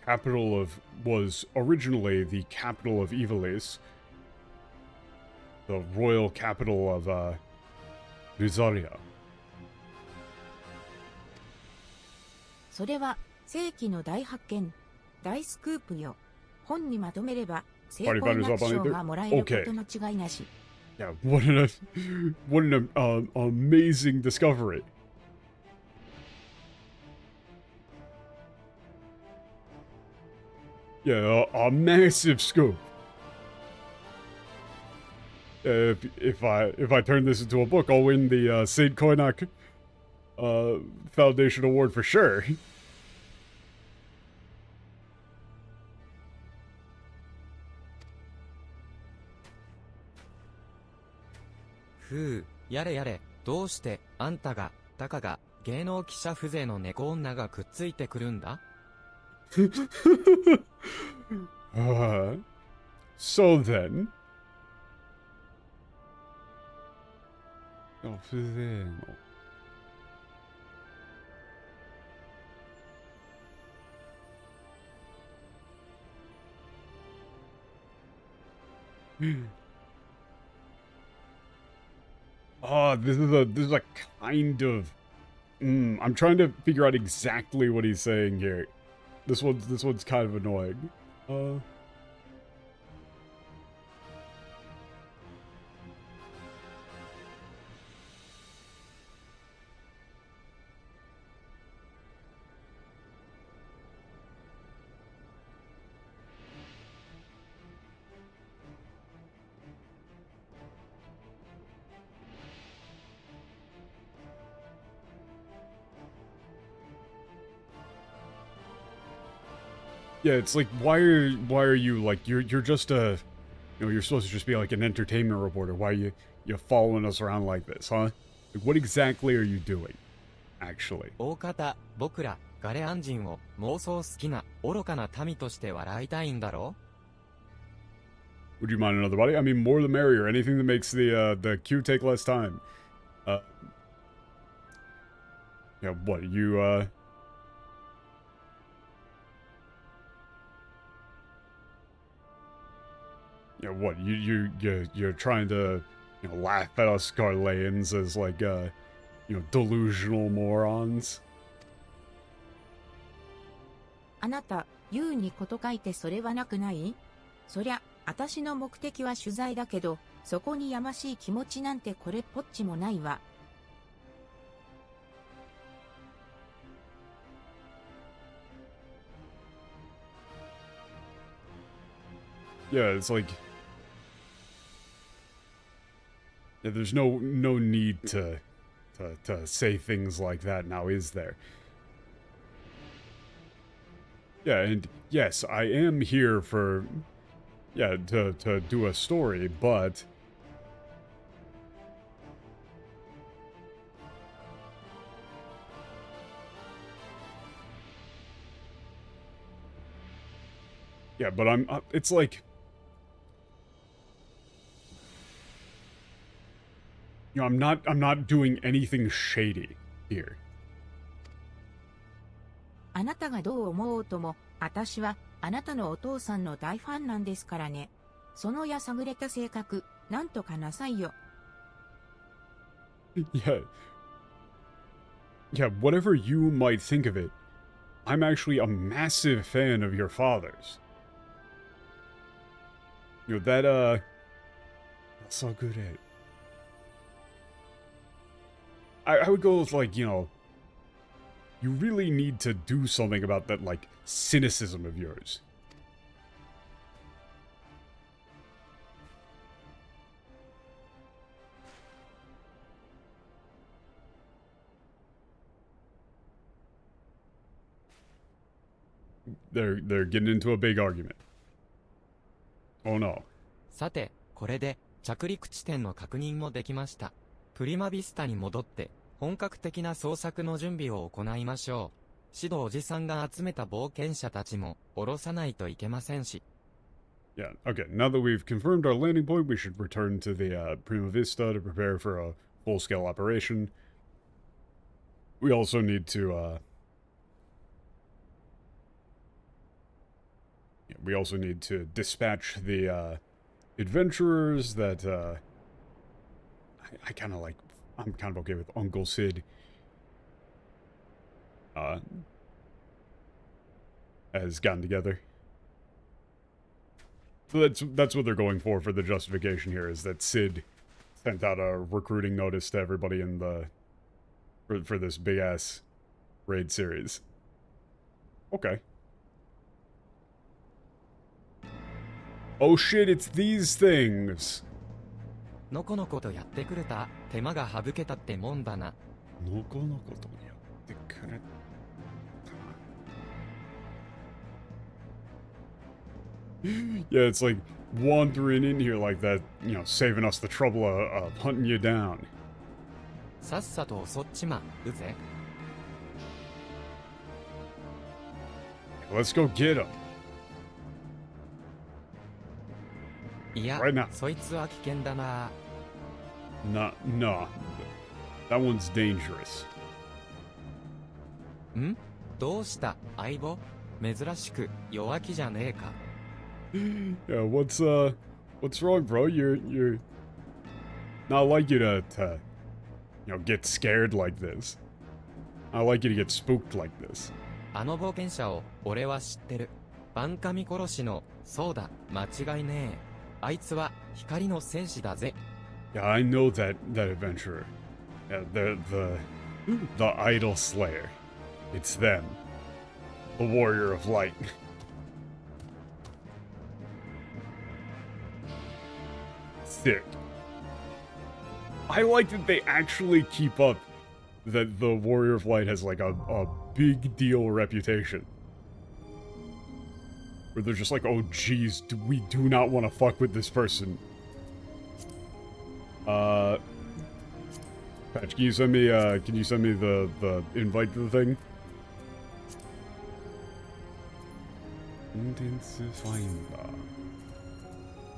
capital of, was originally the capital of Ivalease, the royal capital of, Luzaria. それは世紀の大発見、大スクープよ。本にまとめれば成功な賞がもらえること間違いなし。Yeah, what an amazing discovery. Yeah, a massive scoop. If I turn this into a book, I'll win the St. Koinak Foundation Award for sure. ふう、やれやれ、どうしてあんたが、たかが芸能記者風情の猫女がくっついてくるんだ？ So then. Oh, then. Oh, this is a kind of... I'm trying to figure out exactly what he's saying here. This one's kind of annoying. Yeah, it's like, why are you, like, you're just a, you know, you're supposed to just be like an entertainment reporter. Why are you following us around like this, huh? Like, what exactly are you doing, actually? 大方、僕ら、ガレアン人を妄想好きな愚かな民として笑いたいんだろ？ Would you mind another body? I mean, more the merrier. Anything that makes the queue take less time. Yeah, what, you, Yeah, what, you're trying to, you know, laugh at us Garleans as, like, you know, delusional morons? あなた、言うにこと書いてそれはなくない？そりゃ、私の目的は取材だけど、そこにやましい気持ちなんてこれっぽっちもないわ。Yeah, it's like... Yeah, there's no need to say things like that now, is there? Yeah, and yes, I am here for, yeah, to do a story, but... Yeah, but it's like... You know, I'm not doing anything shady here. あなたがどう思おうとも、私はあなたのお父さんの大ファンなんですからね。そのやさぐれた性格、なんとかなさいよ。Yeah. Yeah, whatever you might think of it, I'm actually a massive fan of your father's. You know, that's so good at. I would go with, like, you know, you really need to do something about that, like, cynicism of yours. They're getting into a big argument. Oh no. さて、これで着陸地点の確認もできました。プリマビスタに戻って本格的な捜索の準備を行いましょう。シドおじさんが集めた冒険者たちも降ろさないといけませんし。Yeah, okay, now that we've confirmed our landing point, we should return to the Prima Vista to prepare for a full-scale operation. We also need to, we also need to dispatch the, adventurers that, I kind of like, I'm kind of okay with Uncle Sid, has gotten together. So that's what they're going for the justification here, is that Sid sent out a recruiting notice to everybody in the, for this big-ass raid series. Okay. Oh shit, it's these things! のこのことやってくれた、手間が省けたってもんだな。のこのことやってくれた。Yeah, it's like wandering in here like that, you know, saving us the trouble of hunting you down. さっさと襲っちまうぜ。Let's go get him. いや、 Right now. そいつは危険だな。No. That one's dangerous. ん？どうした相棒？珍しく弱気じゃねえか。Yeah, what's wrong, bro? You're not like you to you know, get scared like this. I like you to get spooked like this. あの冒険者を俺は知ってる。バンカミ殺しの、そうだ、間違いねえ。あいつは光の戦士だぜ。Yeah, I know that adventurer. Yeah, the idol slayer. It's them. The warrior of light. Sick. I like that they actually keep up that the warrior of light has like a big deal reputation. Where they're just like, oh geez, we do not want to fuck with this person. Patch, can you send me the invite to the thing?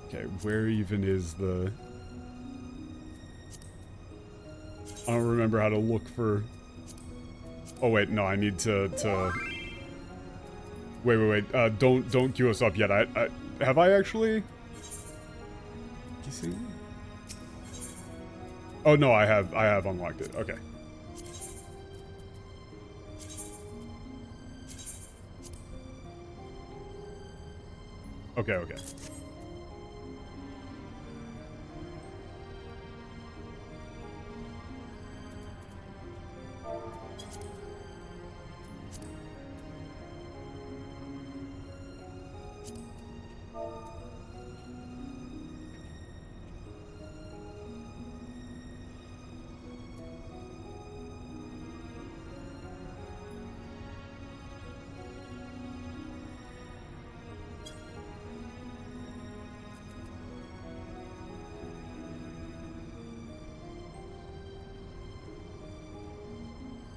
Okay, where even is the... I don't remember how to look for... Oh wait, no, I need to... Wait, don't queue us up yet. I have I actually... You see? Oh no, I have unlocked it. Okay. Okay.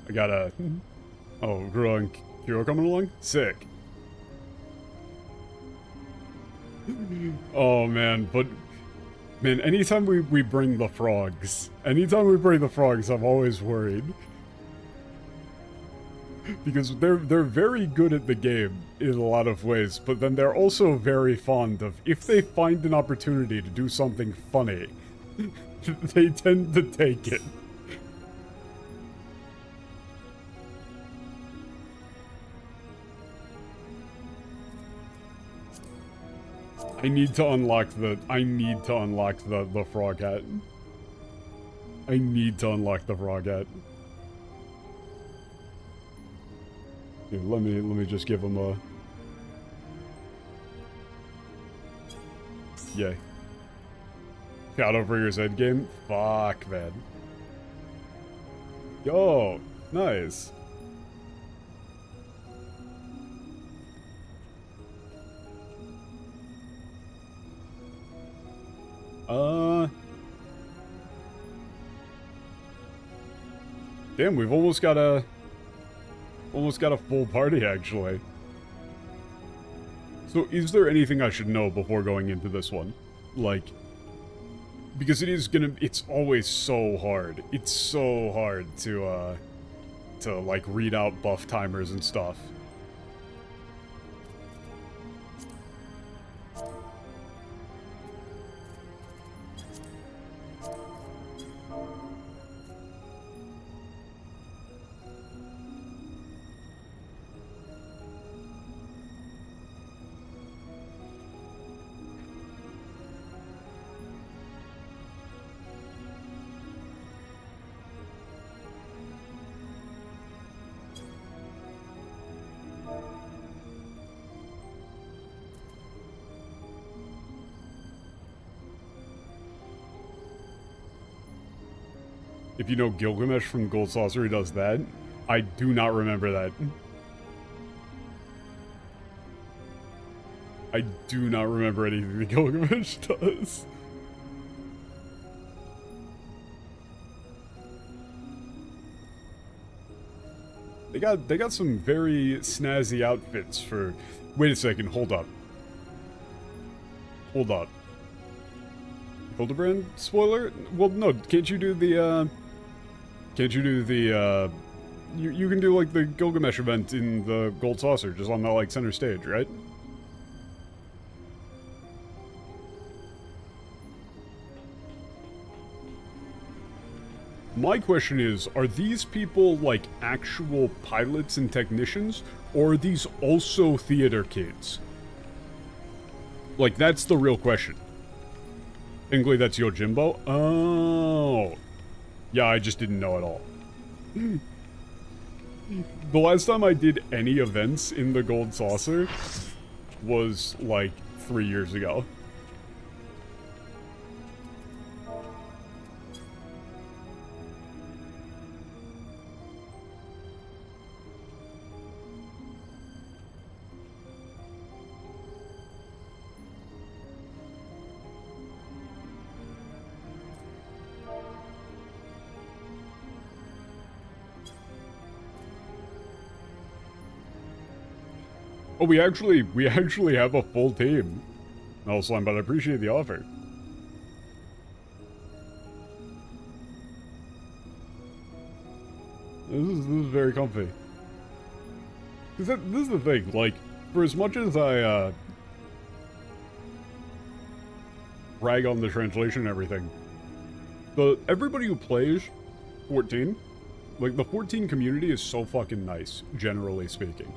I got a... Oh, Guru and Kiro coming along? Sick. Oh, man, but... Man, anytime we bring the frogs... I'm always worried. Because they're very good at the game in a lot of ways, but then they're also very fond of, if they find an opportunity to do something funny, they tend to take it. I need to unlock the frog hat. I need to unlock the frog hat. Here, let me just give him a... Yay. Got over his head game? Fuck, man. Yo, nice. Damn, we've almost got a full party, actually. So, is there anything I should know before going into this one? Like, because it's always so hard. It's so hard to like, read out buff timers and stuff. If you know Gilgamesh from Gold Saucer, he does that. I do not remember that. I do not remember anything that Gilgamesh does. They got some very snazzy outfits for... Wait a second, hold up. Hold up. Hildebrand spoiler? Well, no, can't you do the, you can do, like, the Gilgamesh event in the Gold Saucer, just on the, like, center stage, right? My question is, are these people, like, actual pilots and technicians, or are these also theater kids? Like, that's the real question. Technically, that's Yojimbo? Oh. Yeah, I just didn't know at all. The last time I did any events in the Gold Saucer was, like, 3 years ago. Oh, we actually have a full team. No, Slime, but I appreciate the offer. This is very comfy. This is the thing, like, for as much as I, rag on the translation and everything, everybody who plays 14, like, the 14 community is so fucking nice, generally speaking.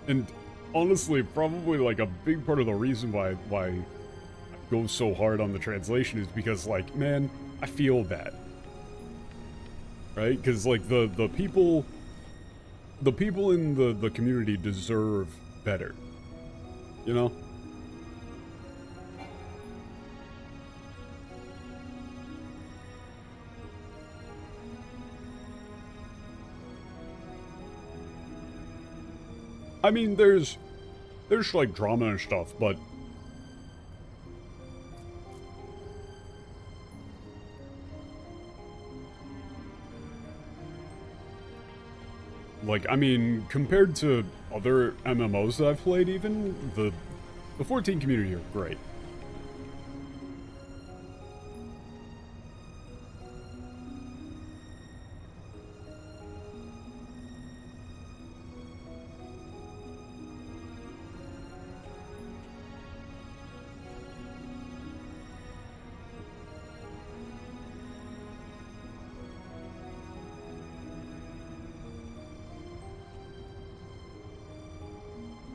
And honestly, probably, like, a big part of the reason why I go so hard on the translation is because, like, man, I feel bad. Right? Because, like, the people in the community deserve better. You know? I mean, there's like drama and stuff, but like, I mean, compared to other MMOs that I've played, even the 14 community are great.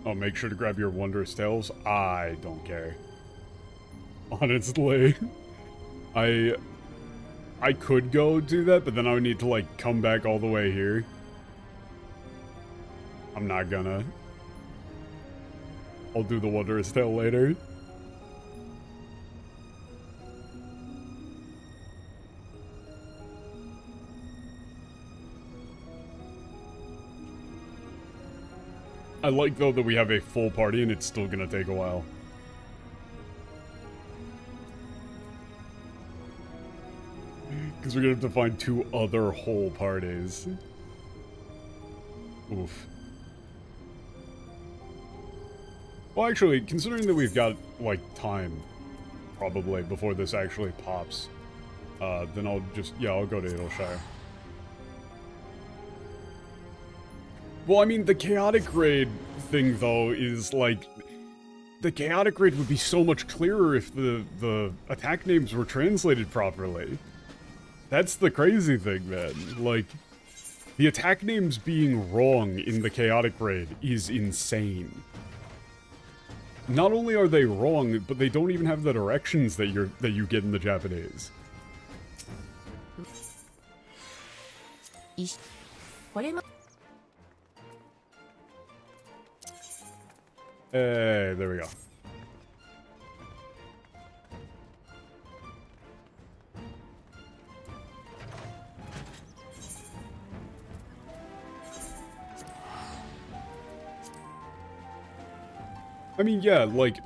Oh, make sure to grab your wondrous tales. I don't care. Honestly. I could go do that, but then I would need to, like, come back all the way here. I'm not gonna. I'll do the wondrous tale later. I like, though, that we have a full party and it's still gonna take a while. Because we're gonna have to find 2 other whole parties. Oof. Well, actually, considering that we've got, like, time, probably, before this actually pops, then I'll just, yeah, I'll go to Idleshire. Well, I mean, the chaotic raid thing, though, is, like, the chaotic raid would be so much clearer if the attack names were translated properly. That's the crazy thing, man. Like, the attack names being wrong in the chaotic raid is insane. Not only are they wrong, but they don't even have the directions that you get in the Japanese. これも Hey, there we go. I mean, yeah, like,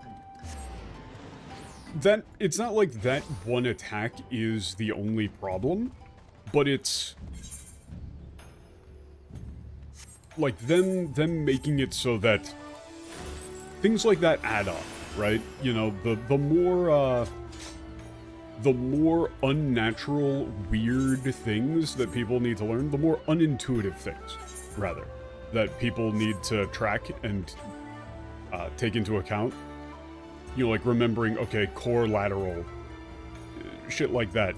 that, it's not like that one attack is the only problem, but it's, like, them making it so that things like that add up, right? You know, the more unnatural, weird things that people need to learn, the more unintuitive things, rather, that people need to track and take into account. You know, like remembering, okay, core lateral, shit like that.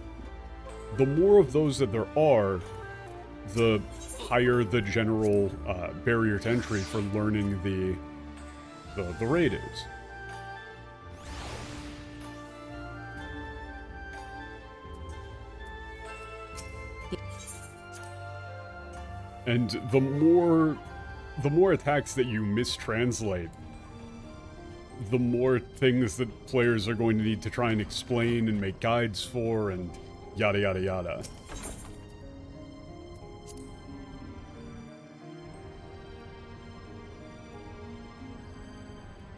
The more of those that there are, the higher the general barrier to entry for learning the raid is. And the more attacks that you mistranslate, the more things that players are going to need to try and explain and make guides for, and yada yada yada.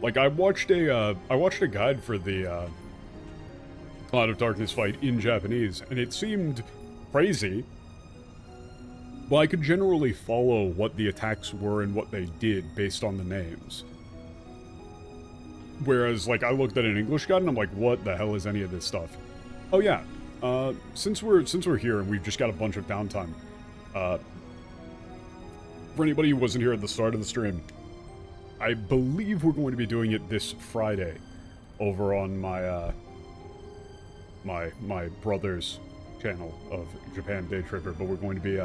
Like, I watched a guide for the Cloud of Darkness fight in Japanese, and it seemed crazy. Well, I could generally follow what the attacks were and what they did based on the names. Whereas, like, I looked at an English guide and I'm like, what the hell is any of this stuff? Oh yeah, since we're here and we've just got a bunch of downtime, for anybody who wasn't here at the start of the stream, I believe we're going to be doing it this Friday over on my my brother's channel of Japan Day Tripper, but we're going to be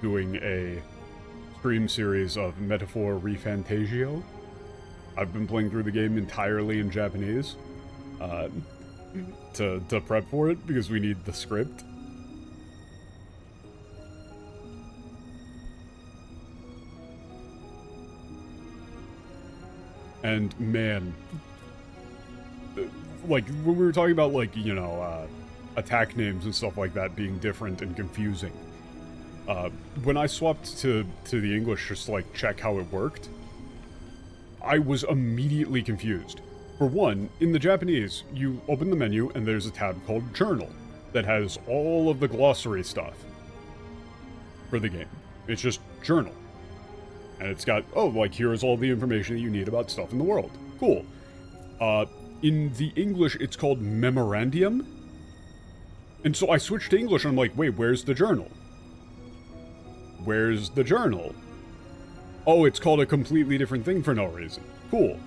doing a stream series of Metaphor Refantasio. I've been playing through the game entirely in Japanese to prep for it because we need the script. And man, like when we were talking about, like, you know, attack names and stuff like that being different and confusing, when I swapped to the English just to, like, check how it worked, I was immediately confused. For one, in the Japanese, you open the menu and there's a tab called Journal that has all of the glossary stuff for the game. It's just Journal. And it's got, oh, like, here's all the information that you need about stuff in the world. Cool. In the English, it's called Memorandum. And so I switched to English and I'm like, wait, where's the journal? Where's the journal? Oh, it's called a completely different thing for no reason. Cool.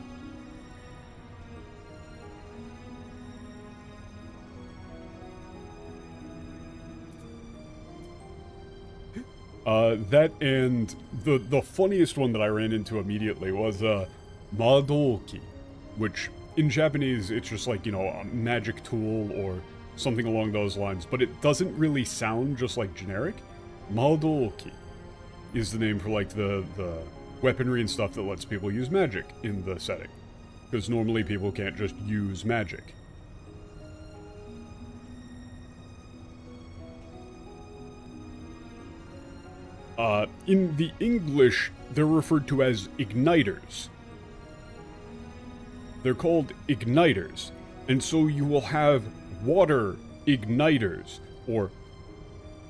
That and the funniest one that I ran into immediately was Madoki, which in Japanese it's just like, you know, a magic tool or something along those lines, but it doesn't really sound just like generic. Madoki is the name for like the weaponry and stuff that lets people use magic in the setting, because normally people can't just use magic. In the English, they're referred to as igniters. They're called igniters, and so you will have water igniters, or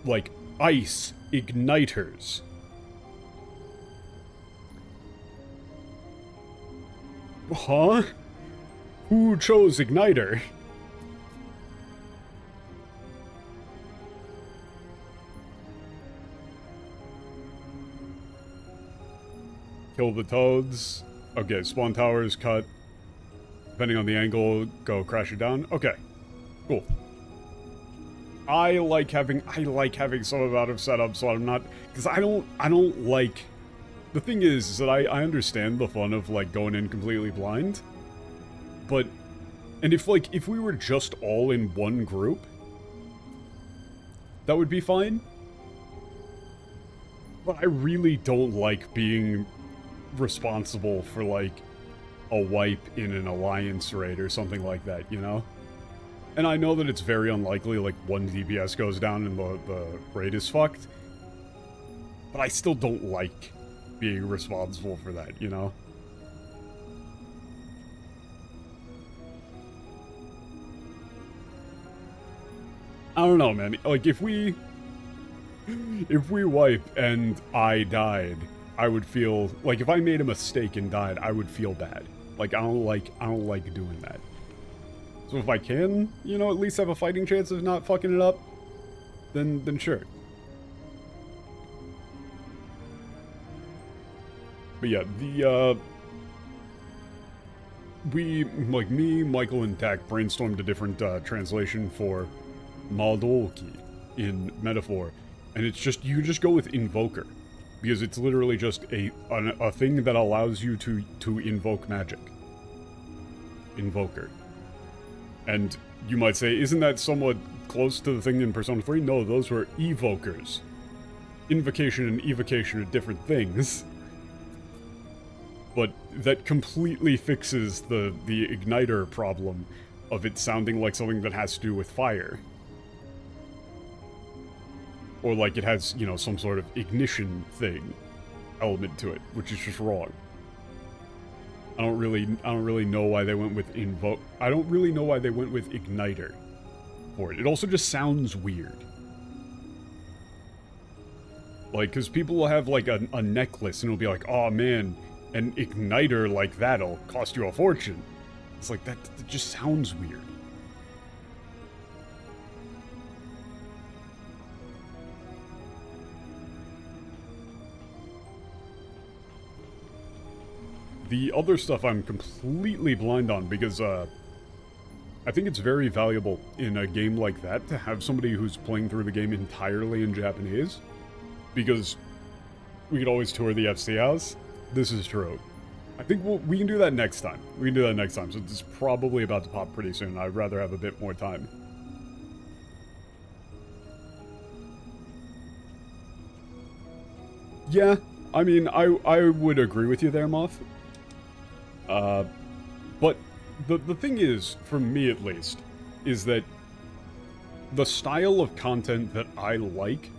like ice igniters. Huh? Who chose igniter? Kill the toads. Okay, spawn towers cut. Depending on the angle, go crash it down. Okay, cool. I like having some amount of setup, so I'm not, because I don't like. The thing is that I understand the fun of like going in completely blind, but, and if we were just all in one group, that would be fine. But I really don't like being responsible for like a wipe in an alliance raid or something like that, you know? And I know that it's very unlikely, like one DPS goes down and the raid is fucked, but I still don't like being responsible for that, you know? I don't know, man. Like, if we wipe and I died, I would feel like if I made a mistake and died, I would feel bad. Like, I don't like doing that. So if I can, you know, at least have a fighting chance of not fucking it up, then sure. But yeah, we, like me, Michael, and Tak brainstormed a different translation for Madoki in Metaphor, and it's just, you just go with Invoker, because it's literally just a thing that allows you to invoke magic. Invoker. And you might say, isn't that somewhat close to the thing in Persona 3? No, those were evokers. Invocation and evocation are different things. But that completely fixes the igniter problem of it sounding like something that has to do with fire. Or like it has, you know, some sort of ignition thing element to it, which is just wrong. I don't really know why they went with I don't really know why they went with igniter for it. It also just sounds weird. Like, because people will have like a necklace and it'll be like, oh man, an igniter like that'll cost you a fortune. It's like, that just sounds weird. The other stuff I'm completely blind on because, I think it's very valuable in a game like that to have somebody who's playing through the game entirely in Japanese. Because we could always tour the FC house. This is true. I think we can do that next time. We can do that next time, so it's probably about to pop pretty soon. I'd rather have a bit more time. Yeah, I mean, I would agree with you there, Moth. But the thing is, for me at least, is that the style of content that I like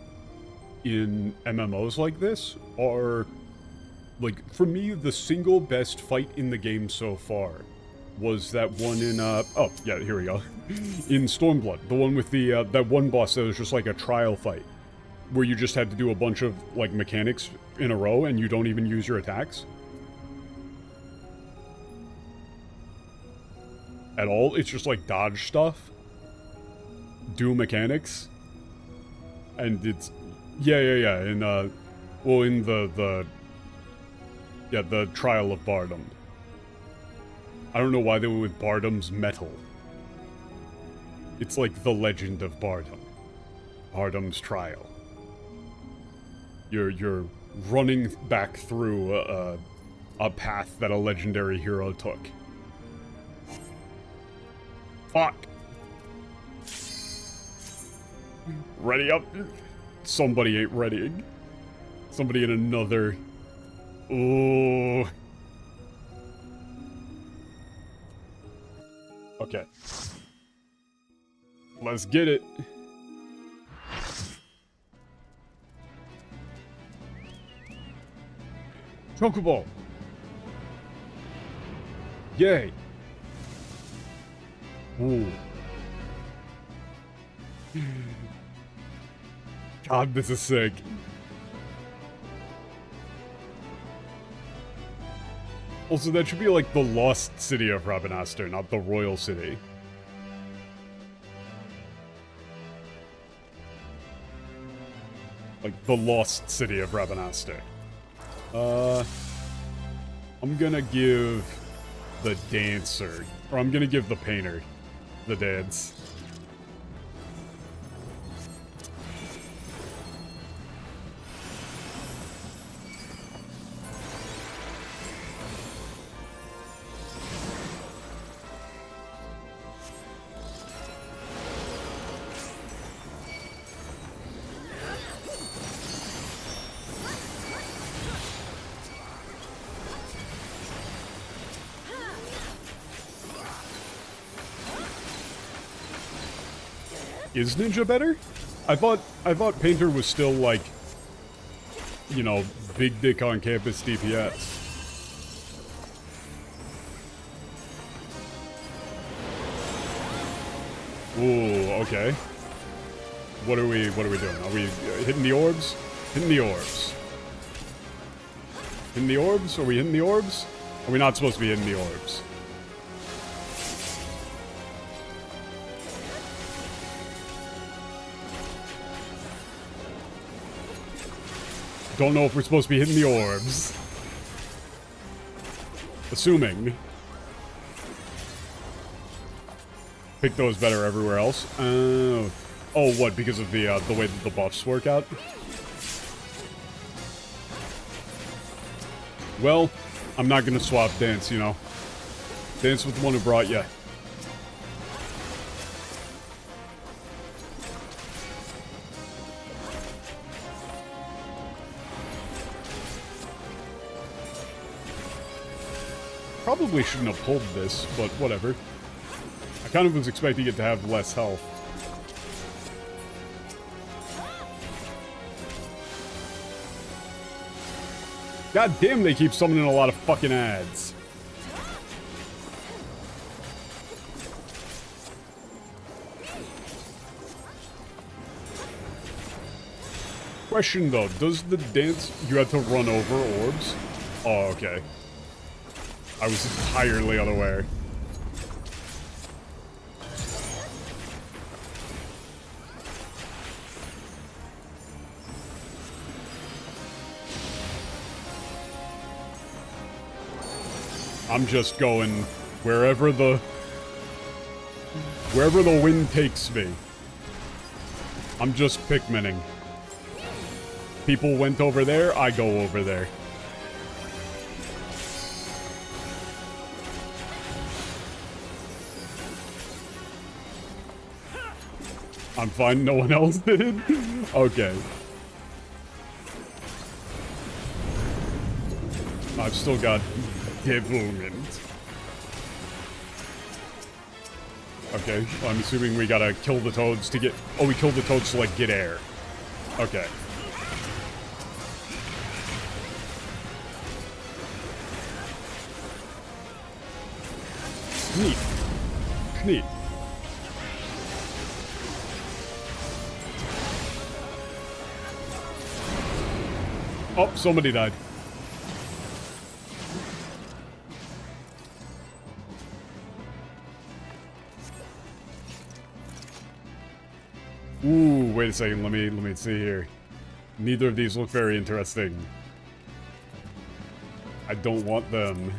in MMOs like this are, like, for me, the single best fight in the game so far was that one in, oh, yeah, here we go. In Stormblood, the one with the, that one boss that was just like a trial fight, where you just had to do a bunch of, like, mechanics in a row and you don't even use your attacks. At all. It's just like dodge stuff, do mechanics, and it's yeah, in well, in the Trial of Bardom. I don't know why they went with Bardom's Metal. It's like the Legend of Bardom. Bardom's Trial. You're running back through a path that a legendary hero took. Fuck. Ready up. Somebody ain't readying. Somebody in another. Ooh. Okay. Let's get it. Chocobo. Yay. Ooh. God, this is sick. Also, that should be like the lost city of Rabanastre, not the royal city. Like, the lost city of Rabanastre. I'm gonna give the dancer, or I'm gonna give the painter the dance. Is Ninja better? I thought Painter was still like, you know, big dick on campus DPS. Ooh, okay. What are we doing? Are we hitting the orbs? Hitting the orbs. Hitting the orbs? Are we hitting the orbs? Are we not supposed to be hitting the orbs? Don't know if we're supposed to be hitting the orbs. Assuming. Pick those better everywhere else. Oh, what? Because of the way that the buffs work out? Well, I'm not gonna swap dance, you know. Dance with the one who brought you. Probably shouldn't have pulled this, but whatever. I kind of was expecting it to have less health. God damn, they keep summoning a lot of fucking ads. Question though, does the dance, you have to run over orbs? Oh, okay. I was entirely unaware. I'm just going wherever the wind takes me. I'm just Pikmining. People went over there, I go over there. I'm fine, no one else did? Okay. I've still got devilment. Okay, well, I'm assuming we gotta kill the toads to get... Oh, we killed the toads to, like, get air. Okay. Neat. Neat. Oh, somebody died. Ooh, wait a second. Let me see here. Neither of these look very interesting. I don't want them.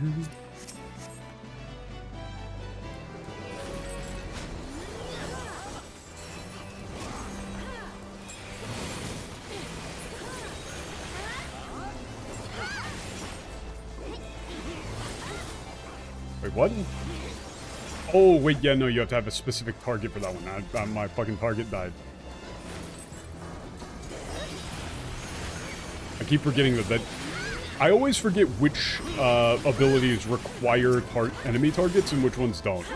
Wait, what? Oh, wait, yeah, no, you have to have a specific target for that one. My fucking target died. I keep forgetting that I always forget which abilities require enemy targets and which ones don't.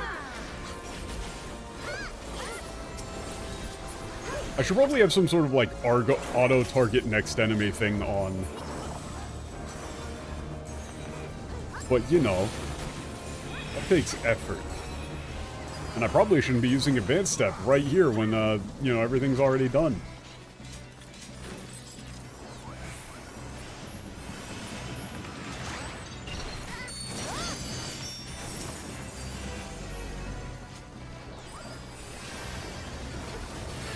I should probably have some sort of, like, auto-target next enemy thing on. But, you know, that takes effort. And I probably shouldn't be using advanced step right here when, you know, everything's already done.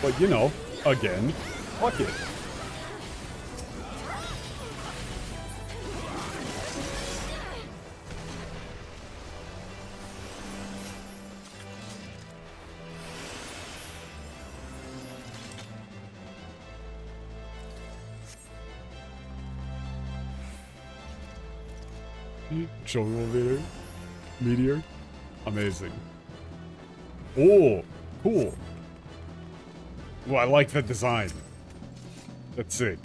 But, you know, again, fuck it. Jungle meteor. Amazing. Oh, cool. Well, I like that design. That's sick.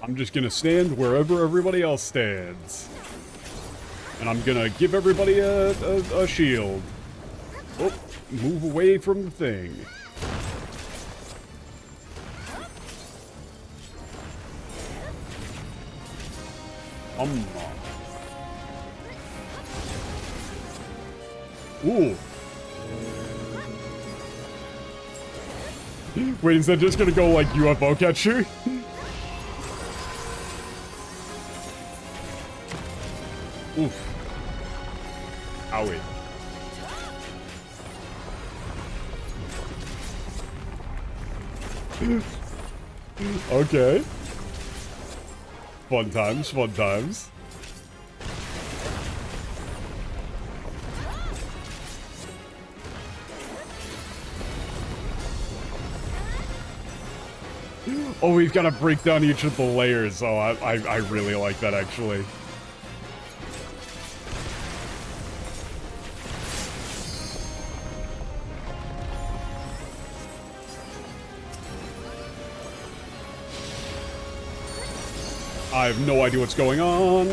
I'm just gonna stand wherever everybody else stands. And I'm gonna give everybody a shield. Oh, move away from the thing. Ooh. Wait, is that just gonna go like UFO catcher? Oof. Owie. Okay. Fun times, fun times. Oh, we've got to break down each of the layers. Oh, I really like that, actually. I have no idea what's going on.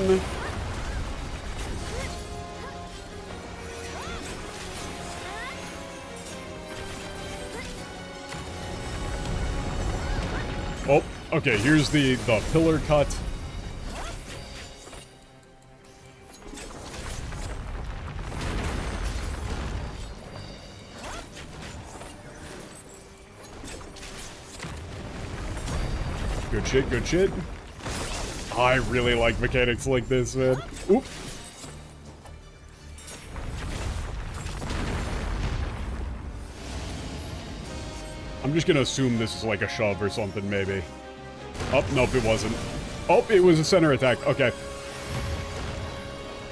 Oh, okay, here's the pillar cut. Good shit, good shit. I really like mechanics like this, man. Oop. I'm just gonna assume this is like a shove or something, maybe. Oh, nope, it wasn't. Oh, it was a center attack. Okay.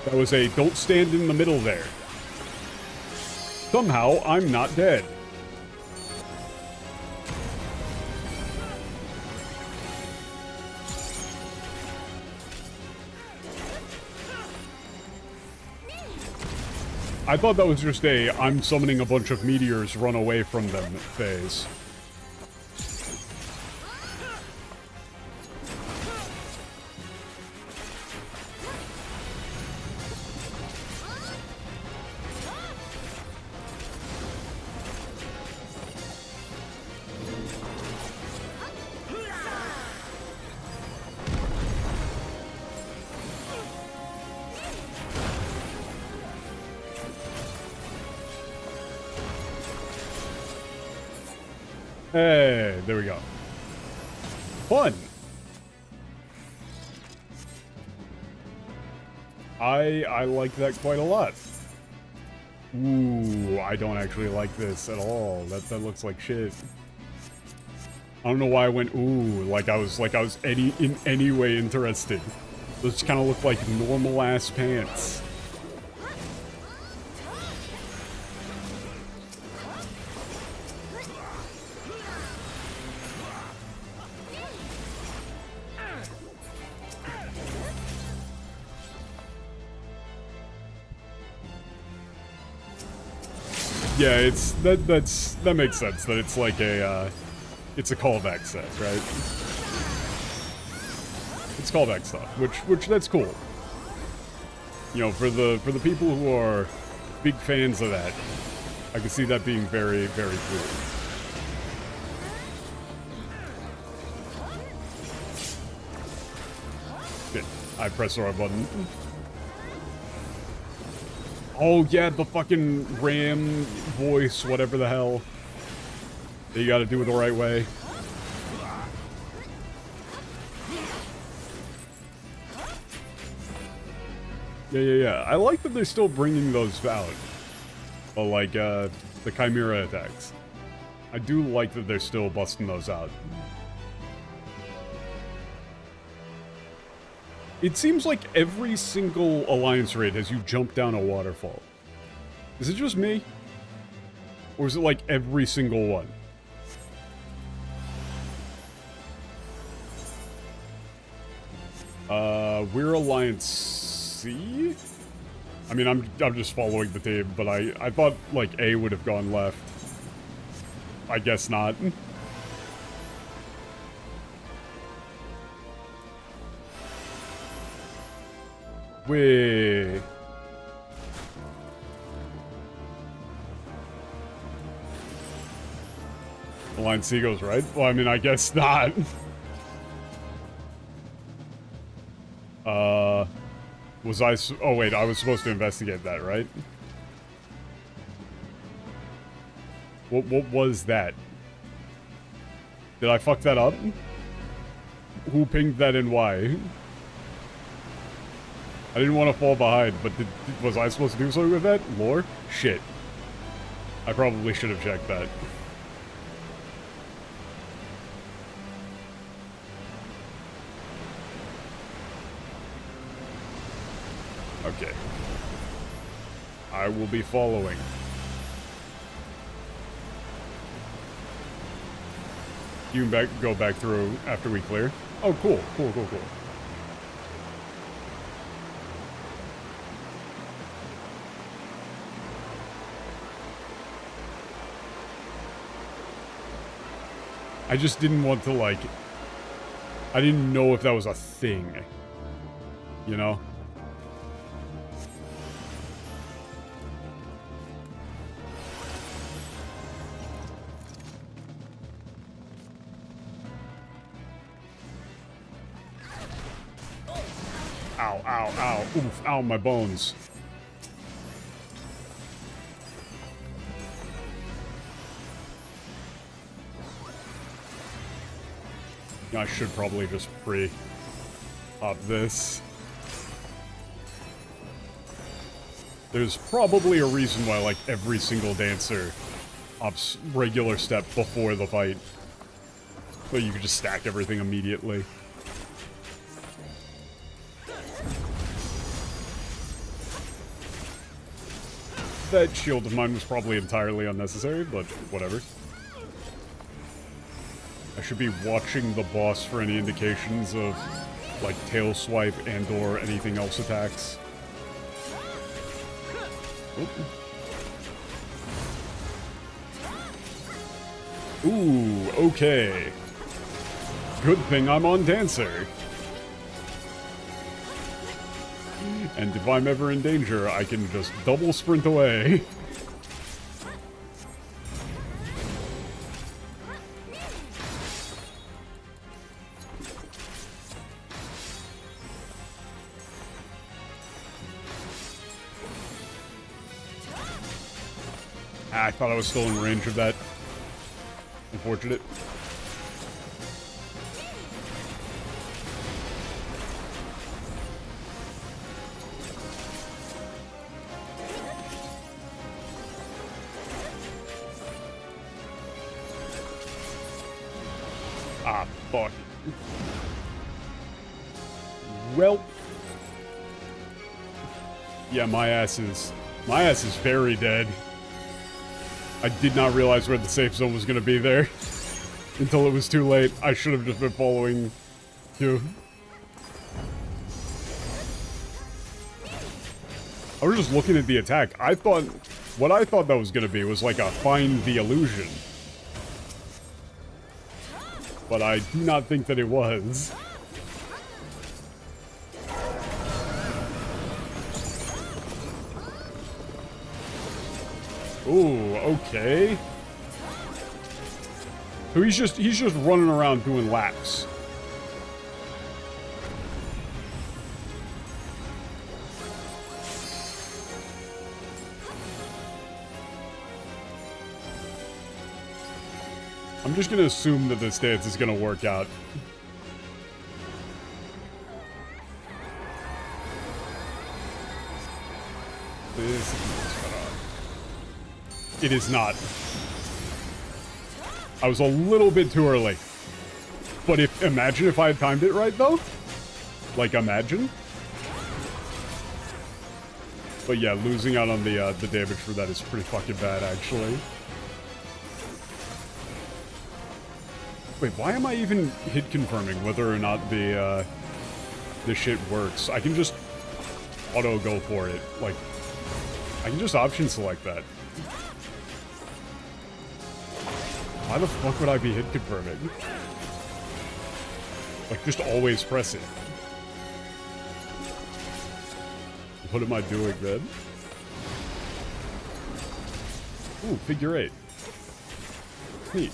That was a don't stand in the middle there. Somehow, I'm not dead. I thought that was just a I'm summoning a bunch of meteors, run away from them phase. Hey, there we go. Fun. I like that quite a lot. Ooh, I don't actually like this at all. That looks like shit. I don't know why I went ooh, like I was in any way interested. Those kind of look like normal ass pants. Yeah, that makes sense. That it's like it's a callback set, right? It's callback stuff, which that's cool. You know, for the people who are big fans of that, I can see that being very, very cool. Shit, I pressed the wrong button. Oh yeah, the fucking ram voice, whatever the hell. You gotta do it the right way. Yeah. I like that they're still bringing those out. But like, the Chimera attacks. I do like that they're still busting those out. It seems like every single Alliance raid has you jump down a waterfall. Is it just me? Or is it like every single one? We're Alliance C? I mean, I'm just following the team, but I thought, like, A would have gone left. I guess not. Wait. Alliance C goes right? Well, I mean, I guess not. Was I... Oh, wait, I was supposed to investigate that, right? What was that? Did I fuck that up? Who pinged that and why? I didn't want to fall behind, but was I supposed to do something with that? Lore? Shit. I probably should have checked that. Okay. I will be following. You can go back through after we clear? Oh, cool. Cool. I just didn't want to, like... I didn't know if that was a thing. You know? Ow. Oof, ow, my bones. I should probably just pre-up this. There's probably a reason why, like, every single dancer ups regular step before the fight. So you can just stack everything immediately. That shield of mine was probably entirely unnecessary, but whatever. I should be watching the boss for any indications of, like, tail swipe and or anything else attacks. Oop. Ooh, okay. Good thing I'm on Dancer. And if I'm ever in danger, I can just double sprint away. I thought I was still in range of that. Unfortunate. Ah, fuck. Well. Yeah, my ass is very dead. I did not realize where the safe zone was going to be there until it was too late. I should have just been following you. I was just looking at the attack. I thought What I thought that was gonna be was like a find the illusion. But I do not think that it was. Ooh, okay. So he's just running around doing laps. I'm just gonna assume that this dance is gonna work out. It is not. I was a little bit too early. But imagine if I had timed it right, though. Like, imagine. But yeah, losing out on the damage for that is pretty fucking bad, actually. Wait, why am I even hit confirming whether or not the shit works? I can just auto go for it. Like, I can just option select that. Why the fuck would I be hit confirming? Like, just always press it. What am I doing then? Ooh, figure 8. Neat.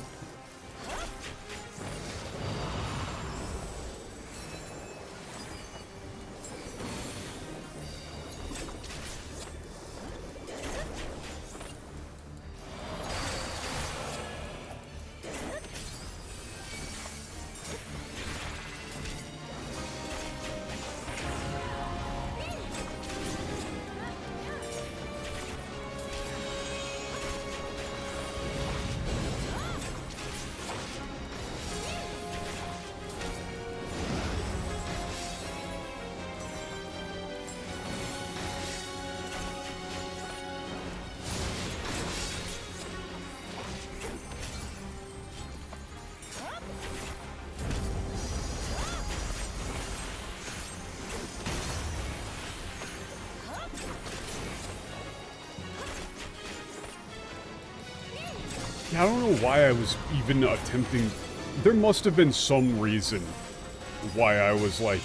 I don't know why I was even attempting. There must have been some reason why I was, like,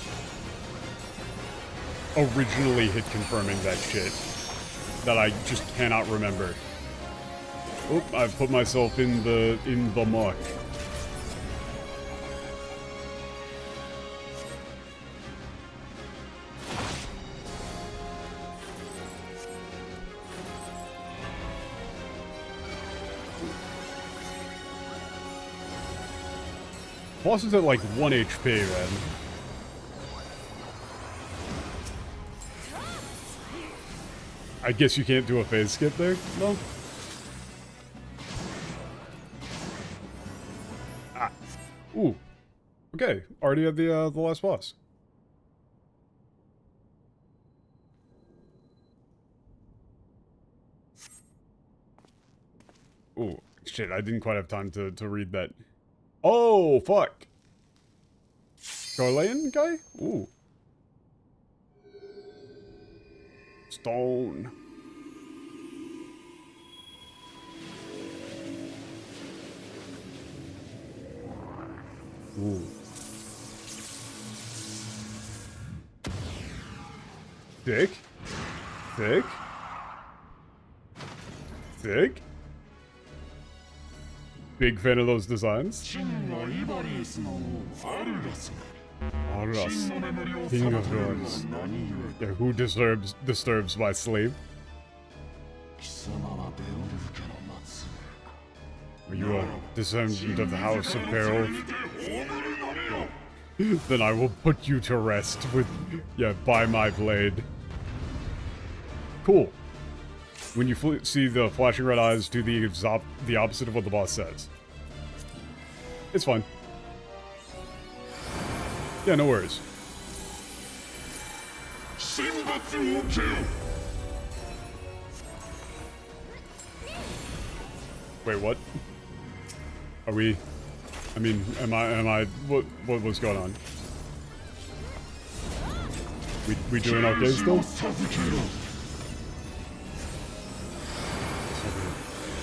originally hit confirming that shit that I just cannot remember. Oh, I've put myself in the muck. Boss is at like 1 HP, man. I guess you can't do a phase skip there? No? Ah. Ooh. Okay. Already at the last boss. Ooh. Shit, I didn't quite have time to read that. Oh, fuck. Chilean guy? Ooh. Stone. Ooh. Thick. Thick. Thick. Big fan of those designs. Aras, King of Doors. Yeah, who disturbs my sleep? You are descendant of the House of Beowulf. Then I will put you to rest with, by my blade. Cool. When you see the flashing red eyes, do the opposite of what the boss says. It's fine. Yeah, no worries. Wait, what? Are we? I mean, am I? What's going on? We doing okay still?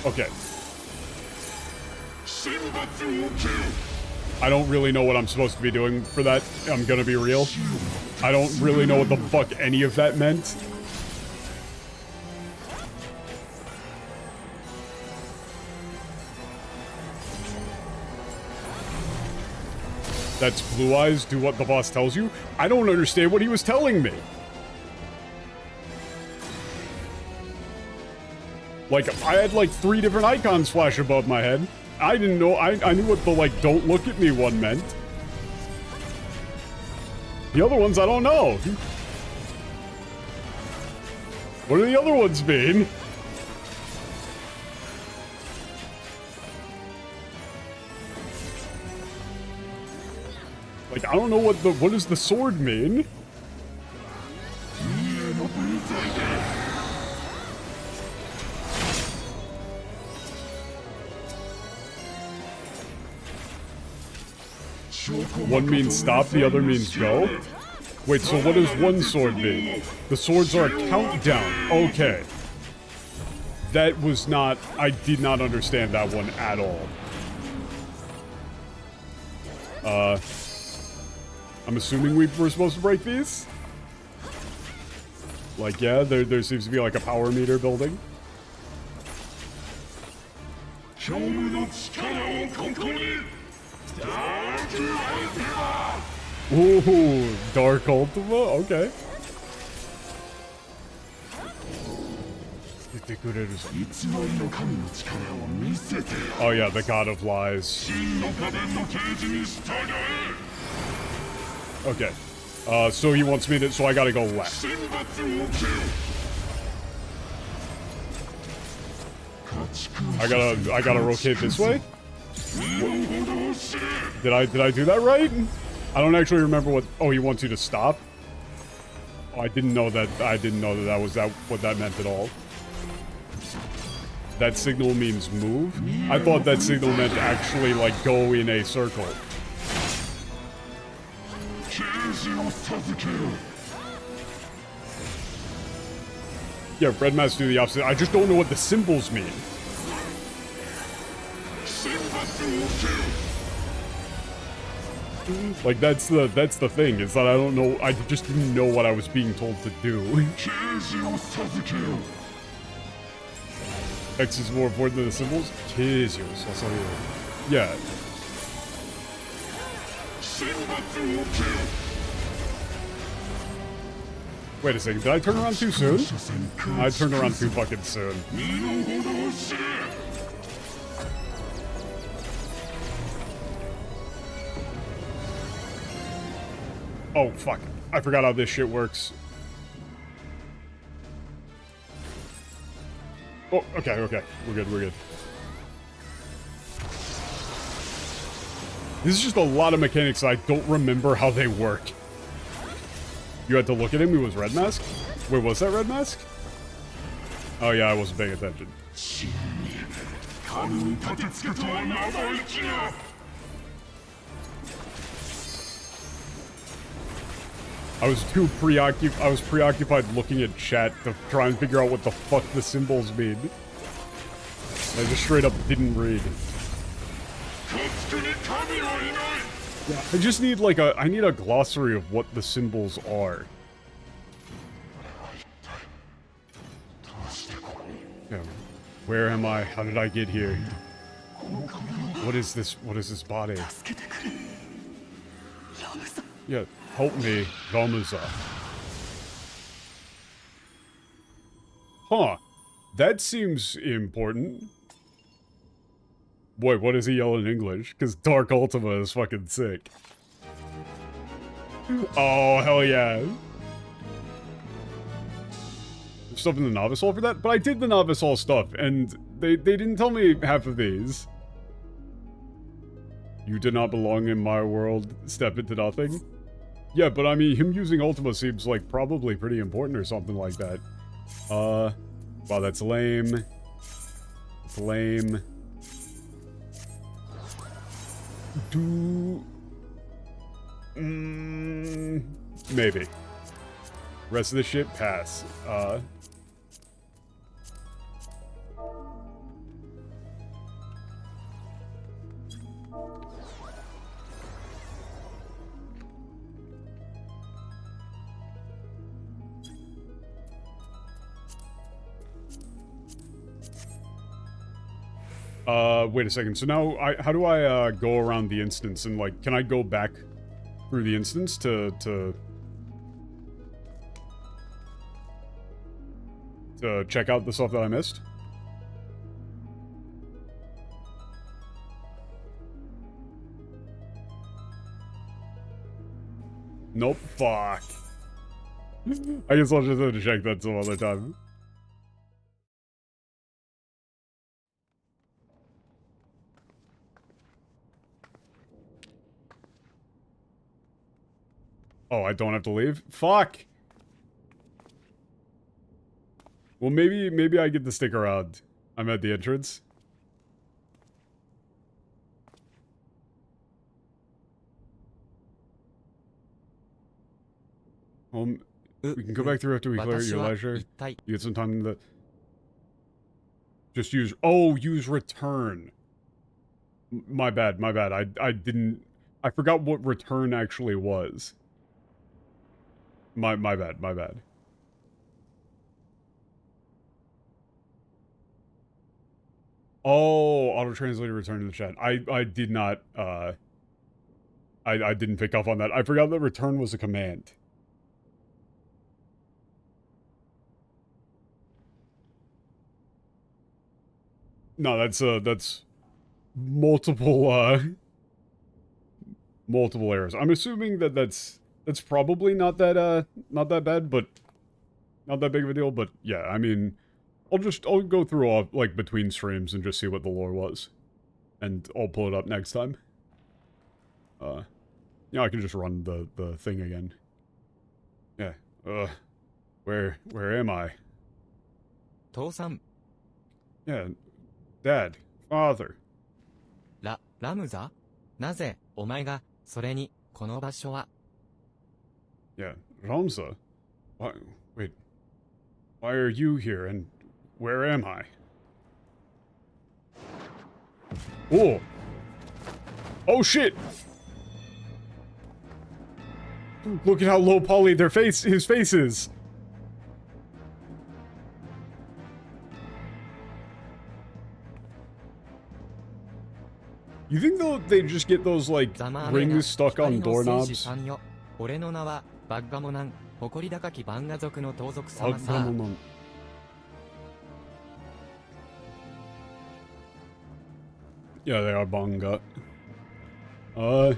Okay. I don't really know what I'm supposed to be doing for that. I'm gonna be real. I don't really know what the fuck any of that meant. That's Blue Eyes, do what the boss tells you? I don't understand what he was telling me. Like, I had like 3 different icons flash above my head. I didn't know, I knew what the like, don't look at me one meant. The other ones, I don't know. What do the other ones mean? Like, I don't know what does the sword mean? One means stop, the other means go? Wait, so what does one sword mean? The swords are a countdown. Okay. That was not... I did not understand that one at all. I'm assuming we were supposed to break these? Like, yeah, there seems to be like a power meter building. Ooh, Dark Ultima? Okay. Oh yeah, the God of Lies. Okay. So he wants me to... So I gotta go left. I gotta rotate this way? Did I do that right? I don't actually remember what... Oh, he wants you to stop? Oh, I didn't know that that was what that meant at all. That signal means move? I thought that signal meant actually, like, go in a circle. Yeah, Red Mask do the opposite. I just don't know what the symbols mean. Like, that's the thing, is that I don't know, I just didn't know what I was being told to do. X is more important than the symbols? Yeah. Wait a second, did I turn around too soon? I turned around too fucking soon. Oh, fuck. I forgot how this shit works. Oh, okay. We're good. This is just a lot of mechanics I don't remember how they work. You had to look at him? He was Red Mask? Wait, was that Red Mask? Oh yeah, I wasn't paying attention. I was preoccupied looking at chat to try and figure out what the fuck the symbols mean. I just straight up didn't read. Yeah, I just need like I need a glossary of what the symbols are. Yeah. Where am I? How did I get here? What is this? What is this body? Yeah, help me, Ramuza. Huh. That seems important. Boy, what does he yell in English? Because Dark Ultima is fucking sick. Oh, hell yeah. There's stuff in the Novice Hall for that? But I did the Novice Hall stuff, and they didn't tell me half of these. You did not belong in my world. Step into nothing. Yeah, but I mean, him using Ultima seems like probably pretty important or something like that. Wow, that's lame. It's lame. Maybe. Rest of the shit, pass. Wait a second. So now, how do I, go around the instance and, like, can I go back through the instance to check out the stuff that I missed? Nope. Fuck. I guess I'll just have to check that some other time. Oh, I don't have to leave? Fuck! Well, maybe I get to stick around. I'm at the entrance. We can go back through after we clear your leisure. You get some time to... Just use... Oh, use return. My bad. I didn't... I forgot what return actually was. My bad. Oh, auto-translator return to the chat. I did not, I didn't pick up on that. I forgot that return was a command. No, that's multiple, multiple errors. I'm assuming that that's probably not that bad, but not that big of a deal, but yeah, I mean, I'll go through all, like, between streams and just see what the lore was. And I'll pull it up next time. Yeah, I can just run the thing again. Yeah, where am I? 父さん、 Yeah, Dad, Father. ラムザ？なぜ、お前が、それに、この場所は？ Yeah, Ramza? Wait, why are you here and where am I? Oh! Oh shit! Look at how low poly his face is! You think they just get those, like, rings stuck on doorknobs? 俺の名は、バッガモナン、誇り高きバンガ族の盗賊様さ。 Yeah, they are Banga. Well,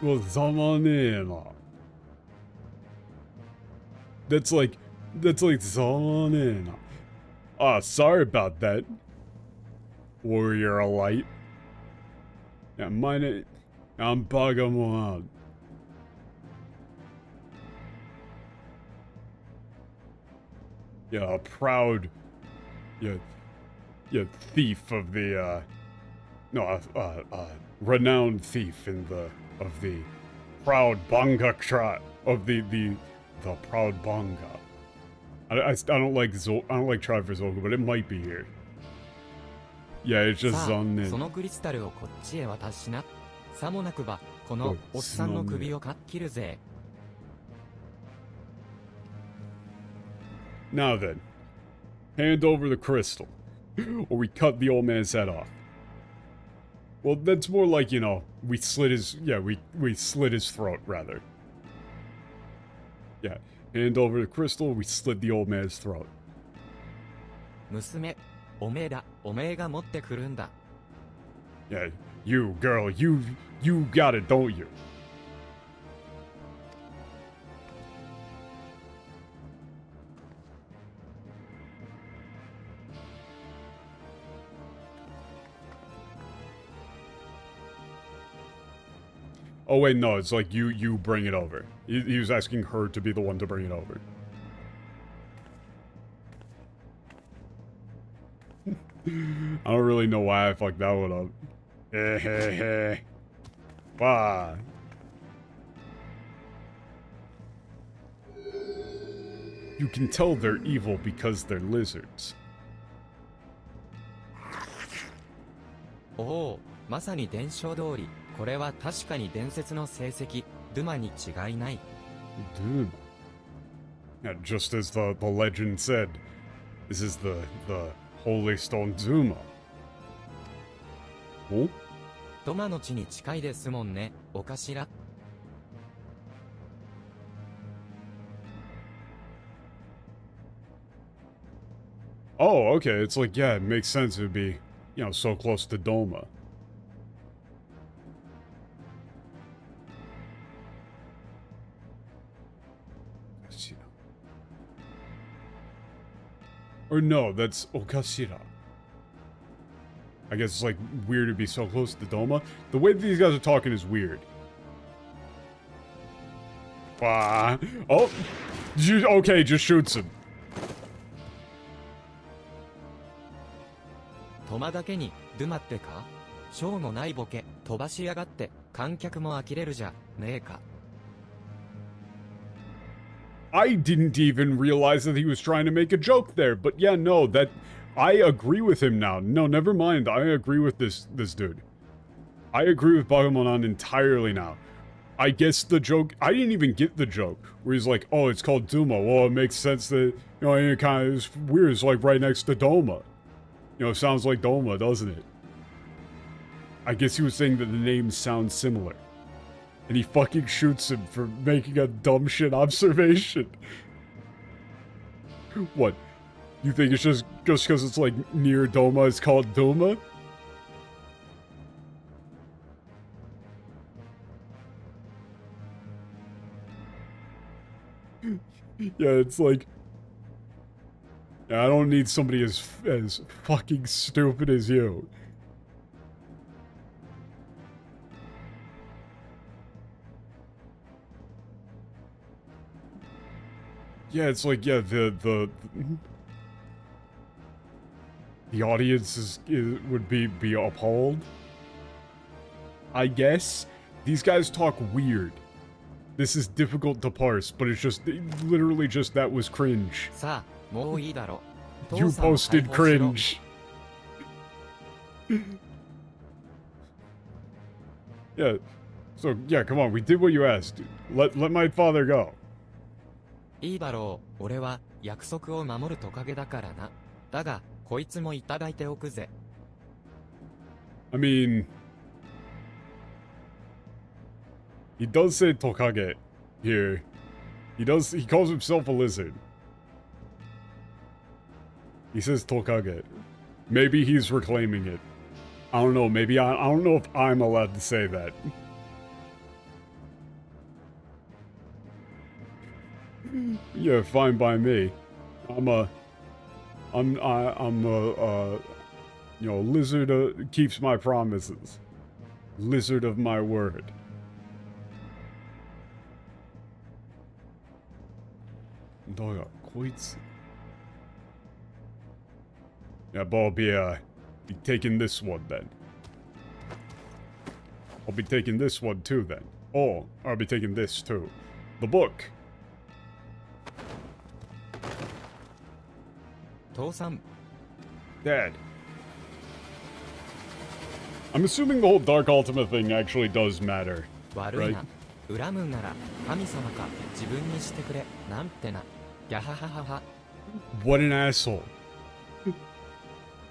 Zamanena. That's like Zamanena. Ah, sorry about that. Warrior Alight. Yeah, my name... I'm Bagamon. Yeah, a proud... Yeah, thief of the, no, renowned thief of the proud Banga tribe, of the proud Banga. I don't like tribe for Zoga, but it might be here. Yeah, it's just Zonin. そのクリスタルをこっちへ渡しな。さもなくば、このおっさんの首を切るぜ。 Now then, hand over the crystal, or we cut the old man's head off. Well, that's more like, you know, we slit his throat, rather. Yeah, hand over the crystal, we slit the old man's throat. 娘、おめえだ、おめえが持ってくるんだ。 Yeah, you, girl, you got it, don't you? Oh wait, no, it's like you bring it over. He was asking her to be the one to bring it over. I don't really know why I fucked that one up. Hehehe. Why? You can tell they're evil because they're lizards. おお、まさに伝承通り、これは確かに伝説の成績、ドゥマに違いない。Dude. Yeah, just as the legend said, this is the Holy Stone Zuma. Oh? ドマの地に近いですもんね、お頭。Oh, okay. It's like, yeah, it makes sense. It would be, you know, so close to Doma. Or no, that's Okashira. I guess it's like weird to be so close to Doma. The way that these guys are talking is weird. Ah. Oh! Okay, just shoots him. トマだけに、ドゥマってか？しょうもないボケ、飛ばしやがって、観客も呆れるじゃ、ねえか。I didn't even realize that he was trying to make a joke there, but yeah, no, that... I agree with him now. No, never mind. I agree with this dude. I agree with Bagumonan entirely now. I guess the joke... I didn't even get the joke, where he's like, oh, it's called Duma. Well, it makes sense that, you know, it kind of is weird. It's like right next to Doma. You know, it sounds like Doma, doesn't it? I guess he was saying that the names sound similar. And he fucking shoots him for making a dumb shit observation. What? You think it's just because it's like near Doma, it's called Doma? Yeah, it's like... I don't need somebody as fucking stupid as you. Yeah, it's like, yeah, the audience would be appalled. I guess. These guys talk weird. This is difficult to parse, but it's just, literally just that was cringe. さあ、もういいだろ。 You posted cringe. Yeah, so, yeah, come on, we did what you asked. Let my father go. いいだろう、俺は約束を守るトカゲだからな。だが、こいつもいただいておくぜ。I mean... He does say Tokage here. He calls himself a lizard. He says Tokage. Maybe he's reclaiming it. I don't know, maybe I don't know if I'm allowed to say that. Yeah, fine by me. I'm a you know, lizard keeps my promises. Lizard of my word. Dog, quite. Yeah, but I'll be taking this one then. I'll be taking this one too then. Oh, I'll be taking this too. The book. 父さん、 Dad. I'm assuming the whole Dark Ultima thing actually does matter. 悪いな。恨むなら、神様か、自分にしてくれ、なんてな。ギャハハハハ。 What an asshole.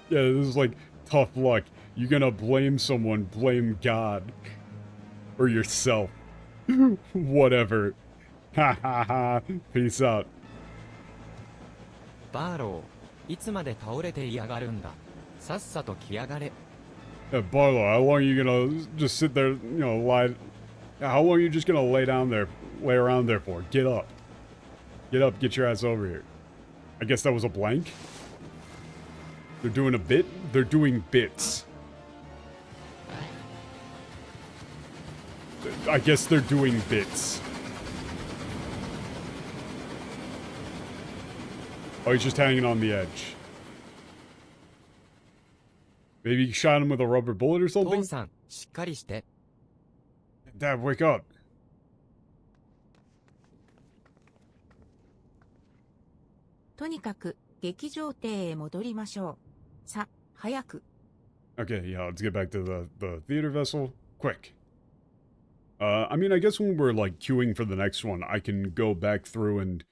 Yeah, this is like tough luck. You're gonna blame someone, blame God. Or yourself. Whatever. Ha ha ha. Peace out. バーロー、いつまで倒れていやがるんだ。さっさと来やがれ。 Yeah, Barlow, how long are you gonna just sit there, you know, lie... How long are you just gonna lay around there for? Get up. Get up, get your ass over here. I guess that was a blank? They're doing a bit? They're doing bits. I guess they're doing bits. Oh, he's just hanging on the edge. Maybe he shot him with a rubber bullet or 父 something? さん、しっかりして。 Dad, wake up. とにかく、劇場艇へ戻りましょう。さ、早く。Okay, yeah, let's get back to the theater vessel. Quick. I mean, I guess when we're, like, queuing for the next one, I can go back through and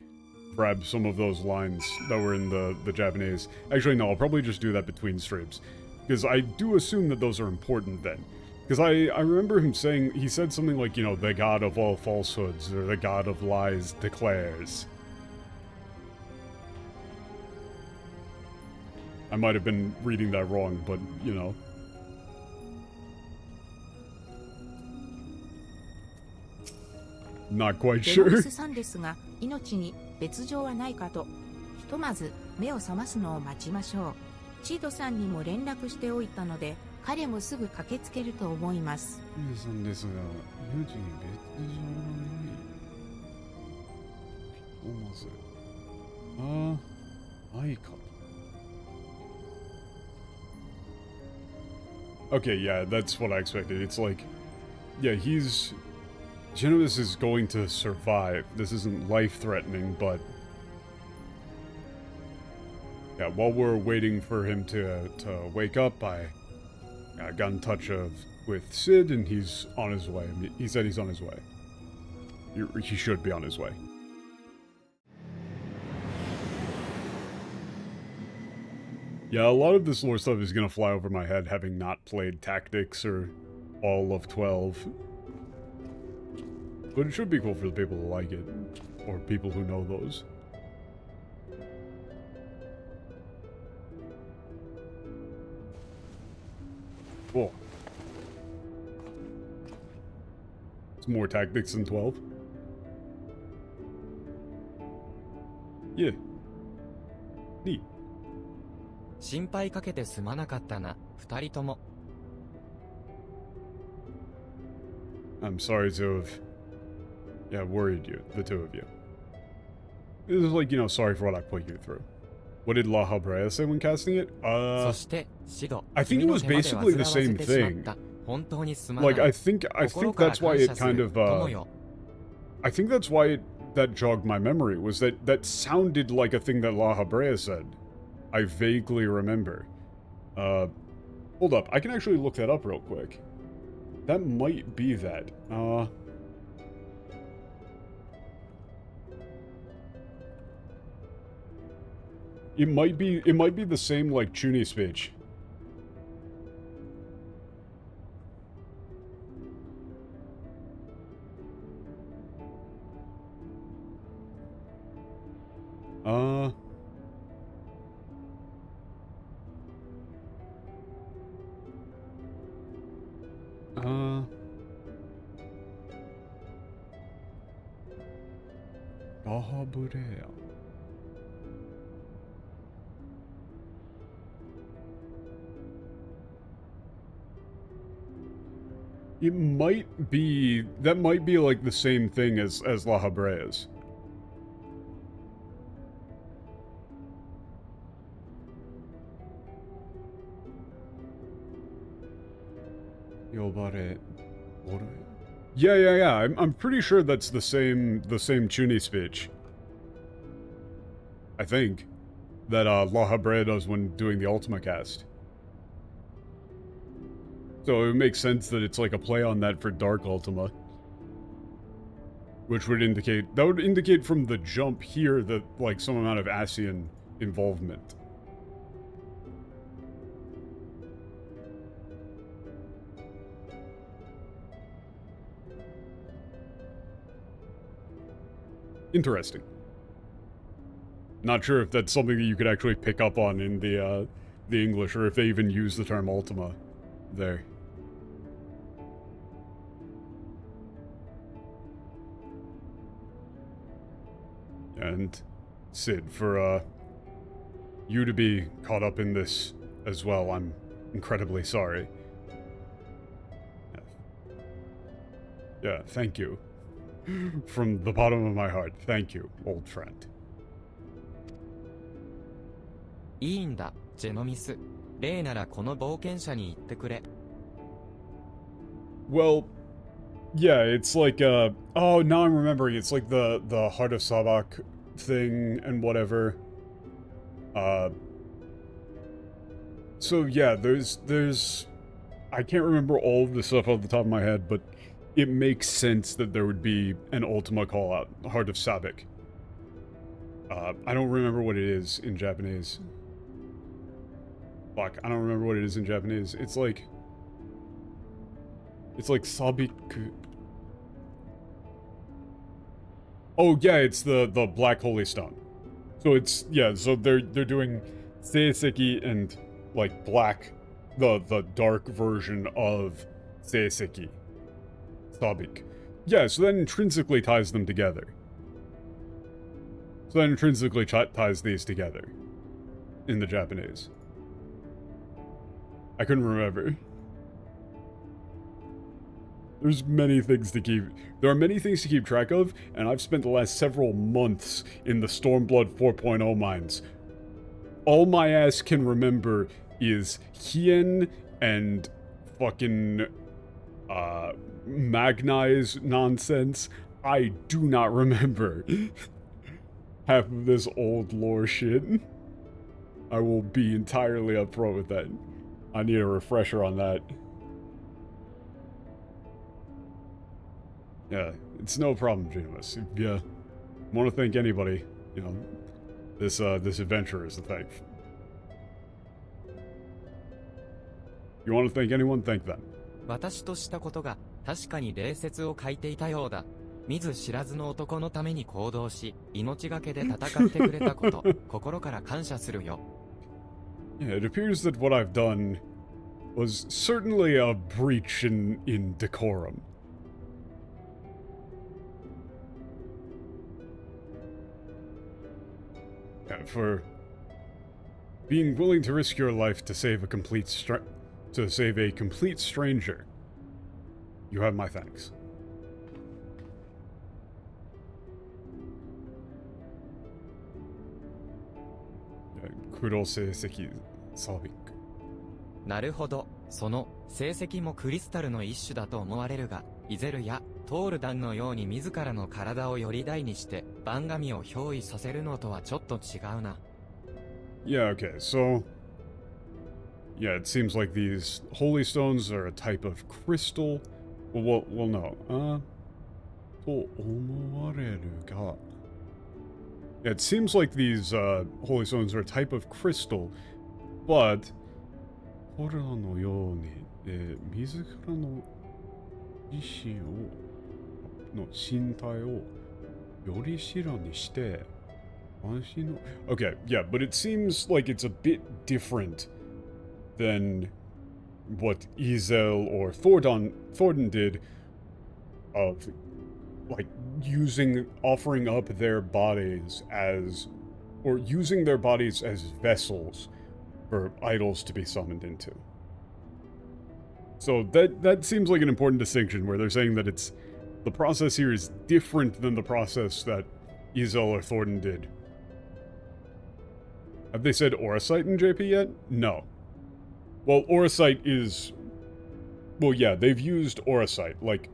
grab some of those lines that were in the Japanese. Actually, no, I'll probably just do that between streams. Because I do assume that those are important then. Because I remember him saying, he said something like, you know, the god of all falsehoods, or the god of lies declares. I might have been reading that wrong, but, you know. Not quite デロ sure. イスさんですが、命に別状はないかと。ひとまず目を覚ますのを待ちましょう。チードさんにも連絡しておいたので、彼もすぐ駆けつけると思います。さんですが、命に別状はない。まず、ないか。Okay, yeah, that's what I expected. It's like, yeah, Genovus is going to survive. This isn't life-threatening, but... Yeah, while we're waiting for him to wake up, I got in touch with Sid, and he's on his way. He said he's on his way. He should be on his way. Yeah, a lot of this lore stuff is gonna fly over my head, having not played Tactics or all of 12. But it should be cool for the people who like it, or people who know those. Cool. It's more Tactics than 12. Yeah. Neat. 心配かけてすまなかったな、二人とも。I'm sorry to have, yeah, worried you, the two of you. It was like, you know, sorry for what I put you through. What did La Habrea say when casting it? そして、シド、 I think it was basically the same thing. 本当にすまない。 Like, I think that's why it kind of, 友よ。 I think that's why that jogged my memory, was that sounded like a thing that La Habrea said. I vaguely remember. Hold up, I can actually look that up real quick. That might be that. It might be the same, like, Chuni speech. Dahabrea. It might be, that might be like the same thing as La Habrea's. Yobare. Yeah. I'm pretty sure that's the same Chuni speech. I think. That La Habrea does when doing the Ultima cast. So it makes sense that it's like a play on that for Dark Ultima. Which would indicate, that would indicate from the jump here that, like, some amount of Asian involvement. Interesting. Not sure if that's something that you could actually pick up on in the English, or if they even use the term Ultima there. And Sid, for you to be caught up in this as well, I'm incredibly sorry. Yeah, thank you. From the bottom of my heart, thank you, old friend. いいんだ、ジェノミス。例ならこの冒険者に言ってくれ。Well, yeah, it's like, oh, now I'm remembering, it's like the Heart of Sabak thing and whatever. So yeah, there's I can't remember all of the stuff off the top of my head, but it makes sense that there would be an Ultima call-out, Heart of Sabik. I don't remember what it is in Japanese. Fuck, I don't remember what it is in Japanese. It's like Sabiku. Oh yeah, it's the Black Holy Stone. So it's, yeah, so they're doing Seiseki and like black, the dark version of Seiseki. Sabik. Yeah, so that intrinsically ties them together. So that intrinsically ties these together in the Japanese. I couldn't remember. There's many things to keep... There are many things to keep track of, and I've spent the last several months in the Stormblood 4.0 mines. All my ass can remember is Hien and fucking... Magnai's nonsense. I do not remember half of this old lore shit. I will be entirely upfront with that. I need a refresher on that. Yeah, it's no problem, Genius. If you want to thank anybody, you know, this adventure is the thank. You want to thank anyone, thank them. 私としたことが確かに礼節を欠いていたようだ。見ず知らずの男のために行動し、命がけで戦ってくれたこと、心から感謝するよ。Yeah, it appears that what I've done was certainly a breach in decorum. Yeah, for being willing to risk your life to save a complete stranger. You have my thanks. Kuro seiseki sabik. なるほど、その成績もクリスタルの一種だと思われるが、イゼルやトールダンのように自らの体をより大にして番神を憑依させるのとはちょっと違うな。Yeah, okay, so... Yeah, it seems like these holy stones are a type of crystal. Well, no. と思われるが... Yeah, it seems like these holy stones are a type of crystal, but ホラのように、自らの意志をの身体をより白にして安心の Okay, yeah, but it seems like it's a bit different than what Izel or Thordan did of like offering up their bodies as, or using their bodies as vessels for idols to be summoned into. So that seems like an important distinction where they're saying that the process here is different than the process that Izel or Thordan did. Have they said Auracite in JP yet? No. Well, Auracite is... Well, yeah, they've used Auracite, like...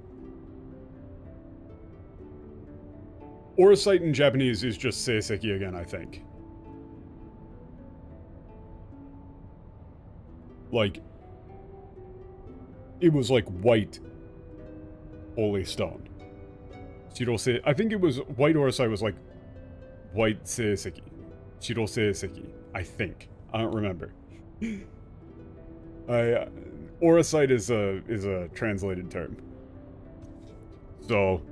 Auracite in Japanese is just Seiseki again, I think. Like... It was like white holy stone. Shiro-se... I think it was... White Auracite was like... White Seiseki. Shiro Seiseki. I think. I don't remember. Auracite is a translated term. So...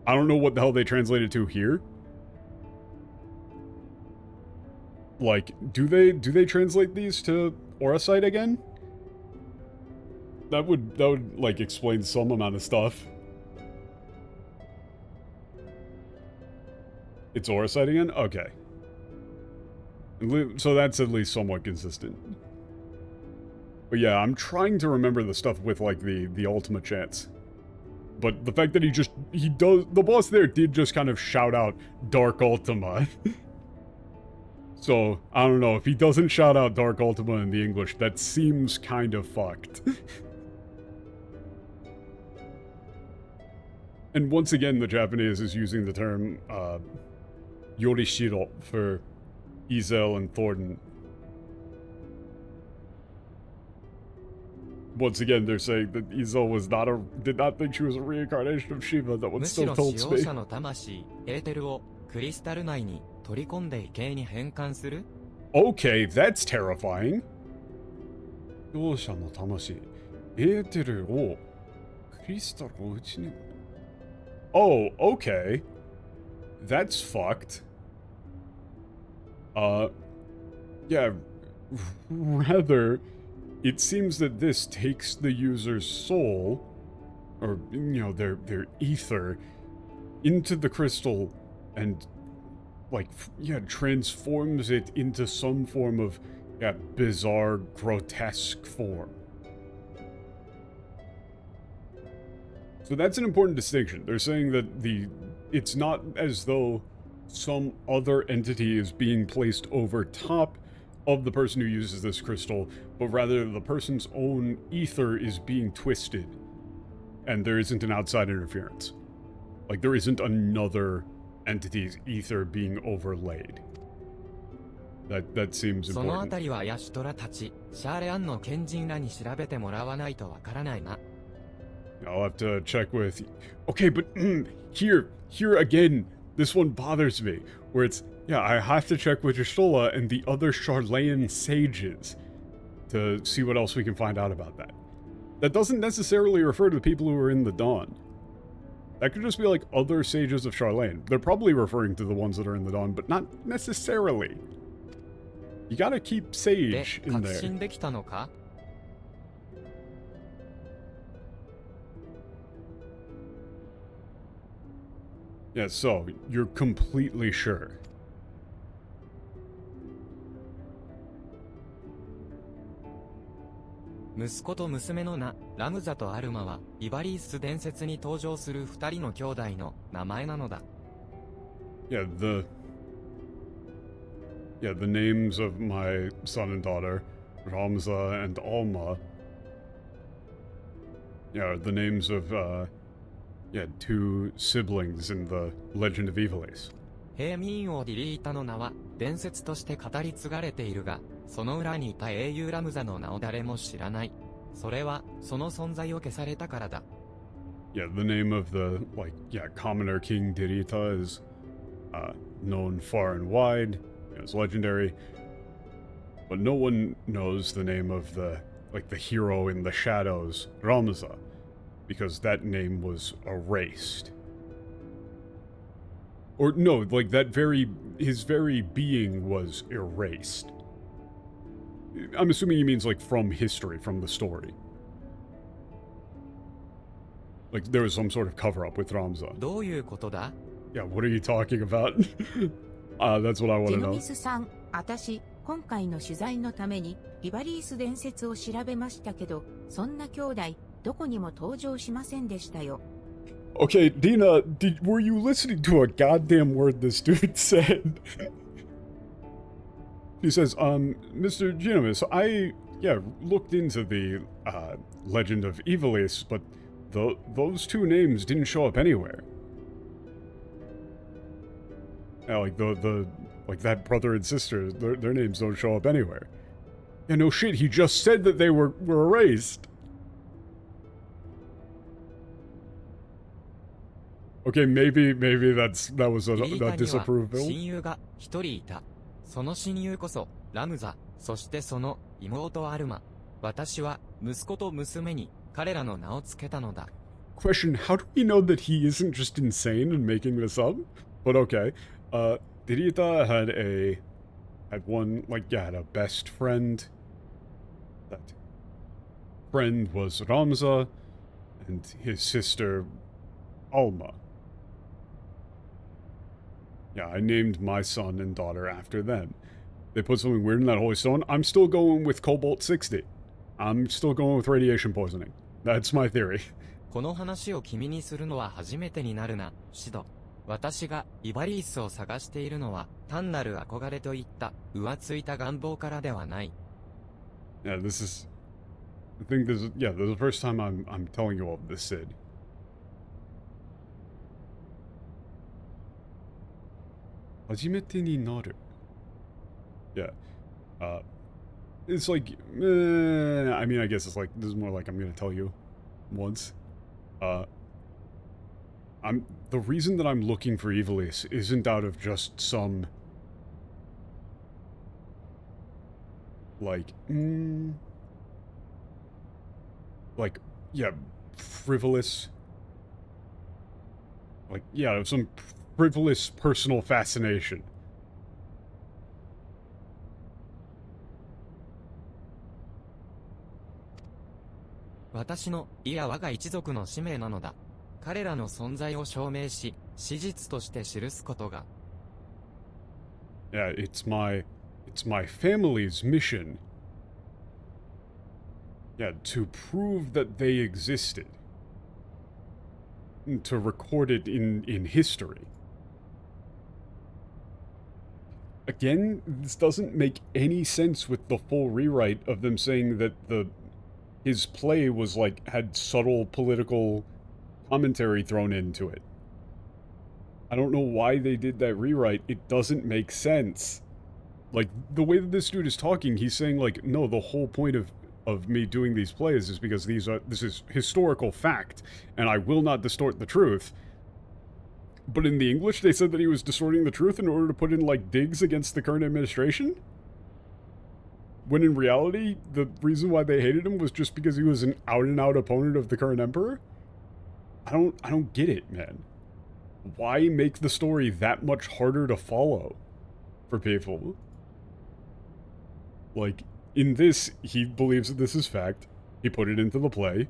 I don't know what the hell they translated to here. Like, do they translate these to Auracite again? That would like explain some amount of stuff. It's Auracite again? Okay. So that's at least somewhat consistent. But yeah, I'm trying to remember the stuff with like the ultimate chants. But the fact that the boss there did just kind of shout out Dark Ultima. So, I don't know, if he doesn't shout out Dark Ultima in the English, that seems kind of fucked. And once again, the Japanese is using the term, Yorishiro for Izel and Thordan. once again, they're saying that Izo did not think she was a reincarnation of Shiva. That one むし still ろ told 使 me. 用者の魂、エーテルをクリスタル内に取り込んで異形に変換する Okay, that's terrifying. 使用者の魂、エーテルをクリスタルのうちに。Oh, okay. That's fucked. Yeah, rather, it seems that this takes the user's soul, or, their ether, into the crystal and, transforms it into some form of, bizarre, grotesque form. So that's an important distinction. They're saying that it's not as though some other entity is being placed over top of the person who uses this crystal, but rather the person's own ether is being twisted, and there isn't an outside interference. Like, there isn't another entity's ether being overlaid. That seems そのあ important. たりはヤシュトラたち、シャーレアンの賢人らに調べてもらわないとわからないな。I'll have to check with... Okay, but here again, this one bothers me, where it's, I have to check with Y'shtola and the other Charlayan sages to see what else we can find out about that. That doesn't necessarily refer to the people who are in the Dawn. That could just be like other sages of Charlayan. They're probably referring to the ones that are in the Dawn, but not necessarily. You gotta keep で、 sage in 確 there. 信できたのか Yeah, so, you're completely sure. 息子と娘の名、ラムザとアルマは、イバリース伝説に登場する二人の兄弟の名前なのだ。Yeah, the names of my son and daughter, Ramza and Alma, are the names of, two siblings in the Legend of Ivalease. 平民王ディリータの名は、伝説として語り継がれているが、その裏にいた英雄ラムザの名を誰も知らない。それは、その存在を消されたからだ。Yeah, the name of the, commoner King Dirita is, known far and wide. It's legendary. But no one knows the name of the hero in the shadows, Ramza, because that name was erased. Or no, his very being was erased. I'm assuming he means from history, from the story. Like there was some sort of cover-up with Ramza. どういうことだ Yeah, what are you talking about? That's what I want ジ to ノ know. ミスさん、今回の取材のために、イバリース伝説を調べましたけど、そんな兄弟、どこにも登場しませんでしたよ。Okay, Dina, were you listening to a goddamn word this dude said? He says, Mr. Genomis, I looked into the, Legend of Ivalease, but those two names didn't show up anywhere. Yeah, that brother and sister, their names don't show up anywhere. Yeah, no shit, he just said that they were erased. Okay, maybe that was ディリー a タには disapproval. 親友が一人いた。その親友こそ、ラムザ、そしてその妹アルマ。私は息子と娘に彼らの名を付けたのだ。Question, how do we know that he isn't just insane and making this up? But okay. Dirita had a best friend. That friend was Ramza, and his sister, Alma. Yeah, I named my son and daughter after them. They put something weird in that holy stone. I'm still going with Cobalt 60. I'm still going with radiation poisoning. That's my theory. この話を君にするのは初めてになるな、シド。私がイバリースを探しているのは単なる憧れといった浮ついた願望からではない。Yeah, this is the first time I'm telling you all of this, Sid. 初めてになる. Yeah. It's like, I mean, I guess it's like, this is more like I'm gonna tell you once. The reason that I'm looking for Ivalease isn't out of just some, like, yeah, frivolous, like, yeah, some frivolous personal fascination. "私の、いや我が一族の使命なのだ。彼らの存在を証明し、史実として記すことが。Yeah, it's my family's mission. Yeah, to prove that they existed. To record it in history. Again, this doesn't make any sense with the full rewrite of them saying that his play was like, had subtle political commentary thrown into it. I don't know why they did that rewrite. It doesn't make sense. Like, the way that this dude is talking, he's saying like, no, the whole point of me doing these plays is because this is historical fact, and I will not distort the truth. But in the English, they said that he was distorting the truth in order to put in, like, digs against the current administration? When in reality, the reason why they hated him was just because he was an out-and-out opponent of the current emperor? I don't get it, man. Why make the story that much harder to follow for people? Like, in this, he believes that this is fact. He put it into the play.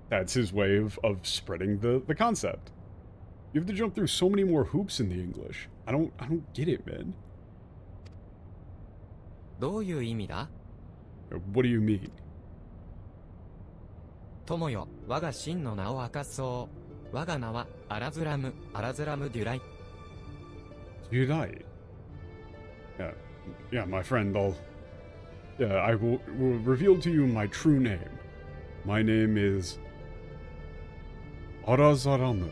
That's his way of spreading the concept. You have to jump through so many more hoops in the English. I don't get it, man. どういう意味だ? What do you mean? 友よ、我が真の名を明かそう。我が名はアラズラム・デュライ。Jurai. Yeah, my friend, I will reveal to you my true name. My name is Arazaramu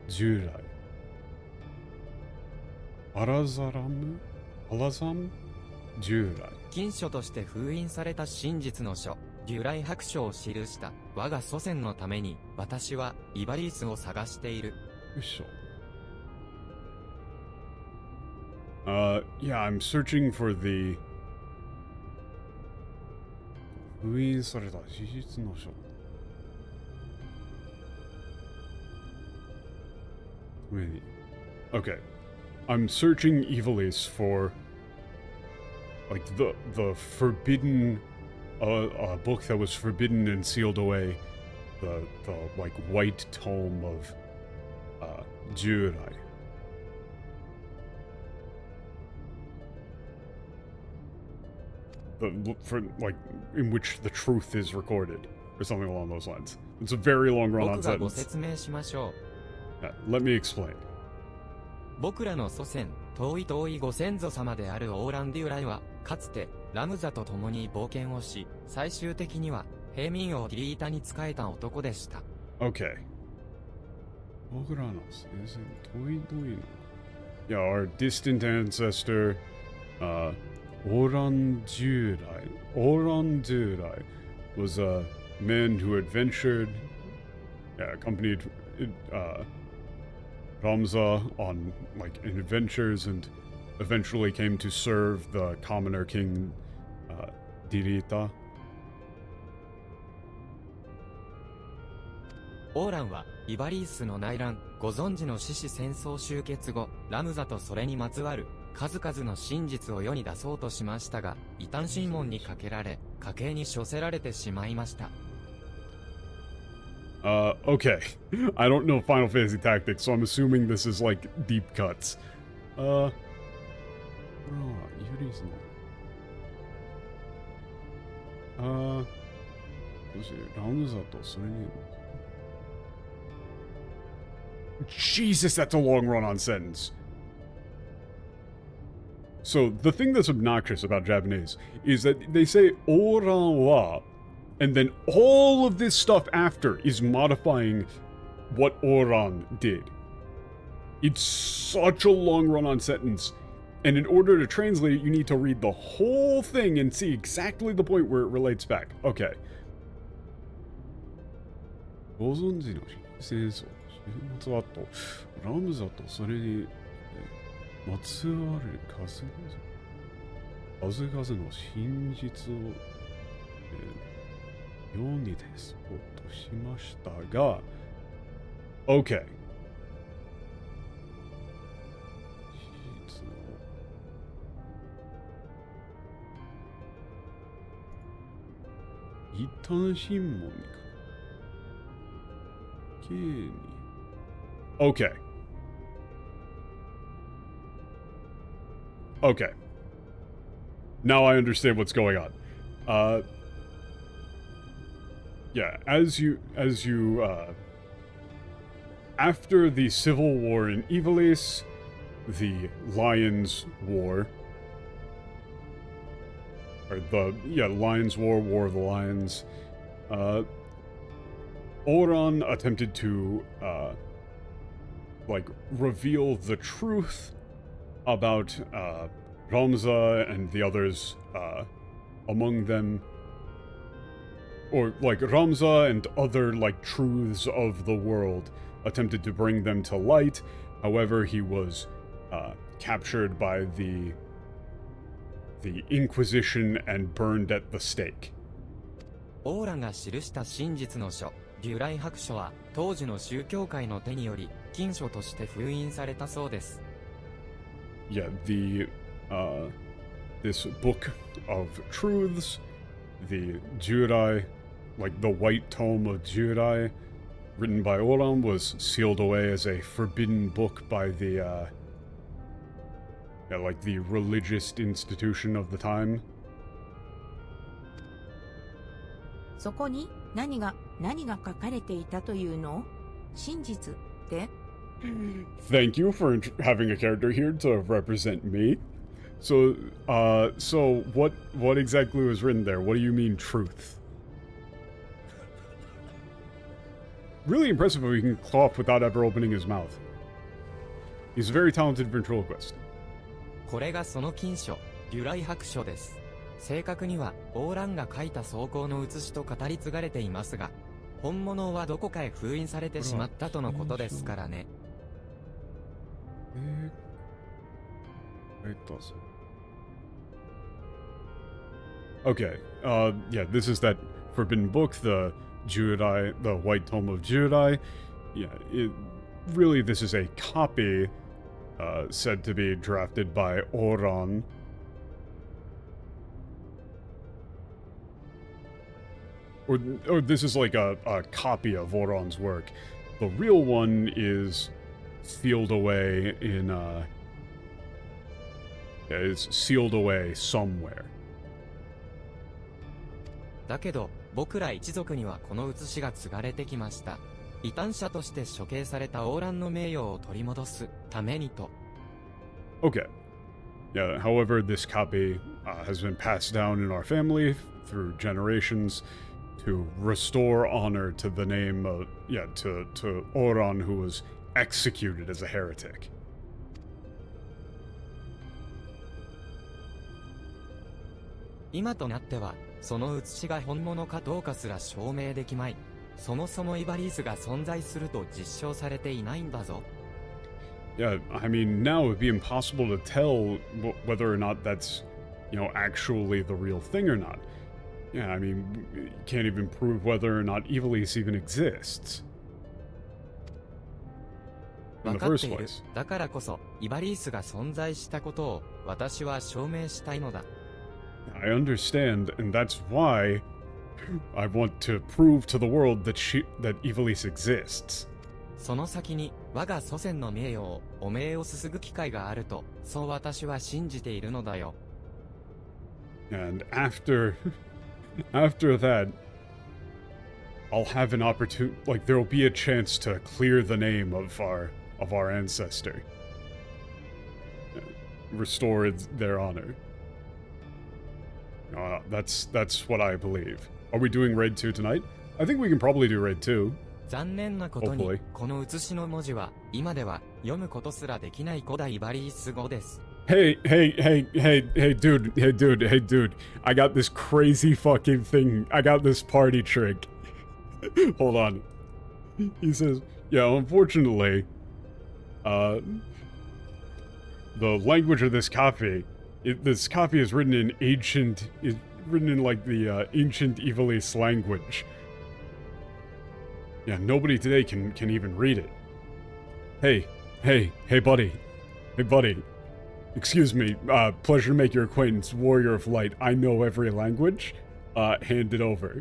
Jurai. Alazam Jurai. 禁書として封印された真実の書、デュライ白書を記した我が祖先のために、私はイバリースを探している。Yeah, I'm searching for the 封印された史実の書。Okay. I'm searching Ivalease for, like, the forbidden, a book that was forbidden and sealed away, the like, white tome of, Jurai. For, like, in which the truth is recorded, or something along those lines. It's a very long run-on 僕がご sentence. 説明しましょう。Yeah, let me explain. 僕らの祖先、遠いご先祖様であるオーランデュライは、かつて、ラムザと共に冒険をし、最終的には、平民王ディリータに仕えた男でした。Okay. Yeah, our distant ancestor, Oran Jurai was a man who adventured, accompanied Ramza on, like, adventures, and eventually came to serve the commoner king, Dirita. オーランは、イバリースの内乱、ご存知の獅子戦争終結後、ラムザとそれにまつわる、数々の真実を世に出そうとしましたが、異端審問にかけられ、家計に処せられてしまいました。Okay. I don't know Final Fantasy Tactics, so I'm assuming this is, like, deep cuts. Jesus, that's a long run-on sentence. So, the thing that's obnoxious about Japanese is that they say oran wa, and then all of this stuff after is modifying what Oran did. It's such a long run-on sentence. And in order to translate it, you need to read the whole thing and see exactly the point where it relates back. Okay. ご存知の戦争、終末後、ラムザとそれにまつわる数々の真実を、世に出そうとしましたが、OK。一旦新聞に書に Okay. Okay. Now I understand what's going on. Yeah, after the Civil War in Ivalease, the Lions War, Lions War, War of the Lions, Oran attempted to, reveal the truth about, Ramza and the others, among them, or, Ramza and other, truths of the world, attempted to bring them to light. However, he was, captured by the Inquisition and burned at the stake. オーラが記した真実の書、デュライ白書は、当時の宗教界の手により、禁書として封印されたそうです。Yeah, this book of truths, the Jurai, the White Tome of Jurai, written by Oran, was sealed away as a forbidden book by the religious institution of the time. そこに何が書かれていたというの？真実って？ Thank you for having a character here to represent me. So what exactly was written there? What do you mean truth? Really impressive if he can cough without ever opening his mouth. He's a very talented ventriloquist. これがその禁書、デュライ白書です。正確には、オーランが書いた草稿の写しと語り継がれていますが、本物はどこかへ封印されてしまったとのことですからね。Okay, yeah, this is that forbidden book, the Jurai, the White Tome of Jurai. Yeah, really this is a copy, said to be drafted by Oran. Or this is like a copy of Oran's work. The real one is sealed away in, it's sealed away somewhere. だけど、僕ら一族にはこの写しが継がれてきました。異端者として処刑されたオーランの名誉を取り戻すためにと。Okay. Yeah, however, this copy has been passed down in our family through generations to restore honor to the name of, to Oran, who was executed as a heretic. 今となっては、その写しが本物かどうかすら証明できまい。そもそもイバリースが存在すると実証されていないんだぞ。Yeah, I mean, now it would be impossible to tell whether or not that's, actually the real thing or not. Yeah, I mean, you can't even prove whether or not Ivalease even exists. In the first place. だからこそ、イバリースが存在したことを私は証明したいのだ。I understand, and that's why I want to prove to the world that Ivalease exists. その先に我が祖先の名誉を汚名をすすぐ機会があると、そう私は信じているのだよ。And after that, I'll have an opportunity, there'll be a chance to clear the name of our ancestor. Restore their honor. That's what I believe. Are we doing Raid 2 tonight? I think we can probably do Raid 2. 残念なことに、この写しの文字は、今では読むことすらできない古代イバリース語です。Hey, dude. I got this crazy fucking thing. I got this party trick. Hold on. He says, yeah, unfortunately, the language of this copy, this copy is written in like the ancient Ivalease language. Yeah, nobody today can even read it. Hey, buddy. Hey, buddy. Excuse me, pleasure to make your acquaintance, Warrior of Light. I know every language. Hand it over.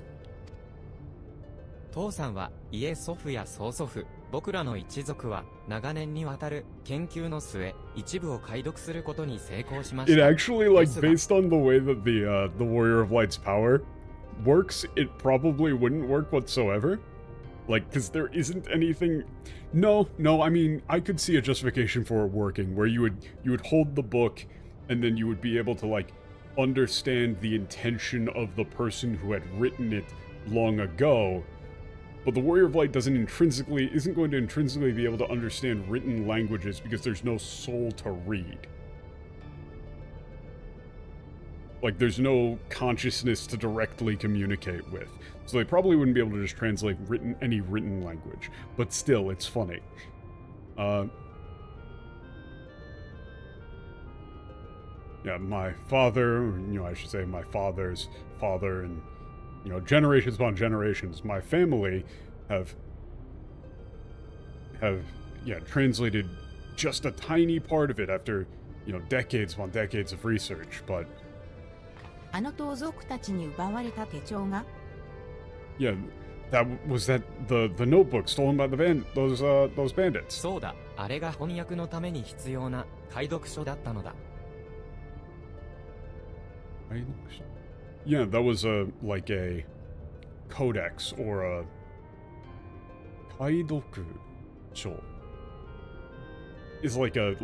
父さんは家祖父や曽祖父、僕らの一族は長年にわたる研究の末、一部を解読することに成功しまし It た。 actually, like, based on the way that the Warrior of Light's power works, it probably wouldn't work whatsoever. Like, because there isn't anything... No, I mean, I could see a justification for it working, where you would hold the book, and then you would be able to, like, understand the intention of the person who had written it long ago. But the Warrior of Light isn't going to intrinsically be able to understand written languages because there's no soul to read. Like, there's no consciousness to directly communicate with. So they probably wouldn't be able to just translate any written language. But still, it's funny. Yeah, my father, I should say my father's father, and, generations upon generations, my family have translated just a tiny part of it after, decades upon decades of research, but... あの盗賊たちに奪われた手帳が Yeah, was that the notebook stolen by those bandits. そうだ、あれが翻訳のために必要な解読書だったのだ。Yeah, that was like a codex or a kaidoku sho. It's like a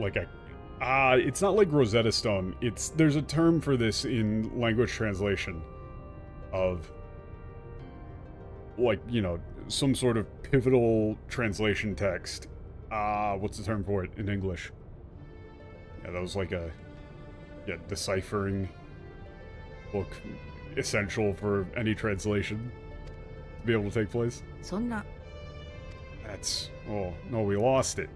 it's not like Rosetta Stone. There's a term for this in language translation of, like, some sort of pivotal translation text. What's the term for it in English? Yeah, that was like a deciphering book, essential for any translation to be able to take place. そんな Oh no, we lost it.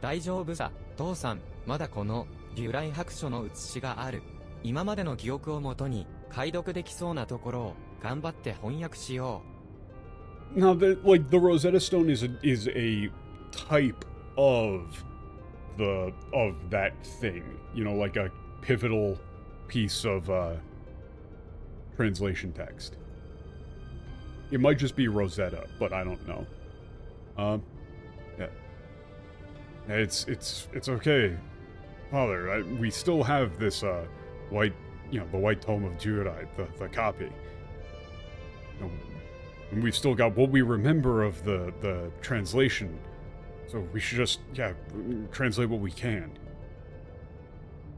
大丈夫さ、父さん、まだこの由来白書の写しがある。今までの記憶をもとに解読できそうなところを頑張って翻訳しよう。Now, the Rosetta Stone is a type of that thing, like a pivotal piece of translation text. It might just be Rosetta, but I don't know. Yeah. It's okay, Father. We still have this white, the White Tome of Jurai, the copy. And we've still got what we remember of the translation. So we should just, translate what we can.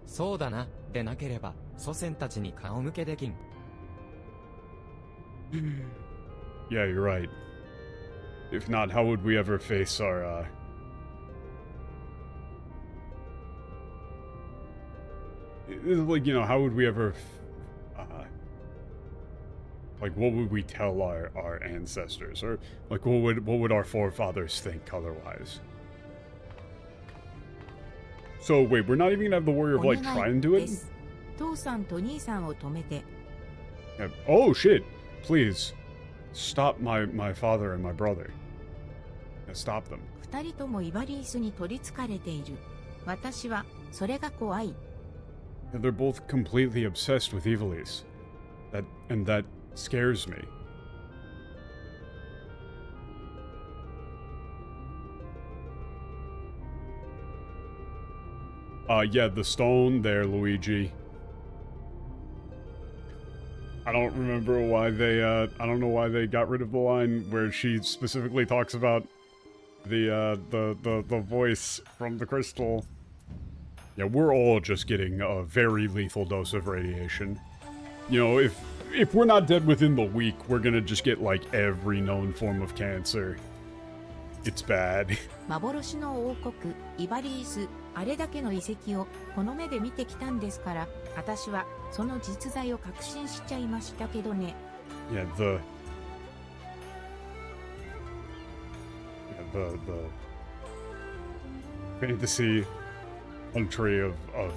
そうだな。でなければ祖先たちに顔向けできん。Yeah, you're right. If not, how would we ever face our, like, how would we ever, like, what would we tell our ancestors? Or, like, what would our forefathers think otherwise? So, wait, we're not even gonna have the Warrior of Light try and do it? 父さんと兄さんを止めて Yeah. Oh, shit! Please, stop my father and my brother. Yeah, stop them. 二人ともイバリースに取り憑かれている。私はそれが怖い。 Yeah, they're both completely obsessed with Ivalease. That scares me. Yeah, the stone there, Luigi. I don't remember why they, I don't know why they got rid of the line where she specifically talks about the voice from the crystal. Yeah, we're all just getting a very lethal dose of radiation. If we're not dead within the week, we're gonna just get, like, every known form of cancer. It's bad. 幻の王国、イバリース、あれだけの遺跡をこの目で見てきたんですから、私はその実在を確信しちゃいましたけどね。Yeah, the fantasy country of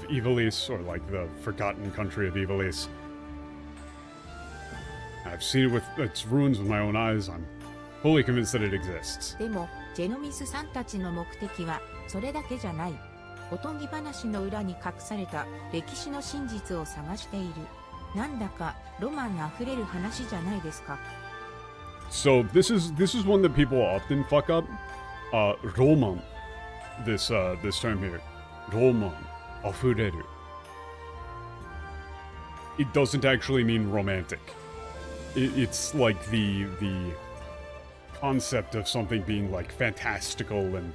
Ivalease, or like the forgotten country of Ivalease. I've seen it with its ruins with my own eyes. I'm fully convinced that it exists. でも、ジェノミスさんたちの目的はそれだけじゃない。おとぎ話の裏に隠された歴史の真実を探している。なんだかロマンあふれる話じゃないですか。So this is one that people often fuck up. Roman. This term here. Roman. Afureru. It doesn't actually mean romantic. It's like the concept of something being like fantastical and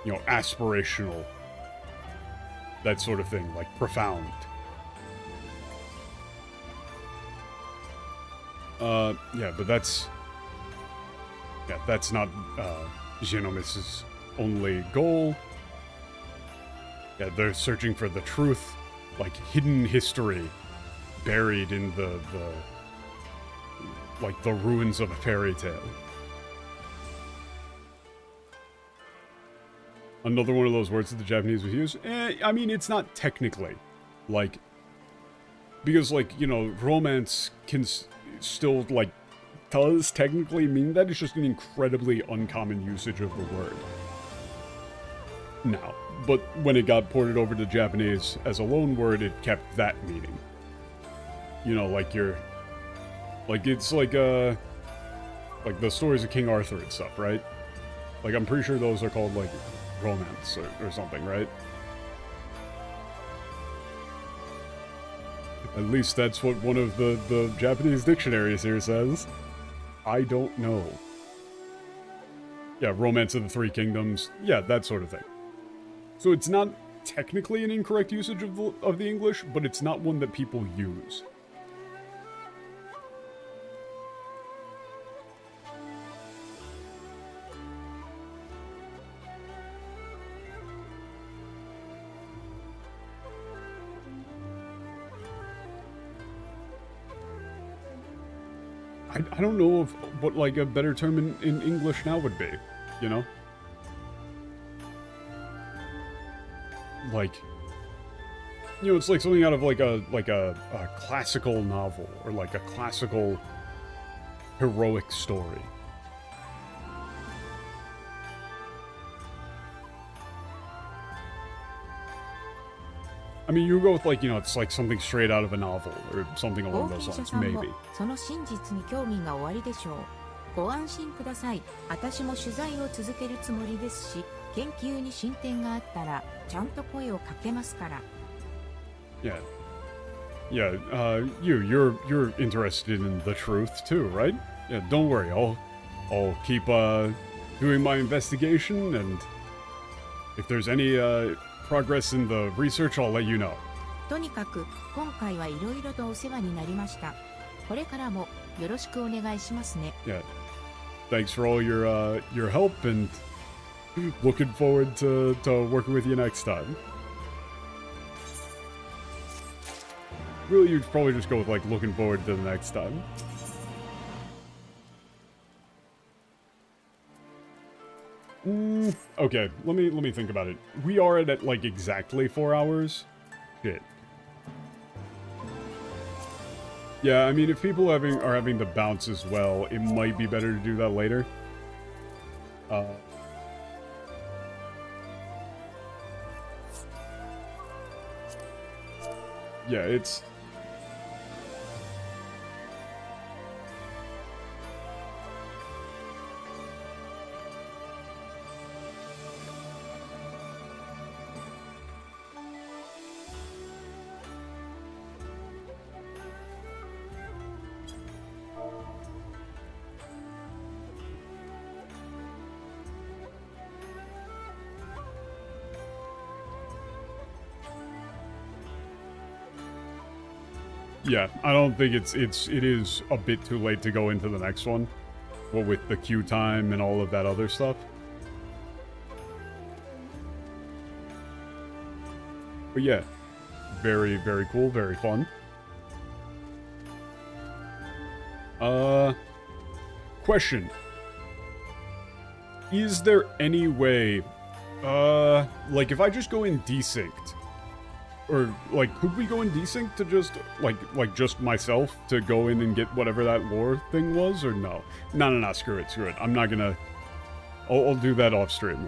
you know, aspirational. That sort of thing, like profound. Yeah, but that's not Genomics' only goal. Yeah, they're searching for the truth, like hidden history buried in the like the ruins of a fairy tale. Another one of those words that the Japanese would use. I mean, it's not technically, like, because, like, you know, romance can still, like, does technically mean that. It's just an incredibly uncommon usage of the word now. But when it got ported over to Japanese as a loan word, it kept that meaning. You know, like it's like the stories of King Arthur and stuff, right? Like, I'm pretty sure those are called, like, romance or something, right? At least that's what one of the Japanese dictionaries here says. I don't know. Yeah, Romance of the Three Kingdoms. Yeah, that sort of thing. So it's not technically an incorrect usage of the English, but it's not one that people use. I don't know what like a better term in English now would be, you know? Like, you know, it's like something out of like a classical novel or like a classical heroic story. I mean, you go with like, you know, it's like something straight out of a novel or something 冒 along 険 those 者 lines, さんも maybe. その真実に興味がおありでしょう。ご安心ください。私も取材を続けるつもりですし、研究に進展があったらちゃんと声をかけますから。Yeah. Yeah, you're interested in the truth too, right? Yeah, don't worry. I'll keep doing my investigation, and if there's any progress in the research, I'll let you know. とにかく今回はいろいろとお世話になりました。これからもよろしくお願いしますね。Yeah. Thanks for all your help, and looking forward to working with you next time. Really, you'd probably just go with like looking forward to the next time. Okay, let me think about it. We are at like exactly 4 hours. Shit. Yeah, I mean, if people are having to bounce as well, it might be better to do that later. Yeah, it's... Yeah, I don't think it is a bit too late to go into the next one. Well, with the queue time and all of that other stuff. But yeah, very, very cool, very fun. Question. Is there any way, like if I just go in desynced, or like could we go in desynced to just, like just myself to go in and get whatever that lore thing was, or no? No, screw it. I'm not gonna, I'll do that off stream.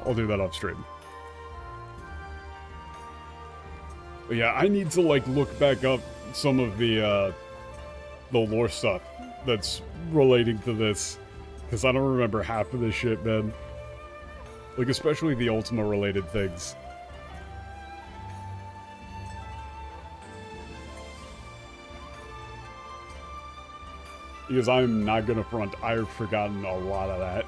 But yeah, I need to like look back up some of the lore stuff that's relating to this, because I don't remember half of this shit, man. Like, especially the Ultima related things. Because I'm not gonna front, I've forgotten a lot of that.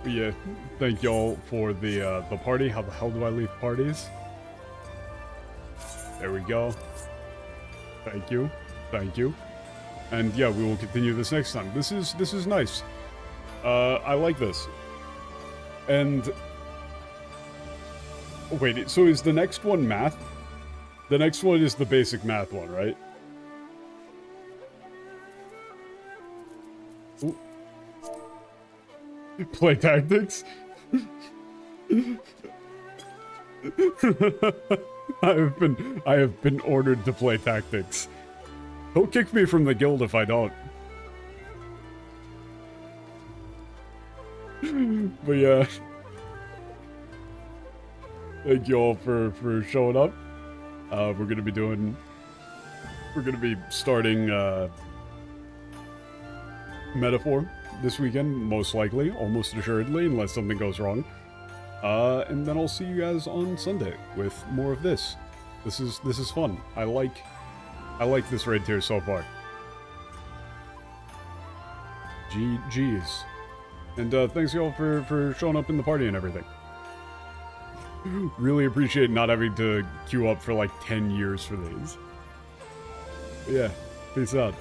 Yeah, thank y'all for the party. How the hell do I leave parties? There we go. Thank you. And yeah, we will continue this next time. This is nice. I like this. And wait, so is the next one math? The next one is the basic math one, right? Ooh. Play tactics? I have been ordered to play tactics. He'll kick me from the guild if I don't. But yeah. Thank you all for showing up. We're gonna be starting Metaphor this weekend, most likely, almost assuredly, unless something goes wrong. And then I'll see you guys on Sunday with more of this. This is fun. I like this raid tier so far. GG's. And thanks y'all for showing up in the party and everything. Really appreciate not having to queue up for like 10 years for these. But yeah, peace out.